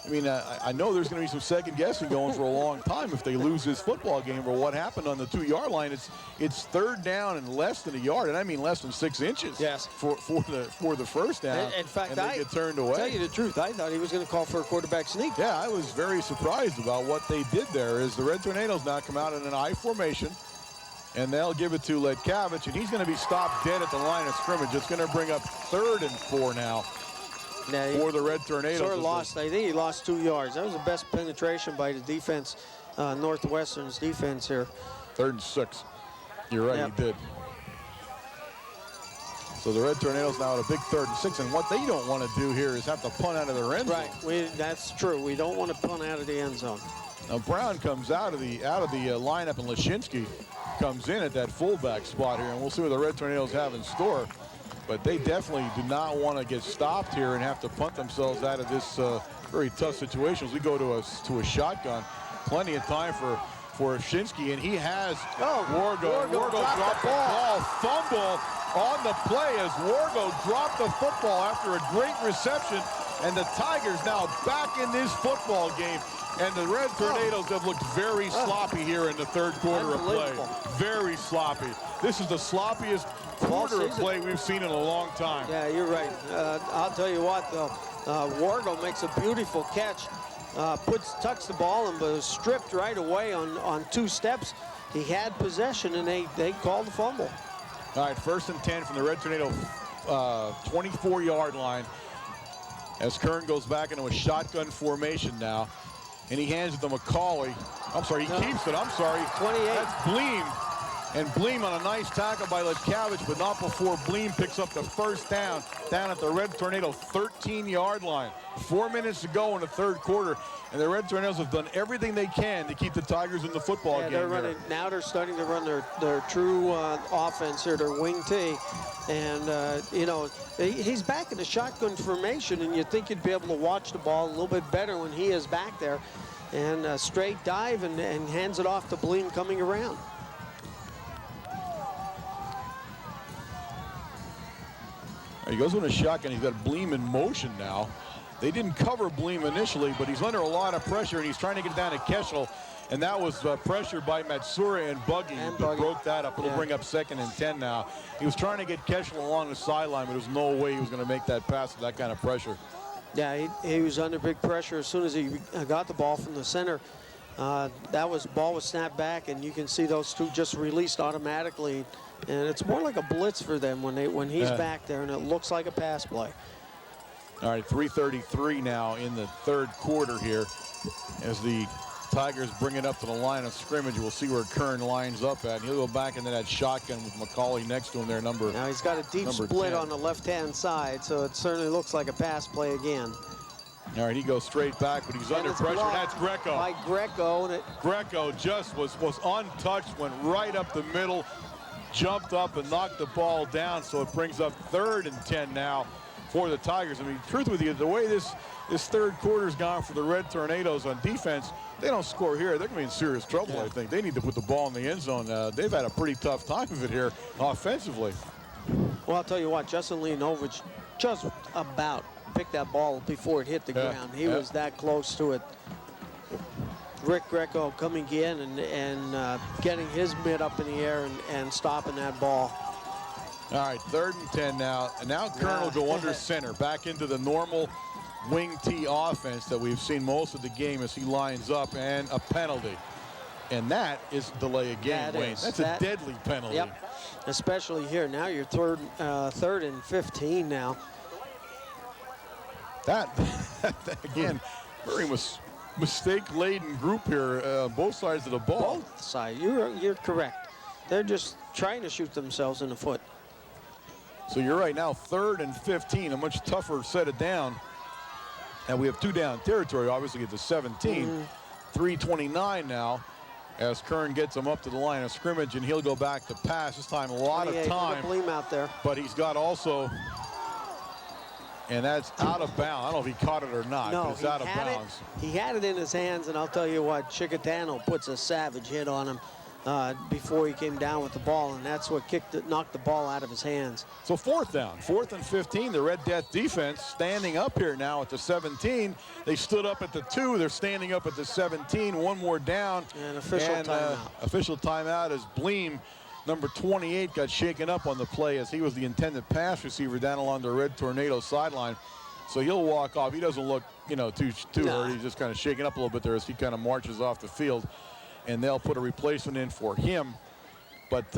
I mean, I know there's going to be some second guessing going for a long time if they lose this football game or what happened on the 2-yard line. It's 3rd down and less than a yard, and I mean less than 6 inches. Yes. For the first down. In fact, and they get turned away. Tell you the truth, I thought he was going to call for a quarterback sneak. Yeah, I was very surprised about what they did there. As the Red Tornadoes now come out in an I formation, and they'll give it to Letkavich, and he's going to be stopped dead at the line of scrimmage. It's going to bring up 3rd and 4 now. For the Red Tornadoes. Sort of lost. I think he lost 2 yards. That was the best penetration by the defense, Northwestern's defense here. 3rd and 6. You're right, he did. So the Red Tornadoes now at a big 3rd and 6, and what they don't want to do here is have to punt out of their end zone. Right, that's true. We don't want to punt out of the end zone. Now Brown comes out of the lineup, and Lashinsky comes in at that fullback spot here, and we'll see what the Red Tornadoes have in store. But they definitely do not want to get stopped here and have to punt themselves out of this very tough situation. As we go to a shotgun, plenty of time for Shinsky, and he has Wargo dropped the ball, fumble on the play as Wargo dropped the football after a great reception, and the Tigers now back in this football game. And the Red Tornadoes have looked very sloppy here in the 3rd quarter of play. Very sloppy. This is the sloppiest quarter of play we've seen in a long time. Yeah, you're right. I'll tell you what, though. Wargo makes a beautiful catch, tucks the ball, and was stripped right away on 2 steps. He had possession, and they called the fumble. All right, 1st and 10 from the Red Tornado 24-yard line as Kern goes back into a shotgun formation now. And he hands it to McCauley. I'm sorry, he keeps it. I'm sorry. 28. That's Bleem. And Bleem on a nice tackle by Letkavich, but not before Bleem picks up the 1st down at the Red Tornado 13-yard line. 4 minutes to go in the 3rd quarter, and the Red Tornadoes have done everything they can to keep the Tigers in the football game. Now they're starting to run their true offense here, their wing T. And, he's back in the shotgun formation, and you'd think you'd be able to watch the ball a little bit better when he is back there. And a straight dive and hands it off to Bleem coming around. He goes with a shotgun. He's got Bleem in motion now. They didn't cover Bleem initially, but he's under a lot of pressure, and he's trying to get down to Keschel. And that was pressured by Matsura and Buggy. Broke that up. It'll bring up 2nd and 10 now. He was trying to get Keschel along the sideline, but there was no way he was going to make that pass with that kind of pressure. Yeah, he was under big pressure as soon as he got the ball from the center. Ball was snapped back, and you can see those 2 just released automatically. And it's more like a blitz for them when he's back there, and it looks like a pass play. All right, 3:33 now in the third quarter here as the Tigers bring it up to the line of scrimmage. We'll see where Kern lines up at. He'll go back into that shotgun with McCauley next to him there, Now he's got a deep split 10. on the left-hand side, so it certainly looks like a pass play again. All right, he goes straight back, but he's And under it's pressure. blocked That's Greco. by Greco, and Greco just was untouched, went right up the middle, jumped up and knocked the ball down, so it brings up 3rd and 10 now for the Tigers. I mean, truth with you, the way this third quarter's gone for the Red Tornadoes on defense, they don't score here, they're going to be in serious trouble, I think. They need to put the ball in the end zone. They've had a pretty tough time of it here offensively. Well, I'll tell you what, Justin Leonovich just about picked that ball before it hit the ground. He was that close to it. Rick Greco coming in and getting his mitt up in the air and stopping that ball. All right, 3rd and 10 now. And now Kern will go under center, back into the normal wing T offense that we've seen most of the game as he lines up, and a penalty. And that is delay of game, Wayne. That's a deadly penalty. Yep, especially here. Now you're third and 15 now. That again, very mistake-laden group here, both sides of the ball. Both sides. You're correct. They're just trying to shoot themselves in the foot. So you're right now, 3rd and 15, a much tougher set of down. And we have 2 down territory, obviously, at the 17. 3:29 now as Kern gets him up to the line of scrimmage, and he'll go back to pass. This time, a lot of time. Out there. But he's got also, and that's out of bounds. I don't know if he caught it or not, but it's out of bounds. He had it in his hands, and I'll tell you what, Chicatano puts a savage hit on him before he came down with the ball, and that's what knocked the ball out of his hands. So 4th down, 4th and 15. The Red Death defense standing up here now at the 17. They stood up at the 2. They're standing up at the 17. 1 more down. And official timeout. Official timeout as Bleem, number 28, got shaken up on the play as he was the intended pass receiver down along the Red Tornado sideline. So he'll walk off. He doesn't look, too hurt. He's just kind of shaken up a little bit there as he kind of marches off the field. And they'll put a replacement in for him. But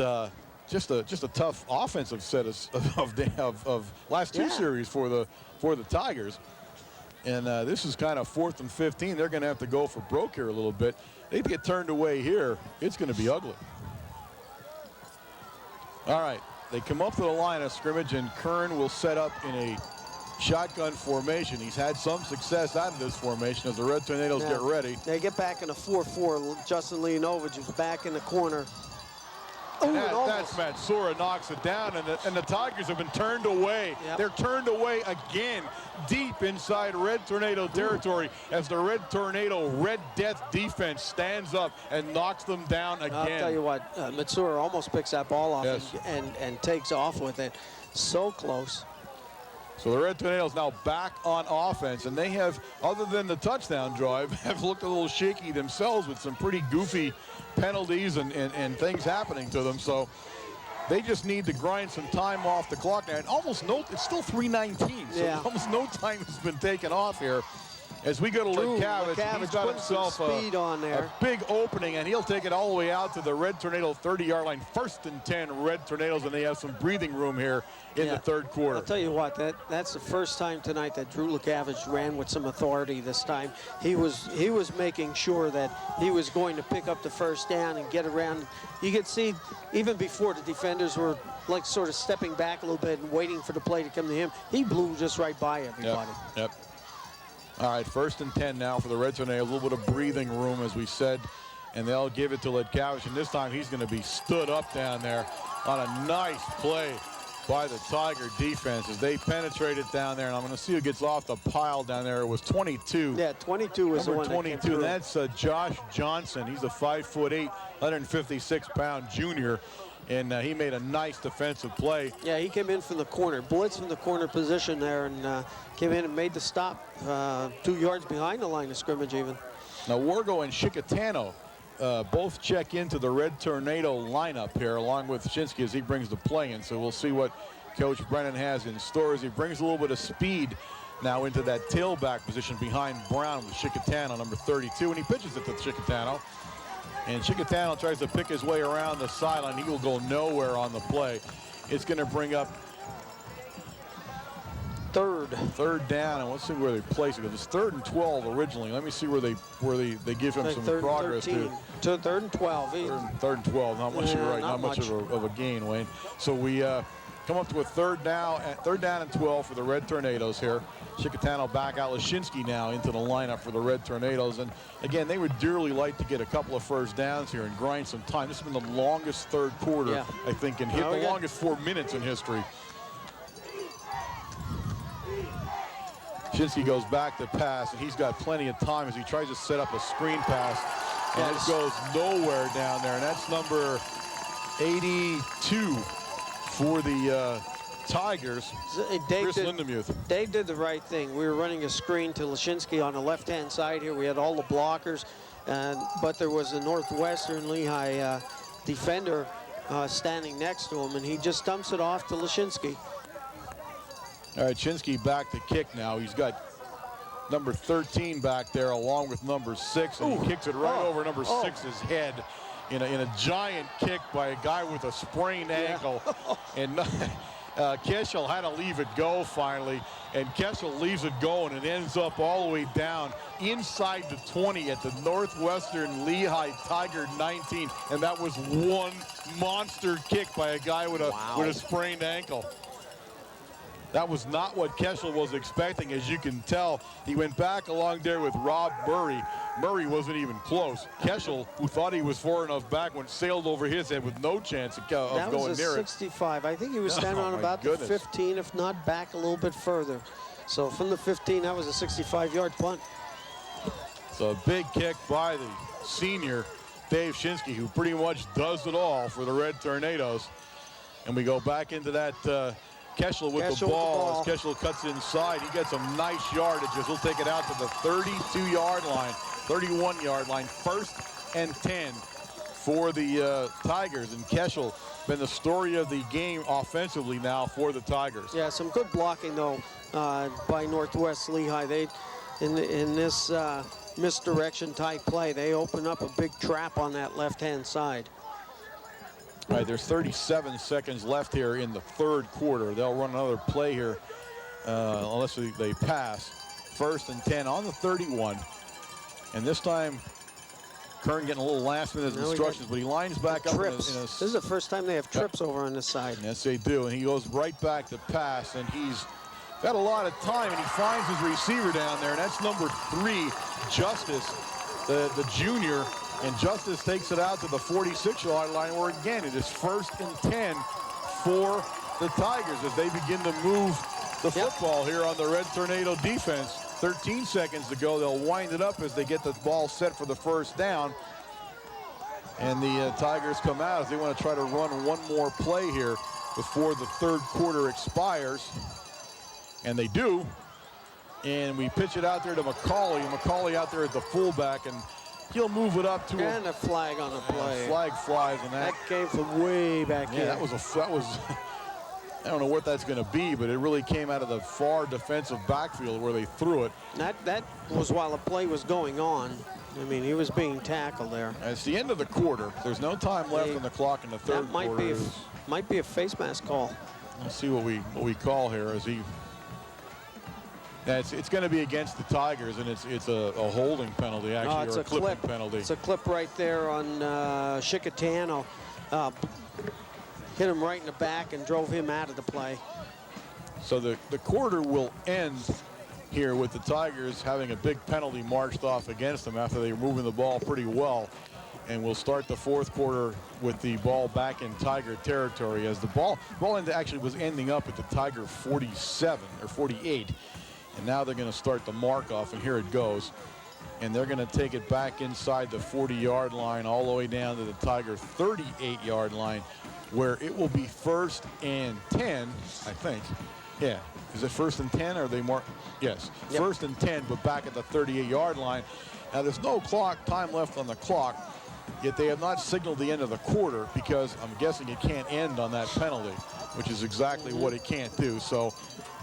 just a tough offensive set of last 2 series for the Tigers. And this is kind of 4th and 15. They're going to have to go for broke here a little bit. They get turned away here, it's going to be ugly. All right, they come up to the line of scrimmage, and Kern will set up in a shotgun formation. He's had some success out of this formation as the Red Tornadoes get ready. They get back in a 4-4. Justin Leonovich is back in the corner. That's Matsura knocks it down, and the Tigers have been turned away. They're turned away again, deep inside Red Tornado territory as the Red Tornado Red Death defense stands up and knocks them down again. I'll tell you what, Matsura almost picks that ball off and takes off with it. So close. So the Red Tornadoes now back on offense, and they have, other than the touchdown drive, have looked a little shaky themselves with some pretty goofy penalties and things happening to them. So they just need to grind some time off the clock now. And it's still 3:19, so almost no time has been taken off here. As we go to Lekavich, he's got himself a big opening, and he'll take it all the way out to the Red Tornado 30-yard line. 1st and 10 Red Tornadoes, and they have some breathing room here in the third quarter. I'll tell you what, that's the first time tonight that Drew Lekavich ran with some authority this time. He was making sure that he was going to pick up the first down and get around. You could see even before the defenders were like sort of stepping back a little bit and waiting for the play to come to him. He blew just right by everybody. Yep. All right, 1st and 10 now for the Red Tornado. A little bit of breathing room, as we said, and they'll give it to Lekavich, and this time he's going to be stood up down there on a nice play by the Tiger defense as they penetrate it down there. And I'm going to see who gets off the pile down there. It was 22. Yeah, 22 was number the one 22. That came through. That's Josh Johnson. He's a 5'8", 156-pound junior. And he made a nice defensive play. Yeah, he came in from the corner, blitz from the corner position there, and came in and made the stop 2 yards behind the line of scrimmage even. Now Wargo and Chicatano both check into the Red Tornado lineup here, along with Shinsky as he brings the play in. So we'll see what Coach Brennan has in store as he brings a little bit of speed now into that tailback position behind Brown with Chicatano, number 32, and he pitches it to Chicatano. And Chicatano tries to pick his way around the sideline. He will go nowhere on the play. It's going to bring up third down, and let's see where they place it. It was 3rd and 12 originally. Let me see where they give him some progress to 3rd and 12. 3rd and 12. Not much. You're right. Not much of a gain, Wayne. So we come up to a third down and 12 for the Red Tornadoes here. Chicatano back out. Lashinsky now into the lineup for the Red Tornadoes. And again, they would dearly like to get a couple of first downs here and grind some time. This has been the longest third quarter, I think, and hit the longest 4 minutes in history. Lashinsky goes back to pass, and he's got plenty of time as he tries to set up a screen pass. And it goes nowhere down there. And that's number 82 for the Tigers, Chris Lindemuth. Dave did the right thing. We were running a screen to Lashinsky on the left-hand side here. We had all the blockers, but there was a Northwestern Lehigh defender standing next to him, and he just dumps it off to Lashinsky. All right, Chinsky back to kick now. He's got number 13 back there along with number 6, and he kicks it right over number 6's head in a giant kick by a guy with a sprained ankle. And Keshel had to leave it go finally, and Keshel leaves it go, and it ends up all the way down inside the 20 at the Northwestern Lehigh Tiger 19, and that was one monster kick by a guy with a sprained ankle. That was not what Keshel was expecting, as you can tell. He went back along there with Rob Murray. Murray wasn't even close. Keshel, who thought he was far enough back, sailed over his head with no chance of going near it. That was a 65. I think he was standing on about the 15, if not back a little bit further. So from the 15, that was a 65-yard punt. So a big kick by the senior, Dave Shinsky, who pretty much does it all for the Red Tornadoes. And we go back into that Keshel with the ball. As Keshel cuts inside, he gets some nice yardage as he'll take it out to the 32-yard line, 31-yard line. 1st and 10 for the Tigers, and Keshel been the story of the game offensively now for the Tigers. Yeah, some good blocking though by Northwest Lehigh. They in this misdirection type play, they open up a big trap on that left-hand side. All right, there's 37 seconds left here in the 3rd quarter. They'll run another play here unless they pass. 1st and 10 on the 31. And this time, Kern getting a little last-minute instructions, but he lines back up. This is the first time they have trips over on this side. Yes, they do. And he goes right back to pass, and he's got a lot of time, and he finds his receiver down there, and that's number 3, Justice, the junior. And Justice takes it out to the 46-yard line, where again it is 1st and 10 for the Tigers as they begin to move the football here on the Red Tornado defense. 13 seconds to go. They'll wind it up as they get the ball set for the 1st down. And the Tigers come out as they want to try to run one more play here before the 3rd quarter expires. And they do. And we pitch it out there to McCauley. McCauley out there at the fullback, and he'll move it up to a flag on the play. Flag flies on that. That came from way back here. That was I don't know what that's going to be, but it really came out of the far defensive backfield where they threw it. That was while the play was going on. I mean, he was being tackled there. It's the end of the quarter. There's no time left on the clock in the 3rd quarter. Might be a face mask call. Let's see what we call here as he. It's going to be against the Tigers, and it's a holding penalty, actually, or a clipping penalty. It's a clip right there on Chicatano. Hit him right in the back and drove him out of the play. So the quarter will end here with the Tigers having a big penalty marched off against them after they were moving the ball pretty well. And we'll start the 4th quarter with the ball back in Tiger territory as the ball actually was ending up at the Tiger 47 or 48. And now they're going to start the mark off, and here it goes. And they're going to take it back inside the 40-yard line all the way down to the Tiger 38-yard line, where it will be 1st and 10, I think. Yeah. Is it 1st and 10, or are they more? Yes. Yep. 1st and 10, but back at the 38-yard line. Now, there's no time left on the clock, yet they have not signaled the end of the quarter because I'm guessing it can't end on that penalty, which is exactly what it can't do. So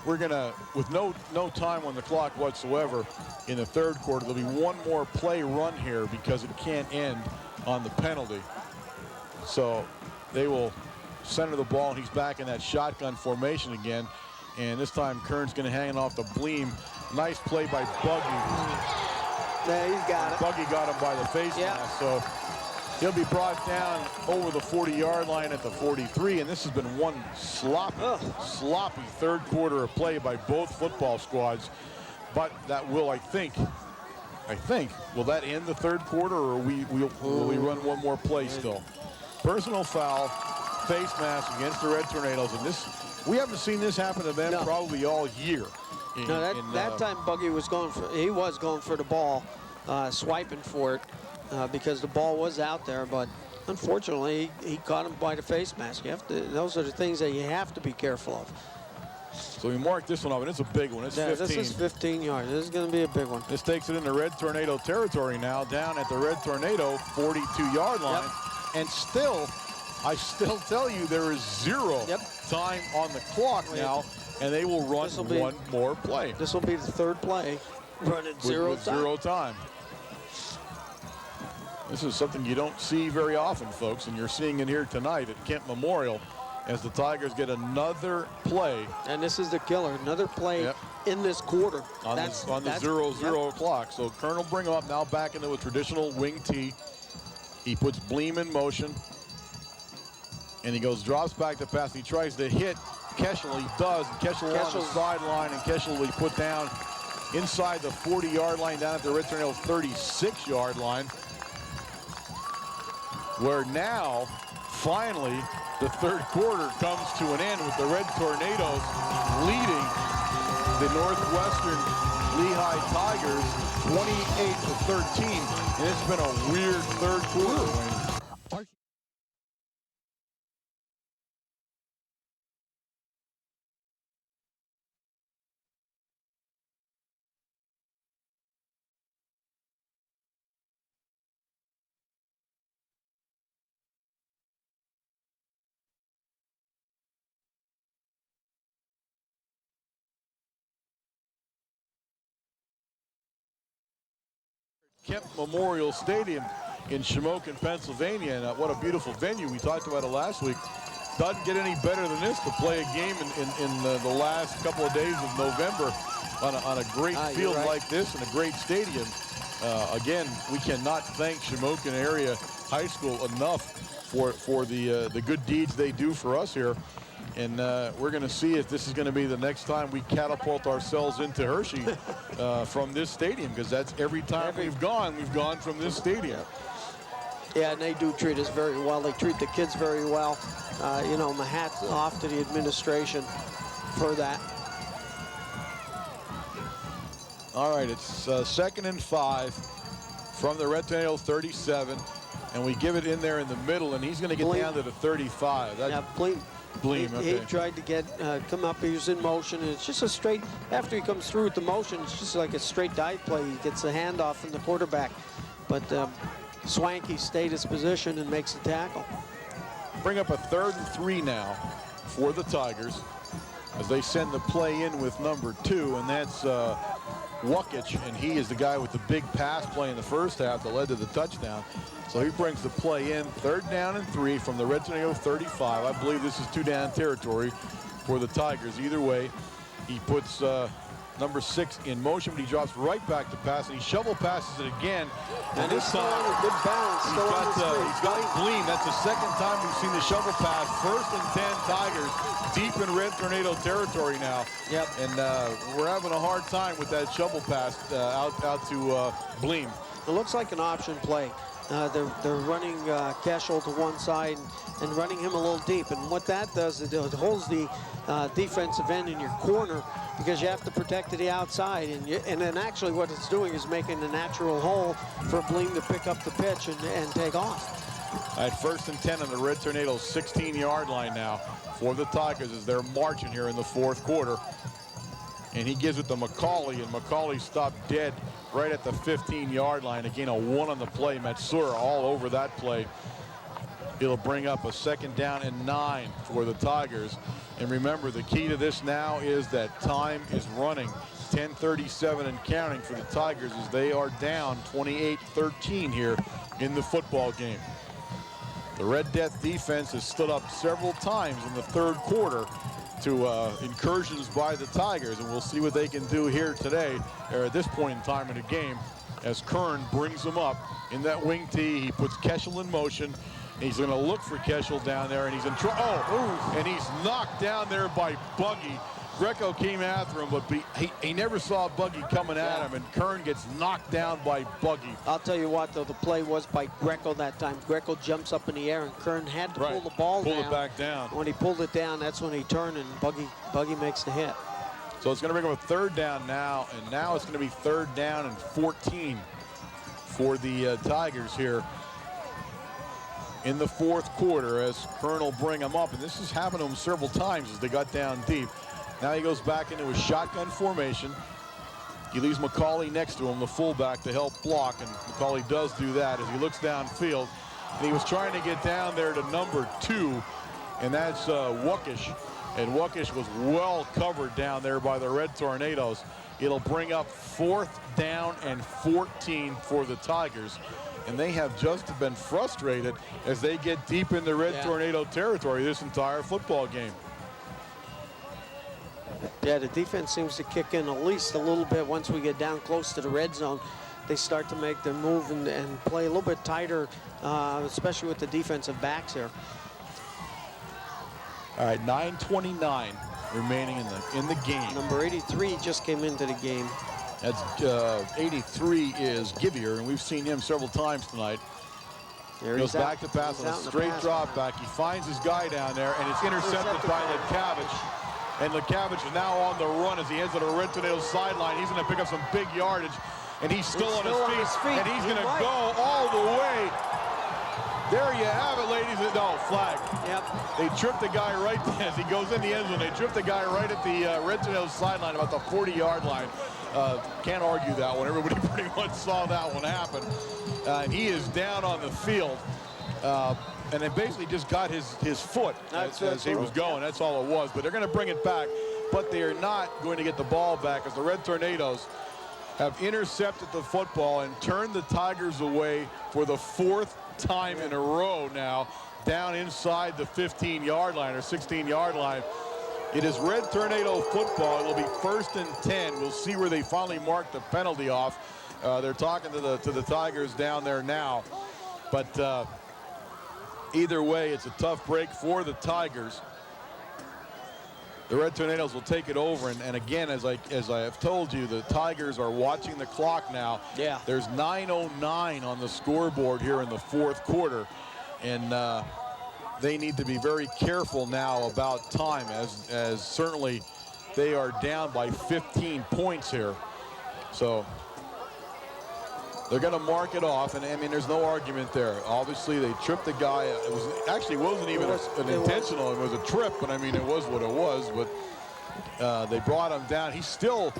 we're gonna, with no time on the clock whatsoever in the third quarter, there'll be one more play run here because it can't end on the penalty. So they will center the ball, and he's back in that shotgun formation again. And this time Kern's gonna hang it off the Bleem. Nice play by Buggy. Yeah, he's got it. Buggy got him by the face mask, so he'll be brought down over the 40-yard line at the 43, and this has been one sloppy third quarter of play by both football squads. But that will, I think, will that end the third quarter, or will we run one more play still? Personal foul, face mask against the Red Tornadoes, and this, we haven't seen this happen to them probably all year. That time Buggy was going for the ball, swiping for it because the ball was out there, but unfortunately he caught him by the face mask. You have to, those are the things that you have to be careful of. So we marked this one up, and it's a big one. It's 15. This is 15 yards. This is going to be a big one. This takes it into Red Tornado territory now, down at the Red Tornado 42-yard line. And still, I still tell you, there is zero time on the clock now, and they will run one more play. This will be the third play, running zero time. This is something you don't see very often, folks, and you're seeing it here tonight at Kent Memorial as the Tigers get another play. And this is the killer, another play in this quarter. On the 0-0 clock. So Kern will bring him up now back into a traditional wing tee. He puts Bleem in motion, and he drops back to pass. He tries to hit Keschel. He does, and Keschel on the sideline, and Keschel will be put down inside the 40-yard line down at the Red Tornado 36-yard line, where now, finally, the third quarter comes to an end with the Red Tornadoes leading the Northwestern Lehigh Tigers 28-13. And it's been a weird third quarter, Wayne. Kemp Memorial Stadium in Shamokin, Pennsylvania, and what a beautiful venue. We talked about it last week. Doesn't get any better than this to play a game in the last couple of days of November on a great field like this and a great stadium. Again, we cannot thank Shamokin Area High School enough for the good deeds they do for us here. And we're going to see if this is going to be the next time we catapult ourselves into Hershey from this stadium, because that's every time we've gone from this stadium. Yeah, and they do treat us very well. They treat the kids very well. You know, my hat's off to the administration for that. All right, it's 2nd and 5 from the Red Tornado 37, and we give it in there in the middle, and he's going to get down to the 35. That's Bleem, he tried to get come up. He was in motion, and it's just a straight. After he comes through with the motion, it's just like a straight dive play. He gets the handoff from the quarterback, but Swanky stayed his position and makes the tackle. Bring up a 3rd and 3 now for the Tigers as they send the play in with number 2, and that's Wukic, and he is the guy with the big pass play in the first half that led to the touchdown. So he brings the play in, 3rd down and 3 from the Red Tornado 35. I believe this is 2-down territory for the Tigers. Either way, he puts number 6 in motion, but he drops right back to pass, and he shovel passes it again. And this time, a good balance. He's got Bleem. That's the 2nd time we've seen the shovel pass. 1st and 10 Tigers deep in Red Tornado territory now. Yep. And we're having a hard time with that shovel pass out to Bleem. It looks like an option play. They're running Keschel to one side and running him a little deep. And what that does is it holds the defensive end in your corner, because you have to protect to the outside. And then actually what it's doing is making a natural hole for Bleem to pick up the pitch and take off. At 1st and 10 on the Red Tornado's 16-yard line now for the Tigers as they're marching here in the 4th quarter. And he gives it to McCauley, and McCauley stopped dead right at the 15-yard line. Again, a 1 on the play. Matsura all over that play. It'll bring up a 2nd down and 9 for the Tigers. And remember, the key to this now is that time is running. 10:37 and counting for the Tigers as they are down 28-13 here in the football game. The Red Death defense has stood up several times in the 3rd quarter to incursions by the Tigers, and we'll see what they can do here today, or at this point in time in the game, as Kern brings them up in that wing tee. He puts Keschel in motion. He's going to look for Keschel down there, and he's in trouble. Oh, and he's knocked down there by Buggy. Greco came after him, but he never saw Buggy coming at him, and Kern gets knocked down by Buggy. I'll tell you what, though, the play was by Greco that time. Greco jumps up in the air, and Kern had to pull the ball down. Pull it back down. When he pulled it down, that's when he turned, and Buggy makes the hit. So it's going to bring up a 3rd down now, and now it's going to be 3rd down and 14 for the Tigers here in the 4th quarter as Kern will bring them up. And this has happened to him several times as they got down deep. Now he goes back into his shotgun formation. He leaves McCauley next to him, the fullback, to help block, and McCauley does do that as he looks downfield. And he was trying to get down there to number 2, and that's Wookish. And Wookish was well covered down there by the Red Tornadoes. It'll bring up 4th down and 14 for the Tigers. And they have just been frustrated as they get deep in the Red Tornado territory this entire football game. Yeah, the defense seems to kick in at least a little bit once we get down close to the red zone. They start to make their move and play a little bit tighter, especially with the defensive backs here. All right, 9:29 remaining in the game. Number 83 just came into the game. That's 83 is Givier, and we've seen him several times tonight. There Goes back to pass on a straight drop back. He finds his guy down there, and it's intercepted by Lekavich. And Lekavich is now on the run as he heads to the Red Tornadoes sideline. He's going to pick up some big yardage, and he's still on his feet, and he's going to go all the way. There you have it, ladies. No, flag. Yep. They tripped the guy right as he goes in the end zone. They tripped the guy right at the Red Tornadoes sideline, about the 40-yard line. Can't argue that one. Everybody pretty much saw that one happen. And he is down on the field. And it basically just got his foot as he was going. That's all it was. But they're going to bring it back. But they are not going to get the ball back as the Red Tornadoes have intercepted the football and turned the Tigers away for the 4th time in a row now, down inside the 15-yard line or 16-yard line. It is Red Tornado football. It'll be 1st and 10. We'll see where they finally mark the penalty off. They're talking to the Tigers down there now. But either way, it's a tough break for the Tigers. The Red Tornadoes will take it over, and again, as I have told you, the Tigers are watching the clock now. Yeah. There's 9:09 on the scoreboard here in the 4th quarter, and they need to be very careful now about time, as certainly they are down by 15 points here. So they're going to mark it off, and I mean, there's no argument there. Obviously, they tripped the guy. It wasn't even intentional. It was a trip, but I mean, it was what it was. But they brought him down. He's still,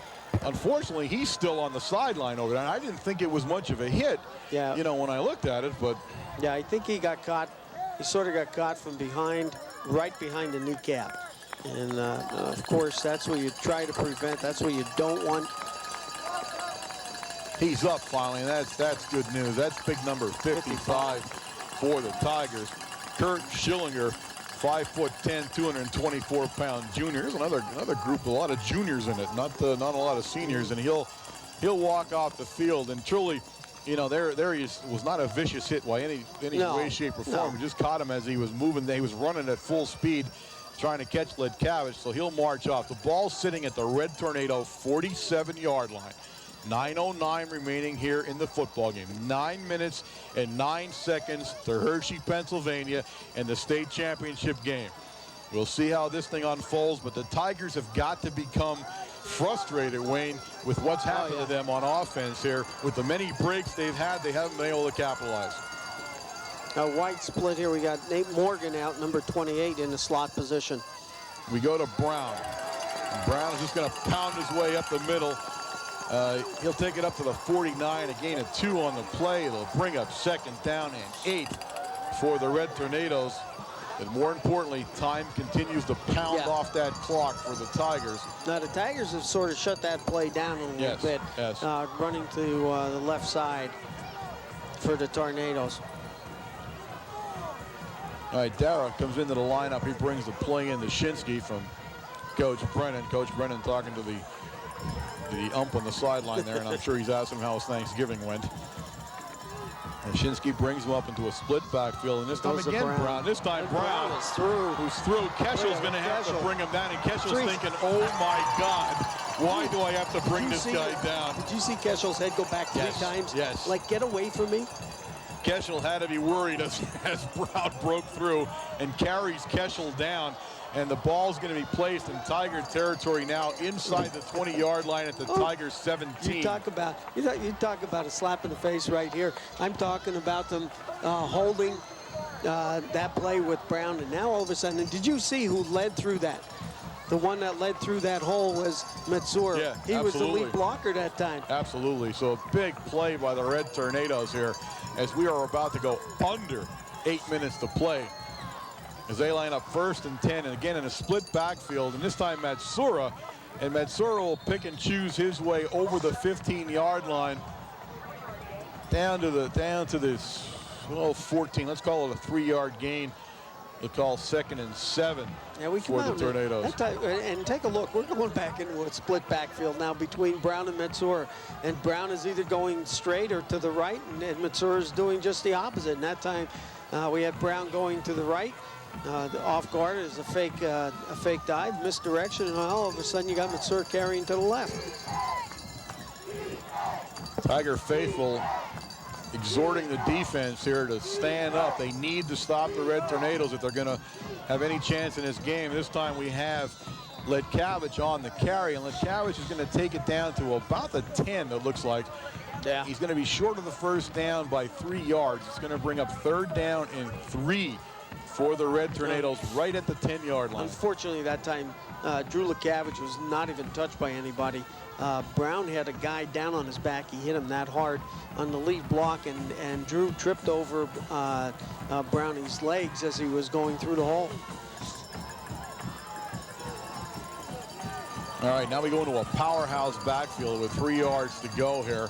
unfortunately, he's still on the sideline over there. And I didn't think it was much of a hit, you know, when I looked at it. But yeah, I think he got caught. He sort of got caught from behind, right behind the kneecap. And of course, that's what you try to prevent. That's what you don't want. He's up finally, and that's good news. That's big number 55 for the Tigers. Kurt Schillinger, 5'10", 224-pound junior. Here's another group, a lot of juniors in it, not a lot of seniors, and he'll walk off the field. And truly, you know, there he was not a vicious hit by any way, shape, or form. He just caught him as he was moving. He was running at full speed, trying to catch Lekavich, so he'll march off. The ball sitting at the Red Tornado 47-yard line. 9:09 remaining here in the football game. 9 minutes and 9 seconds to Hershey, Pennsylvania, and the state championship game. We'll see how this thing unfolds, but the Tigers have got to become frustrated, Wayne, with what's happened to them on offense here. With the many breaks they've had, they haven't been able to capitalize. A wide split here. We got Nate Morgan out, number 28, in the slot position. We go to Brown. Brown is just going to pound his way up the middle. He'll take it up to the 49, a gain of 2 on the play. They'll bring up 2nd down and 8 for the Red Tornadoes. And more importantly, time continues to pound off that clock for the Tigers. Now, the Tigers have sort of shut that play down a little bit, running to the left side for the Tornadoes. All right, Dara comes into the lineup. He brings the play in to Shinsky from Coach Brennan. Coach Brennan talking to the ump on the sideline there, and I'm sure he's asking him how his Thanksgiving went. And Shinsky brings him up into a split backfield, and this time again Brown. This time Brown is through. Who's through. Keshel's going to have to bring him down, and Keshel's thinking, oh my God, why do I have to bring this guy down? Did you see Keshel's head go back three times? Yes. Like, get away from me. Keshel had to be worried as Brown broke through and carries Keshel down. And the ball's going to be placed in Tiger territory now inside the 20-yard line at the Tigers 17. You talk about a slap in the face right here. I'm talking about them holding that play with Brown, and now all of a sudden, did you see who led through that? The one that led through that hole was Matsura. Yeah, he was the lead blocker that time. Absolutely. So a big play by the Red Tornadoes here as we are about to go under 8 minutes to play. As they line up 1st and 10, and again in a split backfield, and this time Matsura, and Matsura will pick and choose his way over the 15-yard line down to this 14. Let's call it a 3-yard gain. They'll call 2nd and 7 for the Tornadoes. And take a look. We're going back into a split backfield now between Brown and Matsura. And Brown is either going straight or to the right, and Matsura is doing just the opposite. And that time we had Brown going to the right. The off guard is a fake dive, misdirection, and all of a sudden you got Matsura carrying to the left. Tiger faithful exhorting the defense here to stand up. They need to stop the Red Tornadoes if they're going to have any chance in this game. This time we have Ledkavich on the carry, and Ledkavich is going to take it down to about the 10, it looks like. Yeah. He's going to be short of the first down by 3 yards. It's going to bring up 3rd down and 3 for the Red Tornadoes right at the 10-yard line. Unfortunately, that time, Drew Ledkavich was not even touched by anybody. Brown had a guy down on his back. He hit him that hard on the lead block, and Drew tripped over Brownie's legs as he was going through the hole. All right, now we go into a powerhouse backfield with 3 yards to go here.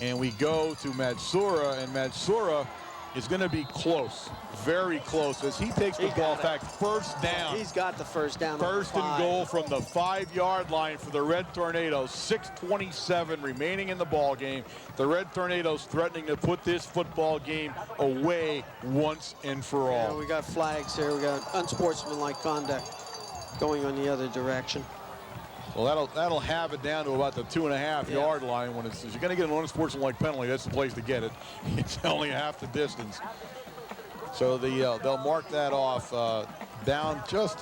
And we go to Matsura, and Matsura is going to be close, very close, as he takes the ball back. 1st down. He's got the 1st down. 1st and goal from the 5-yard line for the Red Tornadoes. 6:27 remaining in the ball game. The Red Tornadoes threatening to put this football game away once and for all. Yeah, we got flags here. We got unsportsmanlike conduct going on the other direction. Well, that'll have it down to about the 2.5-yard line. When if you're going to get an unsportsmanlike penalty, that's the place to get it. It's only half the distance. So they'll mark that off down just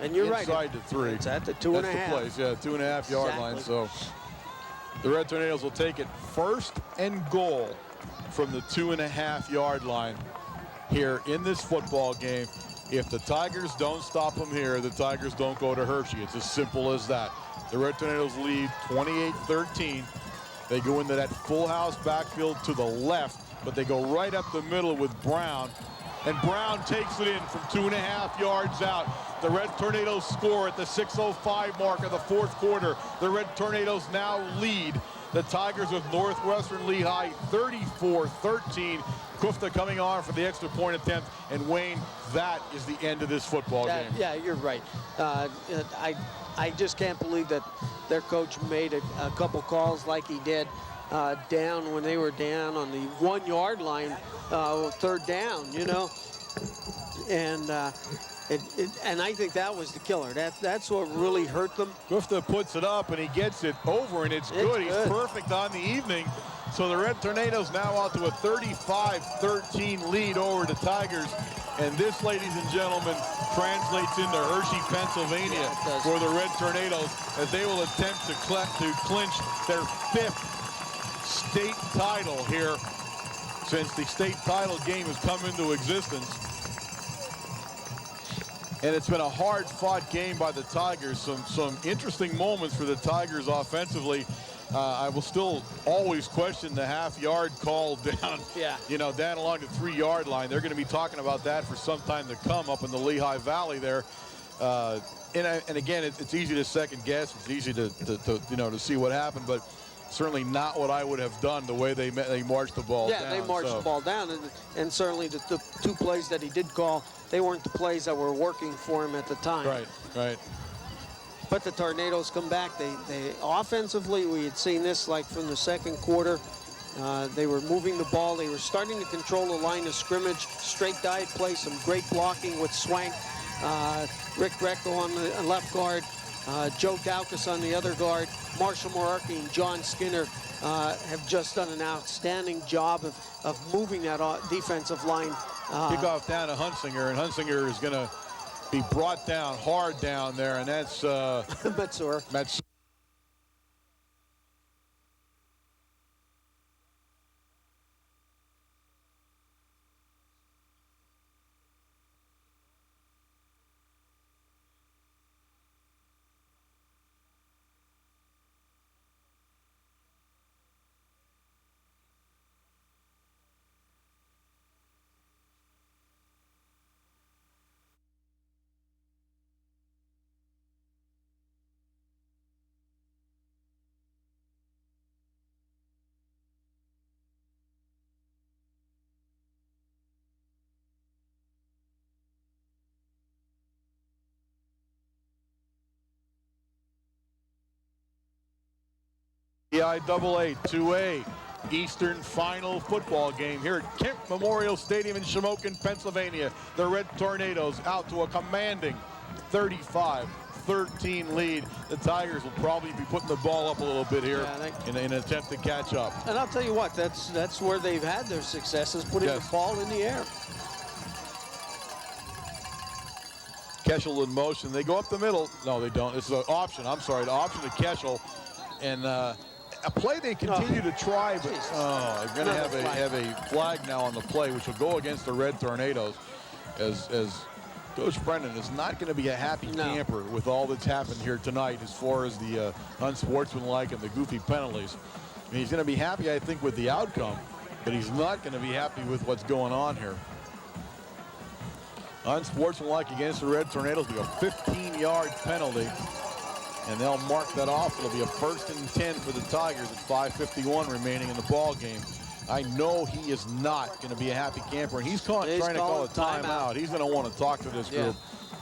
and you're inside the 3. It's at the 2.5. That's the place, yeah, 2.5-yard line. So the Red Tornadoes will take it 1st and goal from the 2.5-yard line here in this football game. If the Tigers don't stop them here, the Tigers don't go to Hershey. It's as simple as that. The Red Tornadoes lead 28-13. They go into that full house backfield to the left, but they go right up the middle with Brown. And Brown takes it in from 2.5 yards out. The Red Tornadoes score at the 6:05 mark of the 4th quarter. The Red Tornadoes now lead the Tigers of Northwestern Lehigh 34-13. Kufta coming on for the extra point attempt, and Wayne, that is the end of this football game. Yeah, you're right. I just can't believe that their coach made a couple calls like he did down when they were down on the 1-yard line, 3rd down, you know, and I think that was the killer. That's what really hurt them. Kufta puts it up and he gets it over, and it's good. He's perfect on the evening. So the Red Tornadoes now out to a 35-13 lead over the Tigers. And this, ladies and gentlemen, translates into Hershey, Pennsylvania for the Red Tornadoes as they will attempt to clinch their 5th state title here since the state title game has come into existence. And it's been a hard-fought game by the Tigers. Some interesting moments for the Tigers offensively. I will still always question the half-yard call down, down along the 3-yard line. They're going to be talking about that for some time to come up in the Lehigh Valley there. And again, it's easy to second guess. It's easy to see what happened, but certainly not what I would have done the way they marched the ball down. Yeah, they marched the ball down, and certainly the 2 plays that he did call, they weren't the plays that were working for him at the time. Right. But the Tornadoes come back. They offensively, we had seen this like from the second quarter. They were moving the ball. They were starting to control the line of scrimmage. Straight dive play, some great blocking with Swank. Rick Greco on the left guard. Joe Daukus on the other guard. Marshall Morarki and John Skinner have just done an outstanding job of moving that defensive line. Kickoff down to Hunsinger, and Hunsinger is going to be brought down hard down there, and that's Metzor. EIAA 2A Eastern Final football game here at Kemp Memorial Stadium in Shamokin, Pennsylvania. The Red Tornadoes out to a commanding 35-13 lead. The Tigers will probably be putting the ball up a little bit here in an attempt to catch up. And I'll tell you what, that's where they've had their successes, putting the ball in the air. Keschel in motion. They go up the middle. No, they don't. It's an option. I'm sorry, the option to Keschel. And a play they continue to try, but they're going to have a flag now on the play, which will go against the Red Tornadoes, as Coach Brennan is not going to be a happy camper with all that's happened here tonight as far as the unsportsmanlike and the goofy penalties. I mean, he's going to be happy, I think, with the outcome, but he's not going to be happy with what's going on here. Unsportsmanlike against the Red Tornadoes will be a 15-yard penalty. And they'll mark that off. It'll be a 1st and 10 for the Tigers at 5:51 remaining in the ball game. I know he is not going to be a happy camper, and he's trying to call a timeout. He's going to want to talk to this group,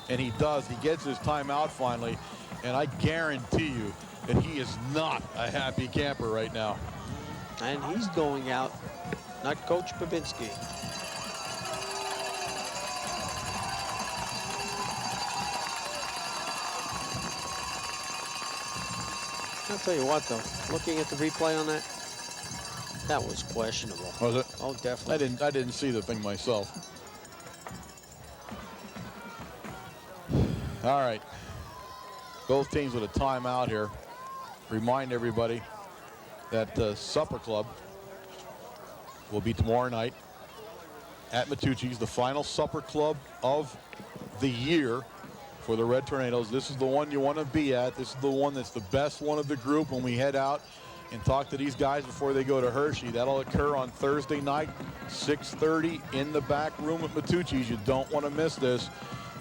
and he does. He gets his timeout finally, and I guarantee you that he is not a happy camper right now. And he's going out, not Coach Babinski. I'll tell you what, though, looking at the replay on that, that was questionable. Was it? Oh, definitely. I didn't see the thing myself. All right. Both teams with a timeout here. Remind everybody that Supper Club will be tomorrow night at Matucci's, the final Supper Club of the year for the Red Tornadoes. This is the one you want to be at. This is the one that's the best one of the group when we head out and talk to these guys before they go to Hershey. That'll occur on Thursday night, 6:30 in the back room at Matucci's. You don't want to miss this.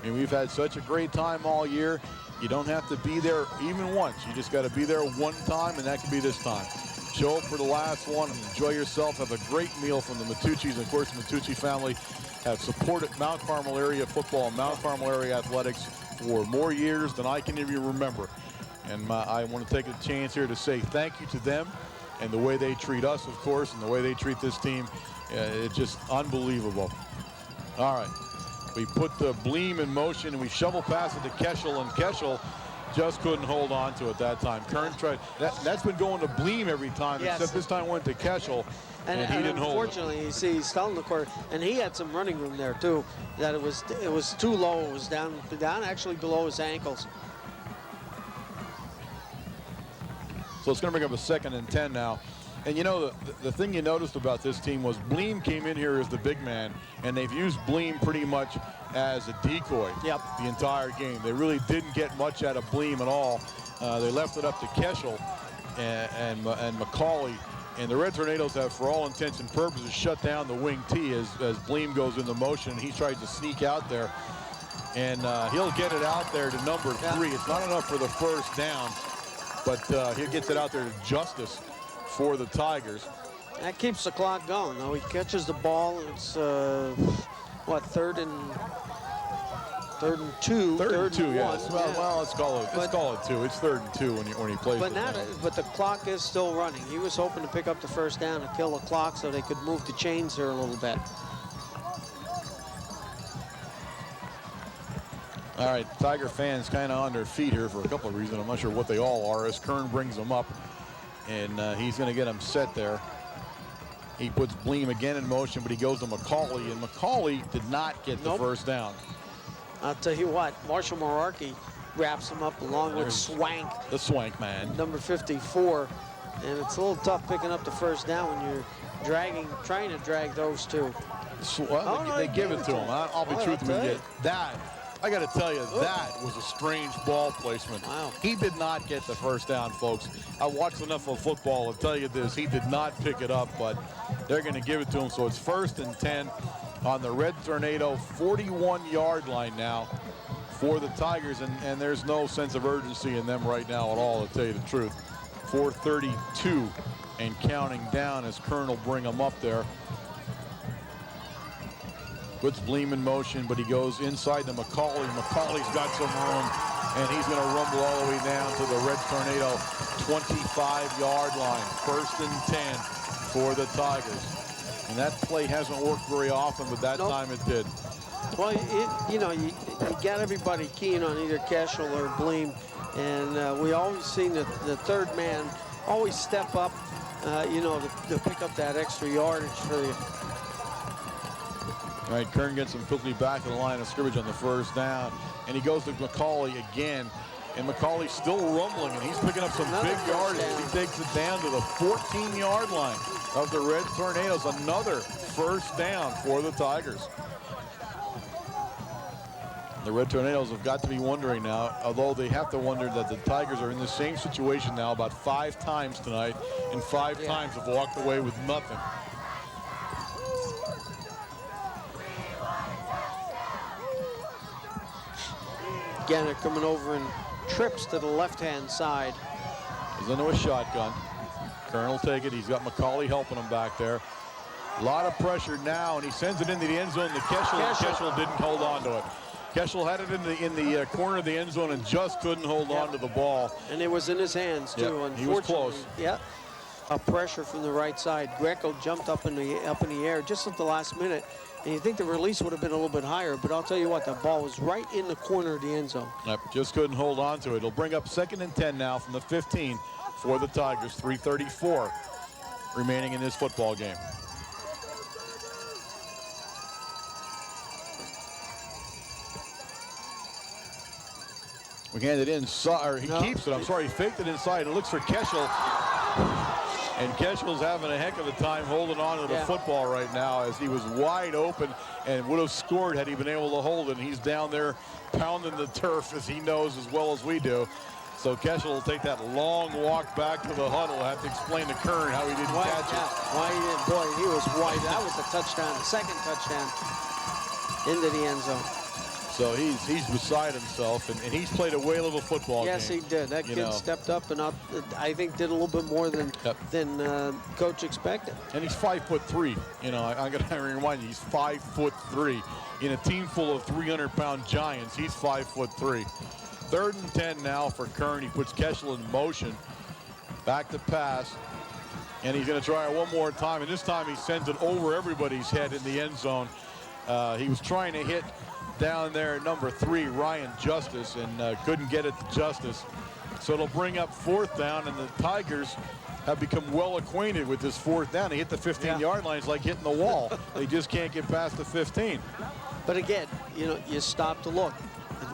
I mean, we've had such a great time all year. You don't have to be there even once. You just got to be there one time, and that could be this time. Show up for the last one and enjoy yourself. Have a great meal from the Matucci's. And of course, the Matucci family have supported Mount Carmel area football and Mount Carmel area athletics for more years than I can even remember. And I want to take a chance here to say thank you to them and the way they treat us, of course, and the way they treat this team. It's just unbelievable. All right. We put the Bleem in motion, and we shovel past it to Keschel, and Keschel just couldn't hold on to it that time. Kern tried. That's been going to Bleem every time, except this time went to Keschel, and he didn't hold it. Unfortunately, you see, he's telling the court, and he had some running room there too. That it was too low. It was down actually below his ankles. So it's going to bring up a 2nd and 10 now. And you know, the thing you noticed about this team was Bleem came in here as the big man, and they've used Bleem pretty much as a decoy the entire game. They really didn't get much out of Bleem at all. They left it up to Keschel and McCauley. And the Red Tornadoes have, for all intents and purposes, shut down the wing T as Bleem goes into motion. He tries to sneak out there. And he'll get it out there to number 3. It's not enough for the first down, but he gets it out there to Justice for the Tigers. That keeps the clock going, though. He catches the ball. It's, what, third and two? Third and two, yes. one. Well, let's call it 2. It's 3rd and 2 when he plays but but the clock is still running. He was hoping to pick up the first down and kill the clock so they could move the chains there a little bit. All right, Tiger fans kind of on their feet here for a couple of reasons. I'm not sure what they all are as Kern brings them up, and he's going to get them set there. He puts Bleem again in motion, but he goes to McCauley, and McCauley did not get the first down. I'll tell you what, Marshall Morarkey wraps him up along with Swank. The Swank man. Number 54, and it's a little tough picking up the first down when you're trying to drag those two. They give it to him. I'll be truthful with you. That, I got to tell you, that was a strange ball placement. Wow. He did not get the first down, folks. I watched enough of football to tell you this. He did not pick it up, but they're going to give it to him. So it's 1st and 10 on the Red Tornado 41-yard line now for the Tigers, and there's no sense of urgency in them right now at all, to tell you the truth. 4:32 and counting down as Kern will bring them up there. Puts Bleem in motion, but he goes inside to McCauley. McCauley's got some room, and he's going to rumble all the way down to the Red Tornado 25-yard line. 1st and 10 for the Tigers. And that play hasn't worked very often, but that time it did. Well, you got everybody keen on either Keschel or Bleem, and we always seen the third man always step up, to pick up that extra yardage for you. All right, Kern gets him quickly back to the line of scrimmage on the first down, and he goes to McCauley again, and McCauley's still rumbling, and he's picking up some big yardage. He takes it down to the 14-yard line of the Red Tornadoes. Another first down for the Tigers. The Red Tornadoes have got to be wondering now, although they have to wonder that the Tigers are in the same situation now about 5 times tonight, and 5 times have walked away with nothing. Again, they're coming over in trips to the left-hand side. He's into a shotgun. Kern will take it. He's got McCauley helping him back there. A lot of pressure now, and he sends it into the end zone to Keschel. Keschel didn't hold on to it. Keschel had it in the corner of the end zone and just couldn't hold on to the ball. And it was in his hands, too, unfortunately. He was close. Yeah. A pressure from the right side. Greco jumped up in the air just at the last minute. And you think the release would have been a little bit higher, but I'll tell you what, the ball was right in the corner of the end zone. Yep, just couldn't hold on to it. It'll bring up 2nd and 10 now from the 15 for the Tigers. 3:34 remaining in this football game. We hand it inside, or he keeps it. I'm sorry, he faked it inside. It looks for Keschel. And Keschel's having a heck of a time holding on to the football right now, as he was wide open and would have scored had he been able to hold it. And he's down there pounding the turf, as he knows as well as we do. So Keschel will take that long walk back to the huddle. Have to explain to Kern how he didn't catch it. Why he didn't? Boy, he was wide. That was the touchdown, the 2nd touchdown into the end zone. So he's beside himself, and he's played a whale of a football game. Yes, he did. That kid stepped up and I think did a little bit more than coach expected. And he's 5'3". I got to remind you, he's 5'3". In a team full of 300-pound giants, he's 5'3". 3rd and 10 now for Kern. He puts Keschel in motion. Back to pass. And he's going to try it one more time. And this time he sends it over everybody's head in the end zone. He was trying to hit down there number 3, Ryan Justice, and couldn't get it to Justice. So it'll bring up 4th down, and the Tigers have become well acquainted with this 4th down. They hit the 15-yard line. It's like hitting the wall. They just can't get past the 15. But again, you stop to look.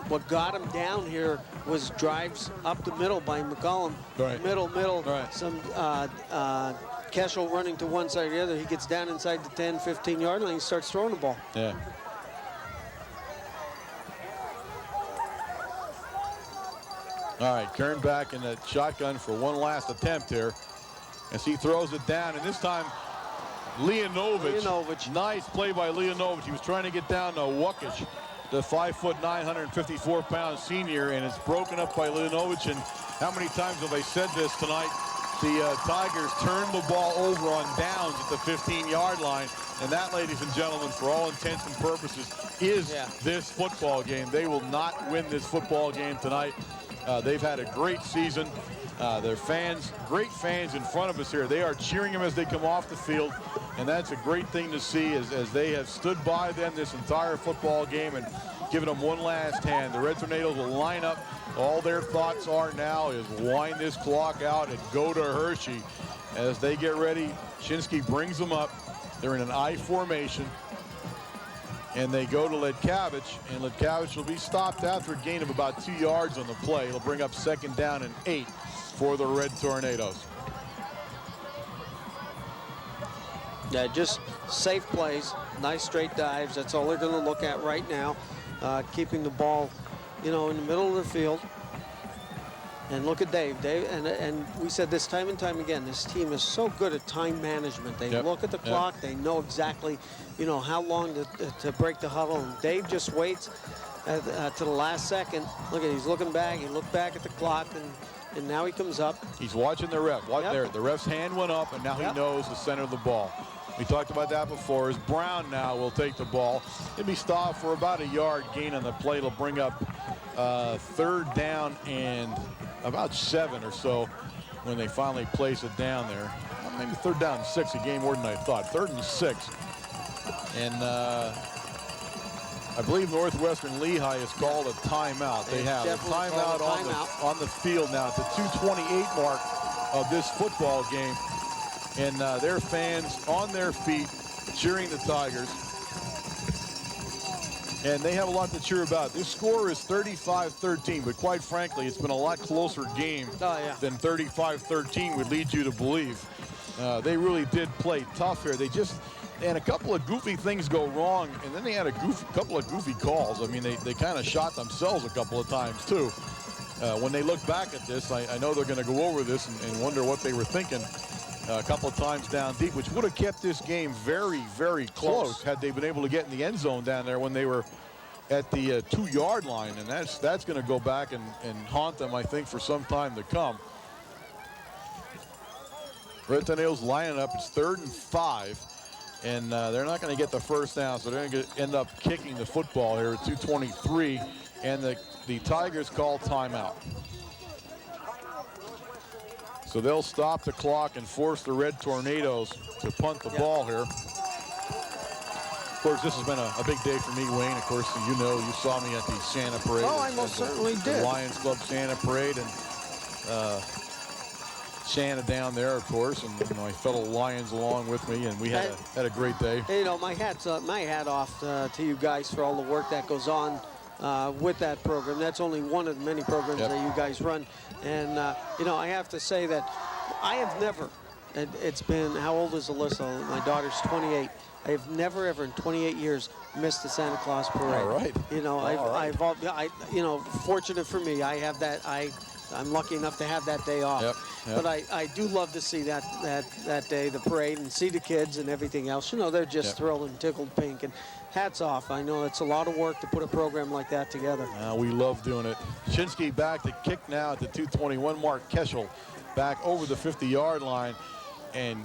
What got him down here was drives up the middle by McCollum. Right. Middle. Right. Some Keschel running to one side or the other. He gets down inside the 10, 15-yard line. He starts throwing the ball. Yeah. All right, Kern back in the shotgun for one last attempt here as he throws it down, and this time Leonovich. Nice play by Leonovich. He was trying to get down to Wukic, the 5'9", 154-pound senior, and it's broken up by Leonovich. And how many times have I said this tonight? The Tigers turned the ball over on downs at the 15-yard line, and that, ladies and gentlemen, for all intents and purposes, is this football game. They will not win this football game tonight. They've had a great season. Their fans, great fans in front of us here. They are cheering them as they come off the field, and that's a great thing to see as they have stood by them this entire football game and given them one last hand. The Red Tornadoes will line up. All their thoughts are now is wind this clock out and go to Hershey. As they get ready, Shinsky brings them up. They're in an I formation. And they go to Ledkavich, and Ledkavich will be stopped after a gain of about 2 yards on the play. He'll bring up 2nd down and 8 for the Red Tornadoes. Yeah, just safe plays, nice straight dives. That's all they're going to look at right now. Keeping the ball, in the middle of the field. And look at Dave. And we said this time and time again, this team is so good at time management. They look at the clock. They know exactly, how long to break the huddle. And Dave just waits to the last second. Look at, he's looking back. He looked back at the clock, and now he comes up. He's watching the ref. There, the ref's hand went up, and now he knows the center of the ball. We talked about that before. As Brown now will take the ball. He'll be stopped for about a yard gain on the play. It'll bring up 3rd down and about 7 or so when they finally place it down there. Well, maybe 3rd down and 6, a game more than I thought. 3rd and 6. And I believe Northwestern Lehigh has called a timeout. They have a timeout on the field now at the 2:28 mark of this football game. And their fans on their feet cheering the Tigers. And they have a lot to cheer about. This score is 35-13, but quite frankly, it's been a lot closer game than 35-13 would lead you to believe. They really did play tough here. And a couple of goofy things go wrong, and then they had a couple of goofy calls. I mean, they kind of shot themselves a couple of times, too. When they look back at this, I know they're going to go over this and wonder what they were thinking. A couple of times down deep, which would have kept this game very, very close had they been able to get in the end zone down there when they were at the 2-yard line. And that's going to go back and haunt them, I think, for some time to come. Red Tornadoes lining up. It's 3rd and 5. And they're not going to get the 1st down, so they're going to end up kicking the football here at 2:23. And the Tigers call timeout. So they'll stop the clock and force the Red Tornadoes to punt the ball here. Of course, this has been a big day for me, Wayne. Of course, you saw me at the Santa Parade. Oh, I most certainly did. The Lions Club Santa Parade, and Santa down there, of course, and my fellow Lions along with me, and we had a great day. My hat off to you guys for all the work that goes on with that program. That's only one of the many programs that you guys run. And, I have to say that I have never, it's been, how old is Alyssa? My daughter's 28. I have never, ever in 28 years missed the Santa Claus Parade. All right. Fortunate for me, I have that, I'm lucky enough to have that day off. Yep. But I do love to see that day, the parade, and see the kids and everything else. They're just thrilled and tickled pink. And hats off. I know it's a lot of work to put a program like that together. We love doing it. Shinsky back to kick now at the 2:21 mark. Keschel back over the 50-yard line and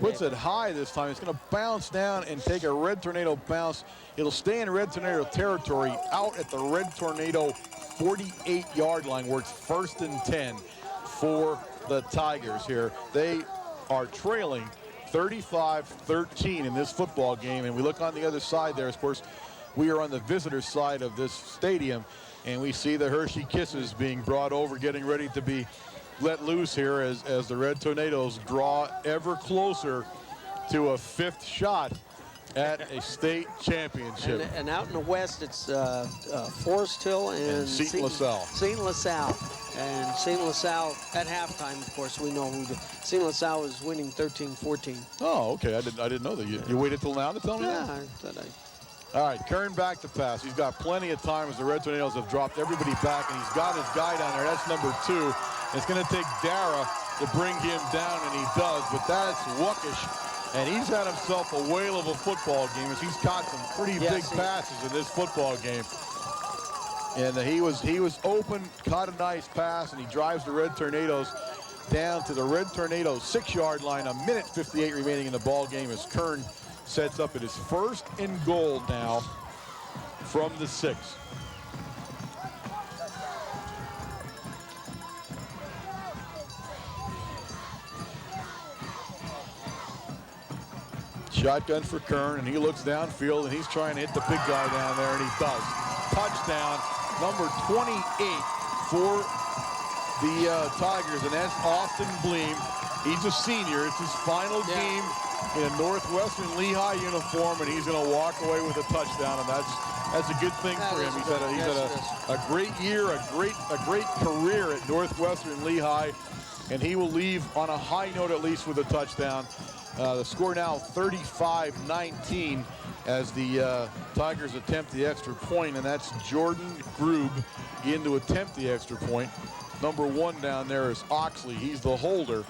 puts it high this time. It's going to bounce down and take a Red Tornado bounce. It'll stay in Red Tornado territory out at the Red Tornado 48-yard line where it's 1st and 10 for the Tigers here. They are trailing 35-13 in this football game, and we look on the other side there. Of course, we are on the visitor side of this stadium, and we see the Hershey Kisses being brought over, getting ready to be let loose here as the Red Tornadoes draw ever closer to a 5th shot at a state championship. And out in the west, it's Forest Hill and St. LaSalle. St. LaSalle. And St. LaSalle at halftime, of course, we know who St. LaSalle is winning 13-14. Oh, okay. I didn't know that. You waited till now to tell me that? Yeah, I thought All right, Kern back to pass. He's got plenty of time as the Red Tornadoes have dropped everybody back, and he's got his guy down there. That's number 2. It's going to take Dara to bring him down, and he does, but that's Wookish. And he's had himself a whale of a football game as he's caught some pretty big passes in this football game. And he was open, caught a nice pass, and he drives the Red Tornadoes down to the Red Tornadoes 6-yard line. 1:58 remaining in the ball game as Kern sets up at his first and goal now from the 6. Shotgun for Kern, and he looks downfield, and he's trying to hit the big guy down there, and he does. Touchdown, number 28 for the Tigers, and that's Austin Bleem. He's a senior. It's his final game in a Northwestern Lehigh uniform, and he's going to walk away with a touchdown, and that's a good thing for him. He's had a great year, a great career at Northwestern Lehigh, and he will leave on a high note at least with a touchdown. The score now 35-19 as the Tigers attempt the extra point, and that's Jordan Grube in to attempt the extra point. Number 1 down there is Oxley. He's the holder.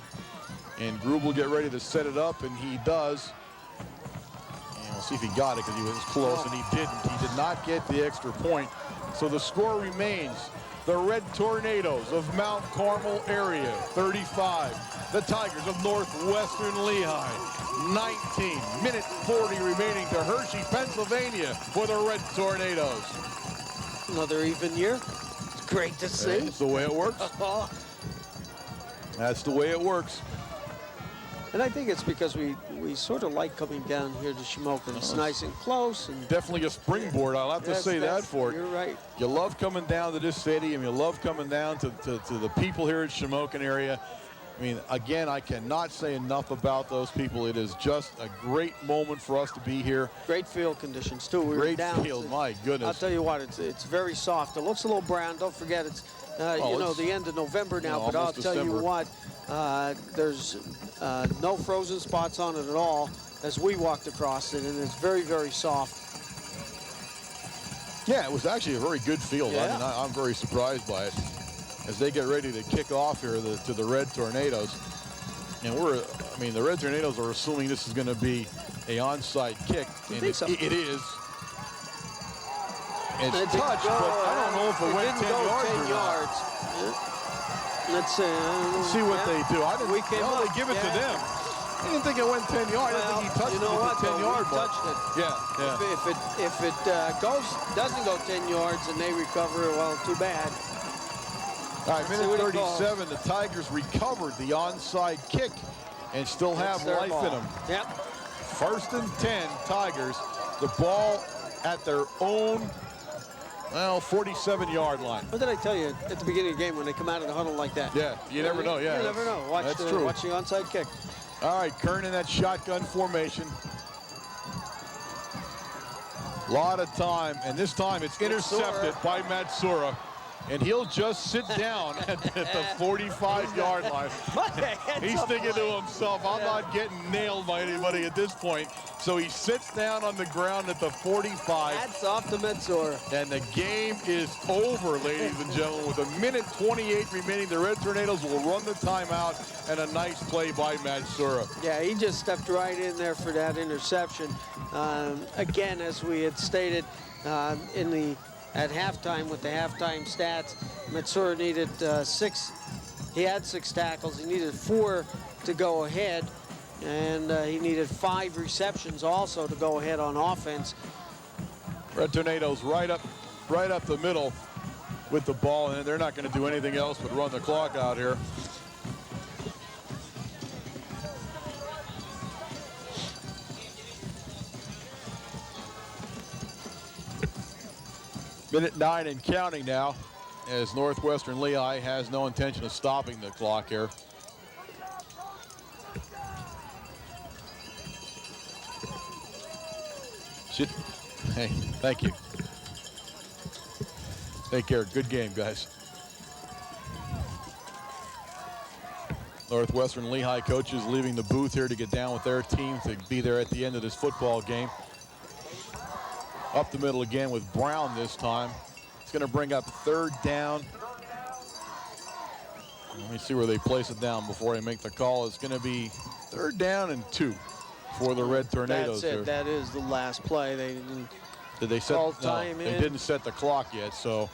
And Grube will get ready to set it up, and he does. And we'll see if he got it because he was close, and he didn't. He did not get the extra point. So the score remains the Red Tornadoes of Mount Carmel area, 35. The Tigers of Northwestern Lehigh, 19. Minute 40 remaining to Hershey, Pennsylvania for the Red Tornadoes. Another even year. It's great to see. That's the way it works. That's the way it works. And I think it's because we sort of like coming down here to Shamokin. It's nice and close. And definitely a springboard. I'll have to say that for it. You're right. You love coming down to this stadium. You love coming down to the people here at Shamokin area. I mean, again, I cannot say enough about those people. It is just a great moment for us to be here. Great field conditions, too. Great field, my goodness. I'll tell you what, it's very soft. It looks a little brown. Don't forget, it's, the end of November now. But I'll tell you what, there's no frozen spots on it at all as we walked across it, and it's very, very soft. Yeah, it was actually a very good field. Yeah. I mean, I'm very surprised by it as they get ready to kick off here to the Red Tornadoes. And the Red Tornadoes are assuming this is going to be a onside kick. And it is. It's touched, but I don't know if it went 10 yards or not. Let's see what they do. They give it to them. I didn't think it went 10 yards. I think he touched it with the 10-yard mark. Yeah. If it doesn't go 10 yards and they recover it, well, too bad. All right, minute 37. The Tigers recovered the onside kick and still have life in them. Yep. First and 10, Tigers. The ball at their own 47-yard line. What did I tell you at the beginning of the game when they come out of the huddle like that? Yeah, you never know. Yeah, you never know. Watch the onside kick. All right, Kern in that shotgun formation. A lot of time, and this time it's intercepted by Matsura. And he'll just sit down at the 45-yard line. He's thinking to himself, I'm not getting nailed by anybody at this point. So he sits down on the ground at the 45. That's off to Matsura. And the game is over, ladies and gentlemen. With a minute 28 remaining, the Red Tornadoes will run the timeout, and a nice play by Matsura. Yeah, he just stepped right in there for that interception. Again, as we had stated at halftime with the halftime stats, Matsura needed 6. He had 6 tackles. He needed 4 to go ahead, and he needed 5 receptions also to go ahead on offense. Red Tornadoes right up the middle with the ball, and they're not going to do anything else but run the clock out here. Minute 9 and counting now, as Northwestern Lehigh has no intention of stopping the clock here. Hey, thank you. Take care. Good game, guys. Northwestern Lehigh coaches leaving the booth here to get down with their team to be there at the end of this football game. up the middle again with Brown this time. It's going to bring up 3rd down. Let me see where they place it down before I make the call. It's going to be 3rd down and 2 for the Red Tornadoes. That's it. That is the last play. They didn't. Did they set? Call No, time they in. didn't set the clock yet. So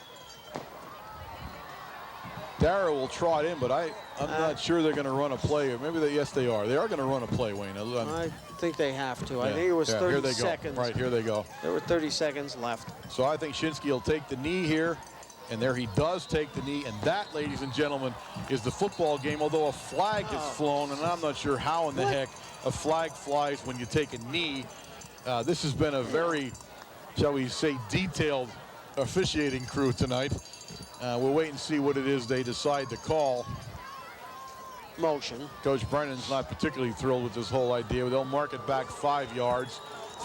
Dara will trot in, but I'm not sure they're going to run a play. Or maybe yes, they are. They are going to run a play, Wayne. I think they have to. Yeah, I think it was 30 here they seconds. Go. Right, here they go. There were 30 seconds left. So I think Shinsky will take the knee here. And there he does take the knee. And that, ladies and gentlemen, is the football game. Although a flag is flown, and I'm not sure how in the heck a flag flies when you take a knee. This has been a very, shall we say, detailed officiating crew tonight. We'll wait and see what it is they decide to call. Motion. Coach Brennan's not particularly thrilled with this whole idea. They'll mark it back 5 yards.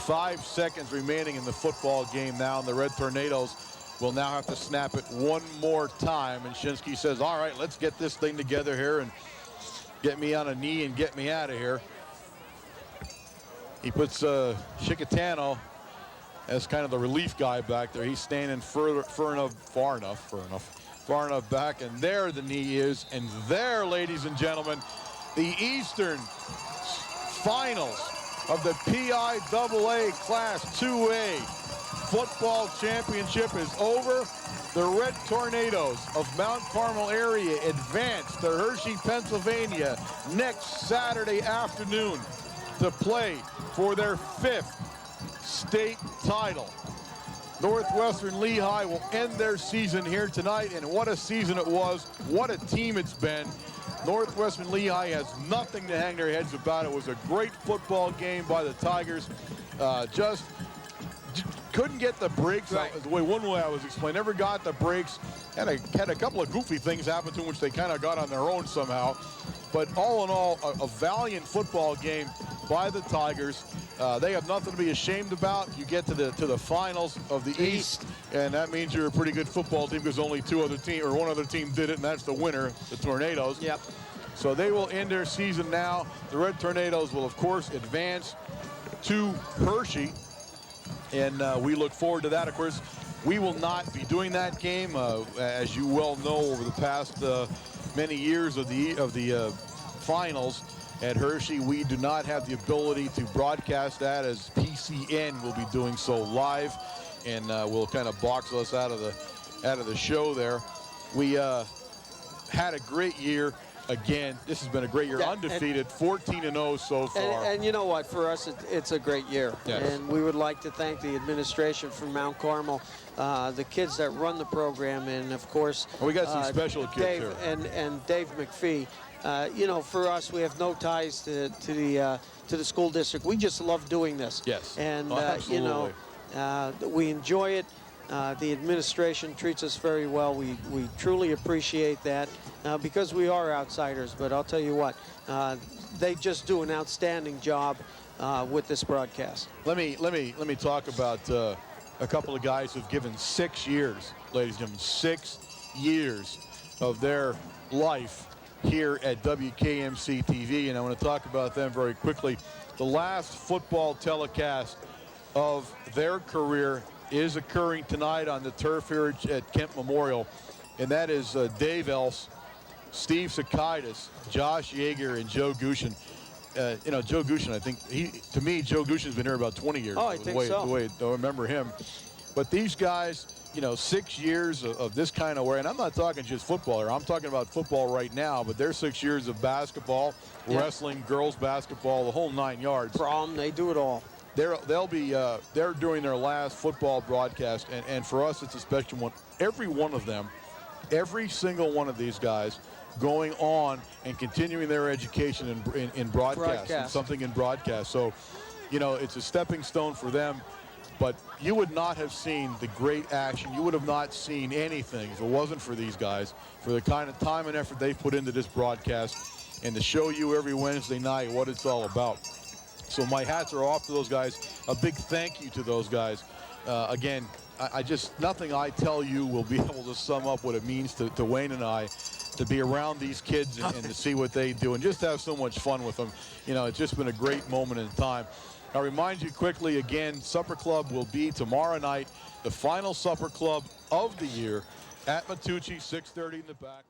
5 seconds remaining in the football game now, and the Red Tornadoes will now have to snap it one more time. And Shinsky says, all right, let's get this thing together here and get me on a knee and get me out of here. He puts Chicatano as kind of the relief guy back there. He's standing far enough back, and there the knee is. And there, ladies and gentlemen, the Eastern Finals of the PIAA Class 2A Football Championship is over. The Red Tornadoes of Mount Carmel area advance to Hershey, Pennsylvania next Saturday afternoon to play for their 5th state title. Northwestern Lehigh will end their season here tonight, and what a season it was. What a team it's been. Northwestern Lehigh has nothing to hang their heads about. It was a great football game by the Tigers. Just couldn't get the breaks. Right. The one way I was explaining, never got the breaks. Had a couple of goofy things happen to them, which they kind of got on their own somehow. But all in all, a valiant football game by the Tigers. They have nothing to be ashamed about. You get to the finals of the East, and that means you're a pretty good football team because only one other team did it, and that's the winner, the Tornadoes. Yep. So they will end their season now. The Red Tornadoes will, of course, advance to Hershey, and we look forward to that. Of course, we will not be doing that game, as you well know, over the past many years of the finals at Hershey. We do not have the ability to broadcast that, as PCN will be doing so live, and will kind of box us out of the show there. We had a great year. Again, this has been a great year. Yeah, undefeated, 14-0 so far. And you know what? For us, it's a great year. Yes. And we would like to thank the administration from Mount Carmel, the kids that run the program, and of course, we got some special kids Dave here. and Dave McPhee. You know, for us, we have no ties to the school district. We just love doing this. Yes. And absolutely. you know, we enjoy it. The administration treats us very well. We truly appreciate that because we are outsiders. But I'll tell you what, they just do an outstanding job with this broadcast. Let me talk about a couple of guys who've given 6 years, ladies and gentlemen, 6 years of their life here at WKMCTV, and I want to talk about them very quickly. The last football telecast of their career is occurring tonight on the turf here at Kemp Memorial, and that is Dave Else, Steve Sakaitis, Josh Yeager, and Joe Gushin. You know, Joe Gushin, I think, to me, Joe Gushin's been here about 20 years. Oh, I think so. The way I remember him. But these guys, you know, 6 years of this kind of wear, and I'm not talking just football here. I'm talking about football right now, but their 6 years of basketball, wrestling, girls basketball, the whole 9 yards. Prom, they do it all. They're doing their last football broadcast, and for us it's a special one. Every one of them, every single one of these guys going on and continuing their education in broadcast. And something in broadcast. So, you know, it's a stepping stone for them, but you would not have seen the great action. You would have not seen anything if it wasn't for these guys, for the kind of time and effort they've put into this broadcast and to show you every Wednesday night what it's all about. So my hats are off to those guys. A big thank you to those guys. Again, I just, nothing I tell you will be able to sum up what it means to Wayne and I to be around these kids and to see what they do and just have so much fun with them. You know, it's just been a great moment in time. I'll remind you quickly again, Supper Club will be tomorrow night, the final Supper Club of the year at Matucci, 6:30 in the back.